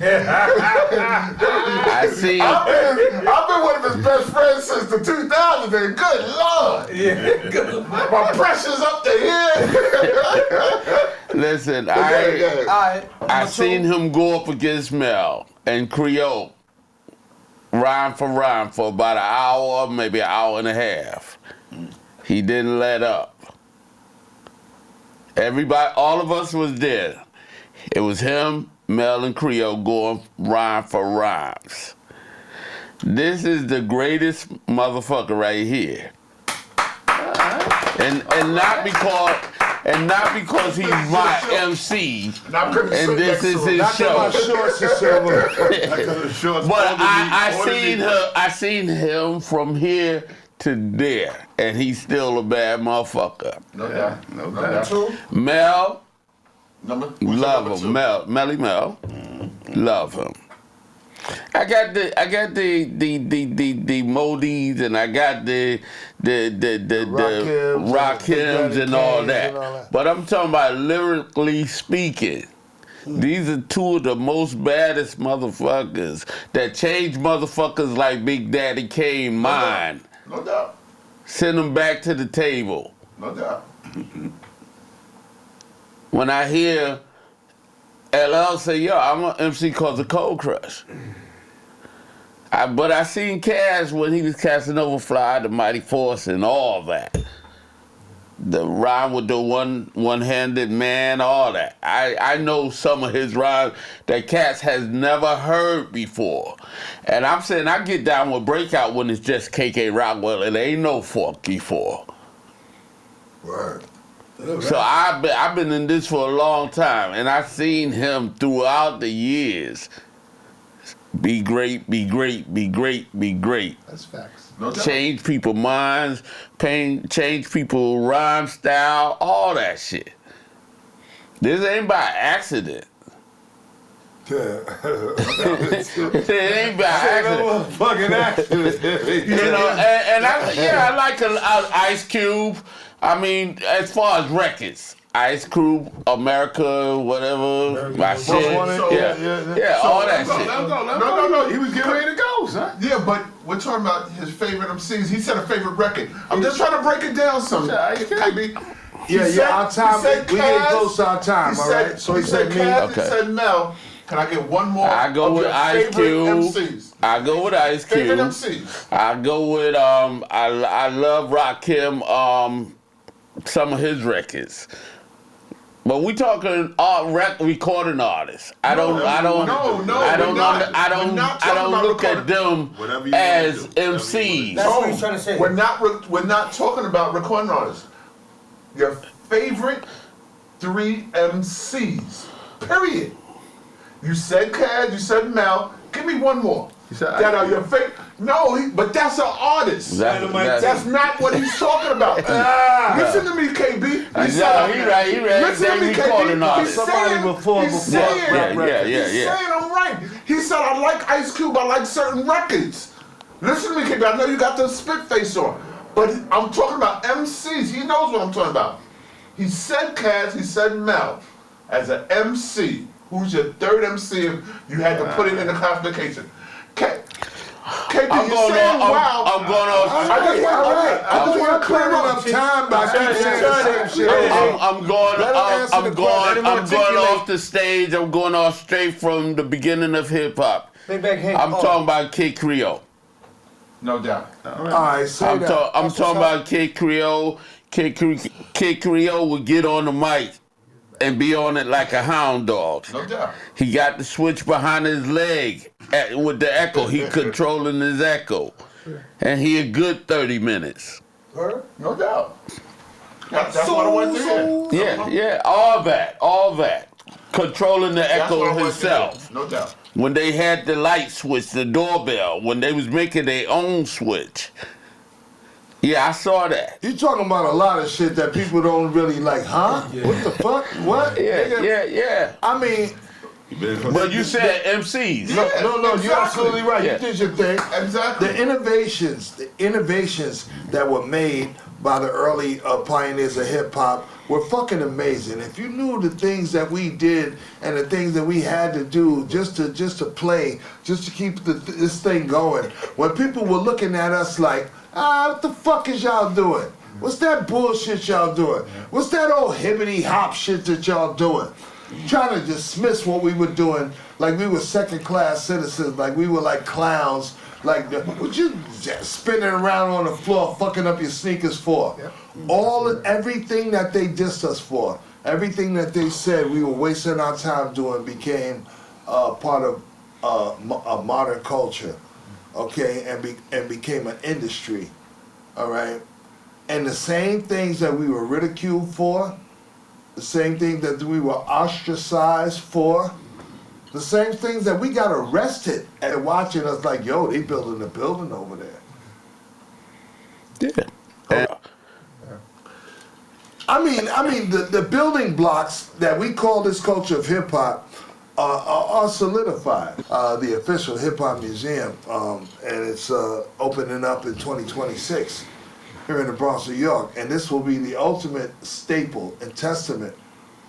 I see. I've been one of his best friends since the 2000s, and good Lord. Yeah, good. My pressure's up to here. Listen, Alright. I seen him go up against Mel and Creole, rhyme for about an hour, maybe an hour and a half. He didn't let up. Everybody, all of us was there. It was him, Mel, and Creole going rhyme for rhymes. This is the greatest motherfucker right here. And not because he's my MC. And this is his Not that my show. shorts are silver. But I seen him from here to there, and he's still a bad motherfucker. No doubt. No doubt. Mel, What's love number 2? him. Melly Mel, love him. I got the Modis, and I got the Rakims and all that. But I'm talking about lyrically speaking. These are 2 of the most baddest motherfuckers that changed motherfuckers like Big Daddy Kane mind. No doubt. Send them back to the table. No doubt. When I hear LL say, yo, I'm an MC called the Cold Crush. But I seen Cash when he was casting over Fly, the Mighty Force, and all that. The rhyme with the one-handed man, all that. I know some of his rhymes that Cass has never heard before. And I'm saying I get down with Breakout when it's just KK Rockwell and there ain't no Funky 4. Word. So I've been in this for a long time, and I've seen him throughout the years be great. That's facts. No doubt. Change people's minds, change people's rhyme style, all that shit. This ain't by accident. It ain't by accident. Fucking accident. You know, and I like Ice Cube. I mean, as far as records, Ice Cube, America, whatever, my shit, yeah, all that shit. No. He was getting ready to go, son. Yeah, but we're talking about his favorite MCs. He said a favorite record. I'm just trying to break it down some. KB. Our time, we getting close to our time, all right? So he said me. Cass, Okay. He said Mel. Can I get one more? I go of with your Ice favorite Cube. MCs? I go with Ice Cube. Favorite MCs. I go with I love Rakim. some of his records. But we talking recording artists. I don't look at them as MCs. That's what he's trying to say. We're not talking about recording artists. Your favorite 3 MCs. Period. You said Caz, you said Mel. Give me one more. That are your favorite. No, but that's an artist. That's not what he's talking about. Listen to me, KB. He right. Listen to me, KB. He's saying I'm right. He said I like Ice Cube. I like certain records. Listen to me, KB. I know you got the spit face on, but I'm talking about MCs. He knows what I'm talking about. He said Caz. He said Mel as an MC. Who's your third MC if you had to put it in the classification? KP, I'm going on. I just want to clear up time by keeping saying the same shit. I'm going off the stage. I'm going off straight from the beginning of hip hop. I'm talking about Kid Creole. No doubt. All right, say that. I'm talking about Kid Creole. Kid Creole would get on the mic and be on it like a hound dog. No doubt. He got the switch behind his leg with the echo. He controlling his echo. And he a good 30 minutes. No doubt. That's what I want to hear. Yeah, all that. Controlling the echo himself. No doubt. When they had the light switch, the doorbell, when they was making their own switch. Yeah, I saw that. You talking about a lot of shit that people don't really like, huh? Yeah. What the fuck? What? Yeah. I mean, but you said MCs. No, exactly. You're absolutely right. Yeah. You did your thing. Exactly. The innovations that were made by the early pioneers of hip hop were fucking amazing. If you knew the things that we did and the things that we had to do just to play, just to keep this thing going, when people were looking at us like, what the fuck is y'all doing? What's that bullshit y'all doing? What's that old hibbity hop shit that y'all doing? Trying to dismiss what we were doing like we were second-class citizens, like we were like clowns, like what you spinning around on the floor fucking up your sneakers for? Everything that they dissed us for, everything that they said we were wasting our time doing became part of a modern culture. Okay, and became an industry, all right? And the same things that we were ridiculed for, the same things that we were ostracized for, the same things that we got arrested at watching us like, yo, they building a building over there. Yeah. I mean, the building blocks that we call this culture of hip hop are solidified. The official Hip Hop Museum, and it's opening up in 2026 here in the Bronx, New York. And this will be the ultimate staple and testament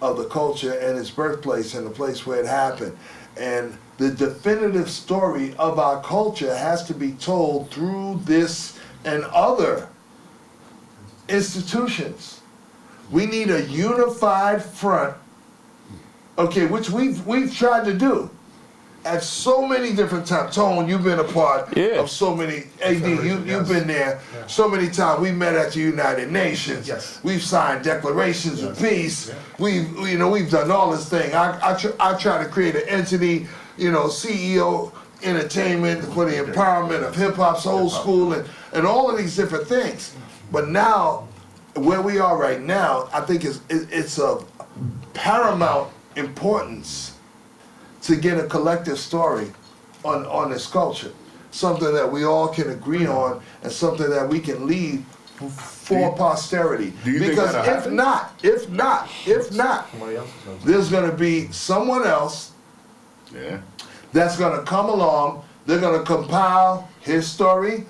of the culture and its birthplace and the place where it happened. And the definitive story of our culture has to be told through this and other institutions. We need a unified front, okay, which we've tried to do at so many different times. Tone, you've been a part of so many. AD, you've been there so many times. We met at the United Nations. Yes. We've signed declarations of peace. We've done all this thing. I try to create an entity, CEO Entertainment for the empowerment of hip hop's old school and all of these different things. But now, where we are right now, I think it's of paramount importance to get a collective story on this culture, something that we all can agree on and something that we can leave for posterity. Because if not, there's going to be someone else that's going to come along. They're going to compile his story,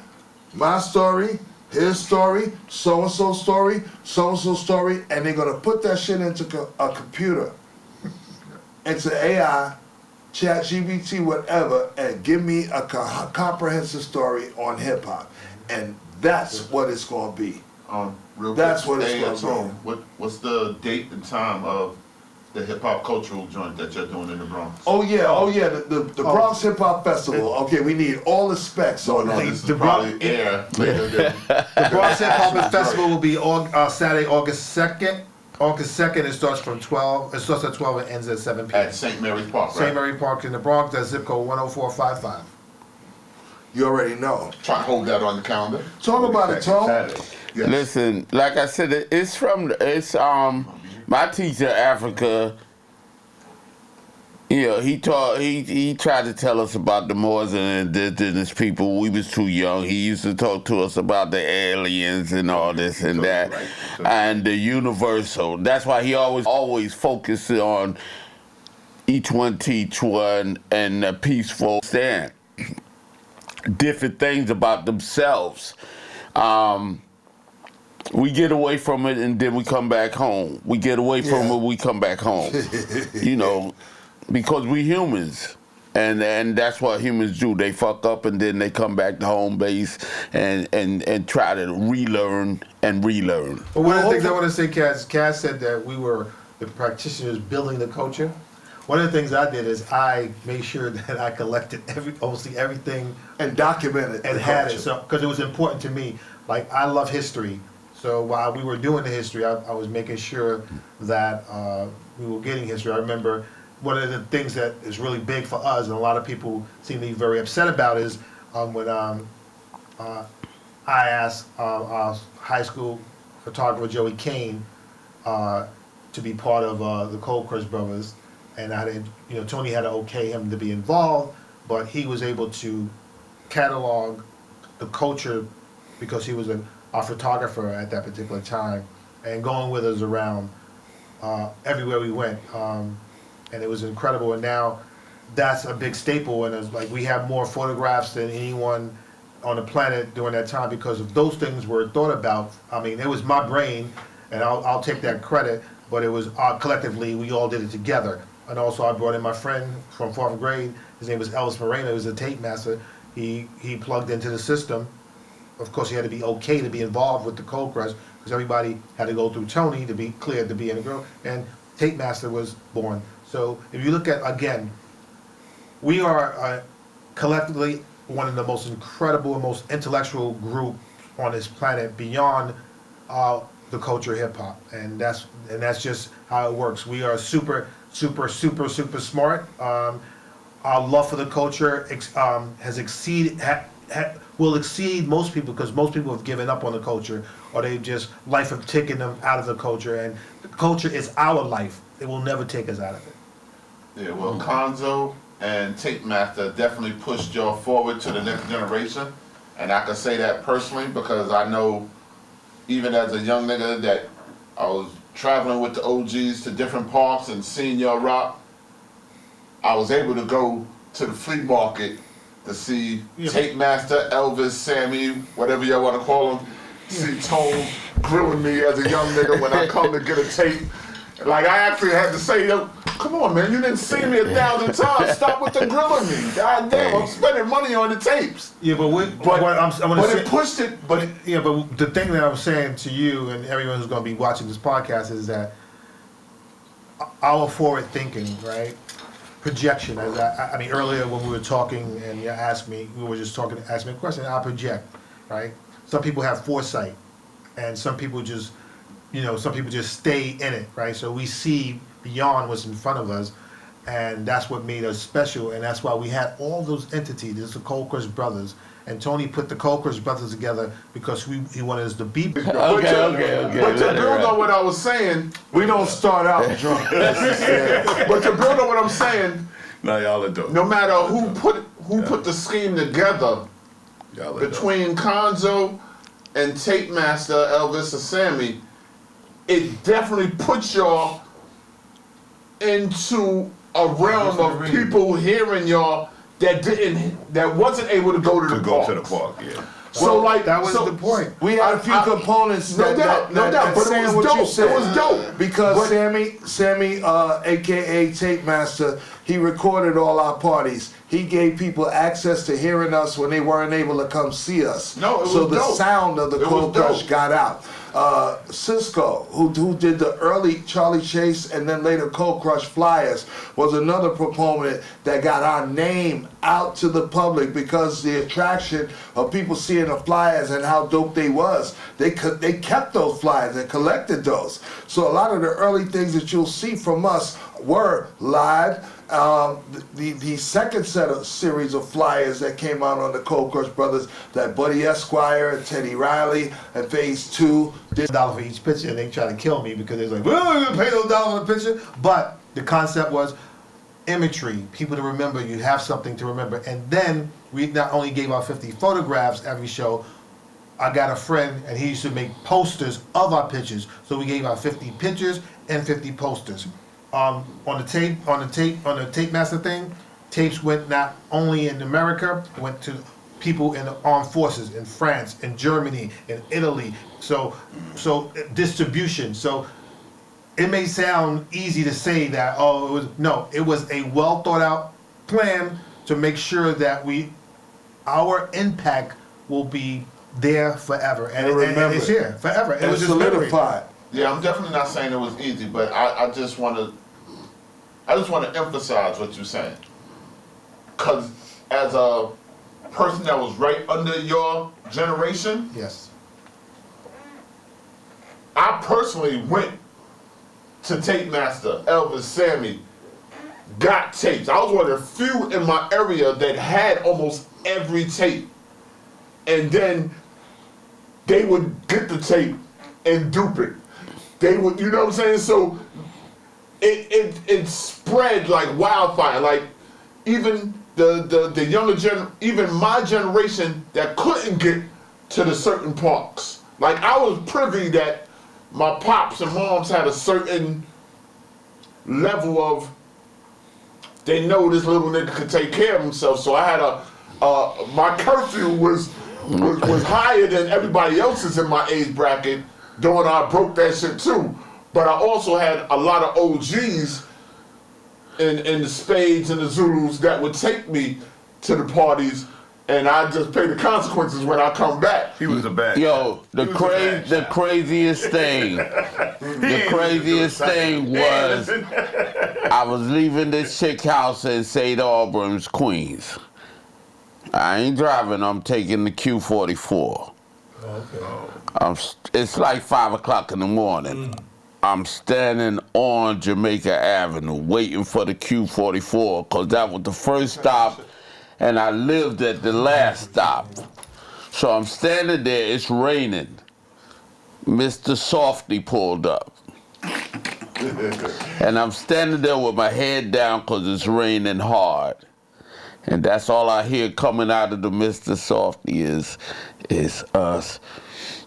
my story, his story, so-and-so story, so-and-so story, and they're going to put that shit into a computer, into AI, ChatGPT, whatever, and give me a comprehensive story on hip-hop. And that's what it's going to be. Real that's quick, what it's going to be. What's the date and time of the hip hop cultural joint that you're doing in the Bronx? Oh yeah, the Bronx Hip Hop Festival. Okay, we need all the specs on that. This is probably air later than The Bronx Hip Hop Festival will be Saturday, August 2nd. August 2nd, it starts from 12. It starts at 12 and ends at 7 p.m. at St. Mary's Park, right? St. Mary Park in the Bronx. That's zip code 10455. You already know. Try to hold that on the calendar. Talk about it, Tom. Saturday. Yes. Listen, like I said, it's my teacher Africa. You know, he tried to tell us about the Moors and the indigenous people. We was too young. He used to talk to us about the aliens and all this and that, and the universal. That's why he always focused on each one teach one and a peaceful stand. Different things about themselves. We get away from it and then we come back home. We get away from it, we come back home. You know, because we humans. And that's what humans do. They fuck up and then they come back to home base and try to relearn and relearn. But one of the things I want to say, Kaz said that we were the practitioners building the culture. One of the things I did is I made sure that I collected almost everything And documented and the had culture. it, so because it was important to me. Like, I love history, so while we were doing the history, I was making sure that we were getting history. I remember one of the things that is really big for us, and a lot of people seem to be very upset about, is when I asked our high school photographer Joey Kane to be part of the Cold Crush Brothers, and I didn't, Tony had to okay him to be involved, but he was able to catalog the culture because he was our photographer at that particular time, and going with us around everywhere we went, and it was incredible. And now that's a big staple, and it's like we have more photographs than anyone on the planet during that time because of those things were thought about. I mean, it was my brain, and I'll take that credit, but it was collectively, we all did it together. And also I brought in my friend from 4th grade, his name was Elvis Moreno, he was a tape master. He plugged into the system. Of course, he had to be okay to be involved with the Cold Crush because everybody had to go through Tony to be cleared to be in the group, and Tape Master was born. So if you look at, again, we are collectively one of the most incredible and most intellectual group on this planet beyond the culture of hip hop, and that's just how it works. We are super smart. Our love for the culture has exceeded. Will exceed most people because most people have given up on the culture, or they just life have taken them out of the culture, and the culture is our life. It will never take us out of it. Yeah, well, Conzo and Tape Master definitely pushed y'all forward to the next generation, and I can say that personally because I know, even as a young nigga, that I was traveling with the OGs to different parks and seeing y'all rock. I was able to go to the flea market to see Tape Master, Elvis, Sammy, whatever y'all want to call him, see Tone grilling me as a young nigga when I come to get a tape. Like, I actually had to say, yo, come on, man, you didn't see me 1,000 times. Stop with the grilling me. God damn, I'm spending money on the tapes. Yeah, but it pushed it. But the thing that I'm saying to you and everyone who's going to be watching this podcast is that our forward thinking, right? Projection. I mean, earlier when we were talking and you asked me, we were just talking, asked me a question. I project, right? Some people have foresight, and some people just, some people just stay in it, right? So we see beyond what's in front of us, and that's what made us special, and that's why we had all those entities. There's the Cold Crush Brothers, and Tony put the Cold Crush Brothers together because he wanted us to be. Okay. But to build on what I was saying, We don't start out drunk. but to build on what I'm saying, No, y'all are dope. no matter who put the scheme together Y'all are between Conzo and Tape Master, Elvis, or Sammy, it definitely puts y'all into a realm of people hearing y'all that wasn't able to go to the go park. to the park, yeah. So that was the point. We had a few components no doubt, but saying it was what dope. you said. It was dope. Because Sammy, aka Tape Master, he recorded all our parties. He gave people access to hearing us when they weren't able to come see us. No, it was so the dope. sound of the It was Cold Crush dope. got out. Cisco, who did the early Charlie Chase and then later Cold Crush flyers, was another proponent that got our name out to the public because the attraction of people seeing the flyers and how dope they was. They kept those flyers and collected those. So a lot of the early things that you'll see from us were live. The second set of series of flyers that came out on the Cold Crush Brothers, that Buddy Esquire and Teddy Riley and Phase 2 did $1 for each picture, and they try to kill me because they're like, well, we're gonna pay those dollars for the picture. But the concept was imagery, people to remember. You have something to remember. And then we not only gave out 50 photographs every show. I got a friend, and he used to make posters of our pictures. So we gave out 50 pictures and 50 posters. On the tape master thing, tapes went not only in America, went to people in the armed forces in France, in Germany, in Italy. So distribution. So it may sound easy to say that, it was a well thought out plan to make sure that our impact will be there forever, and it's here forever. It was just solidified. Yeah, I'm definitely not saying it was easy, but I just want to emphasize what you're saying, because as a person that was right under your generation, Yes. I personally went to Tape Master, Elvis, Sammy, got tapes. I was one of the few in my area that had almost every tape, and then they would get the tape and dupe it. They would, you know what I'm saying? So it spread like wildfire. Like even the younger even my generation that couldn't get to the certain parks. Like I was privy that my pops and moms had a certain level of, they know this little nigga could take care of himself. So I had my curfew was higher than everybody else's in my age bracket. Doing I broke that shit too. But I also had a lot of OGs in the Spades and the Zulus that would take me to the parties, and I just pay the consequences when I come back. He was a bad Yo, the craziest thing was I was leaving this chick house in St. Albans, Queens. I ain't driving, I'm taking the Q44. Okay. It's like 5 o'clock in the morning. I'm standing on Jamaica Avenue waiting for the Q44 because that was the first stop and I lived at the last stop. So I'm standing there, it's raining. Mr. Softy pulled up. And I'm standing there with my head down because it's raining hard. And that's all I hear coming out of the Mr. Softy is us.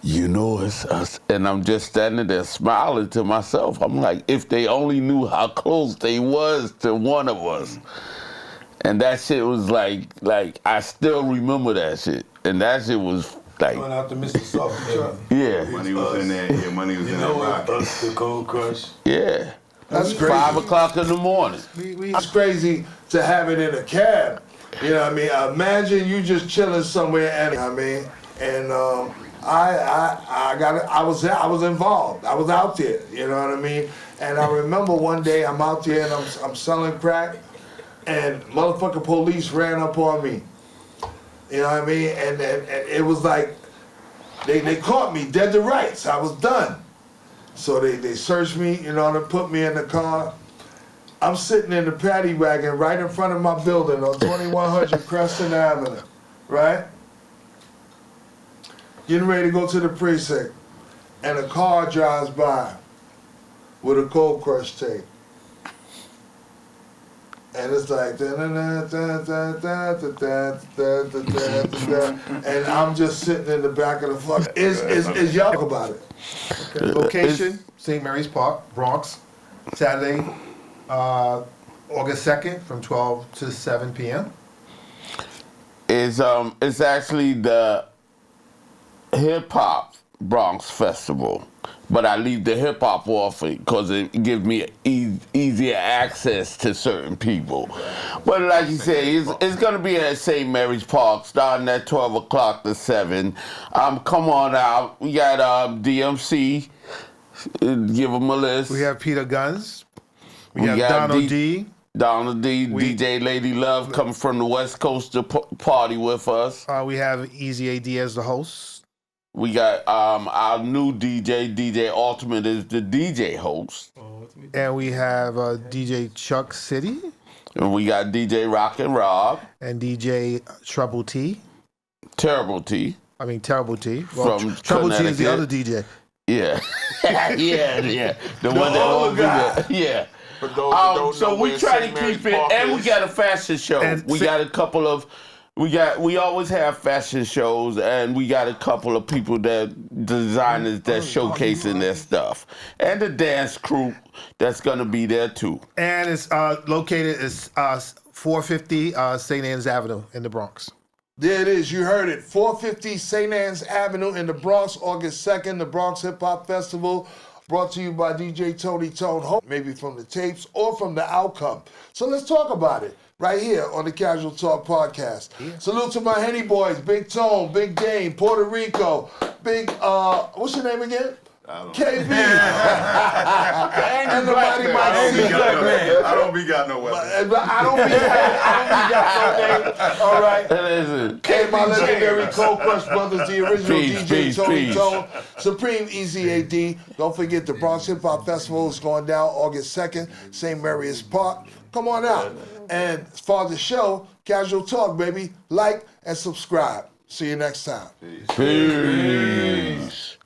You know it's us. And I'm just standing there smiling to myself. I'm like, if they only knew how close they was to one of us. And that shit was like I still remember that shit. And that shit was like, Going out to Mr. Softy truck. yeah. Money was in there. Yeah, money was in that rocket. Us, the Cold Crush. Yeah. That's crazy. 5 o'clock in the morning. It's crazy to have it in a cab. You know what I mean? Imagine you just chilling somewhere, and I mean, and I was involved. I was out there. You know what I mean? And I remember one day I'm out there and I'm selling crack, and motherfucking police ran up on me. You know what I mean? And it was like they caught me dead to rights. I was done. So they searched me. You know, and put me in the car. I'm sitting in the paddy wagon right in front of my building on 2100 Crescent Avenue, right? Getting ready to go to the precinct, and a car drives by with a Cold Crush tape. And it's like, and I'm just sitting in the back of the fuck. Is y'all about it? Okay. Location, St. Mary's Park, Bronx, Saturday, August 2nd from 12 to 7 p.m. It's actually the hip hop Bronx Festival. But I leave the hip hop off it because it gives me easier access to certain people. But like you say, it's going to be at St. Mary's Park starting at 12 o'clock to 7. Come on out. We got DMC. Give them a list. We have Peter Guns. We have Donald D. Donald D. DJ Lady Love coming from the West Coast to party with us. We have Easy AD as the host. We got our new DJ Ultimate is the DJ host. And we have DJ Chuck City. And we got DJ Rock and Rob. And DJ Trouble T. Terrible T. I mean, Terrible T. Well, From Trouble T is the other DJ. Yeah. yeah. The one that won't be there. Yeah. For those that don't So know we where try St. to Mary's keep it, Park and we is. got a fashion show. And We got a couple of, we always have fashion shows, and we got a couple of people designers that showcasing their stuff, and the dance crew that's gonna be there too. And it's located at 450 St. Anne's Avenue in the Bronx. There it is. You heard it. 450 St. Anne's Avenue in the Bronx, August 2nd, the Bronx Hip Hop Festival. Brought to you by DJ Tony Tone, maybe from the tapes or from the outcome. So let's talk about it right here on the Casual Talk Podcast. Yeah. Salute to my Henny boys, Big Tone, Big Dame, Puerto Rico, Big, what's your name again? KB. And nobody might see that. I don't be got no weapon. I don't be got no name. All right. And my legendary Cold Crush Brothers, the original DJ Tony Tone, Supreme Easy AD. Don't forget the Bronx Hip Hop Festival is going down August 2nd, St. Mary's Park. Come on out. And as far as the show, Casual Talk, baby. Like and subscribe. See you next time. Peace.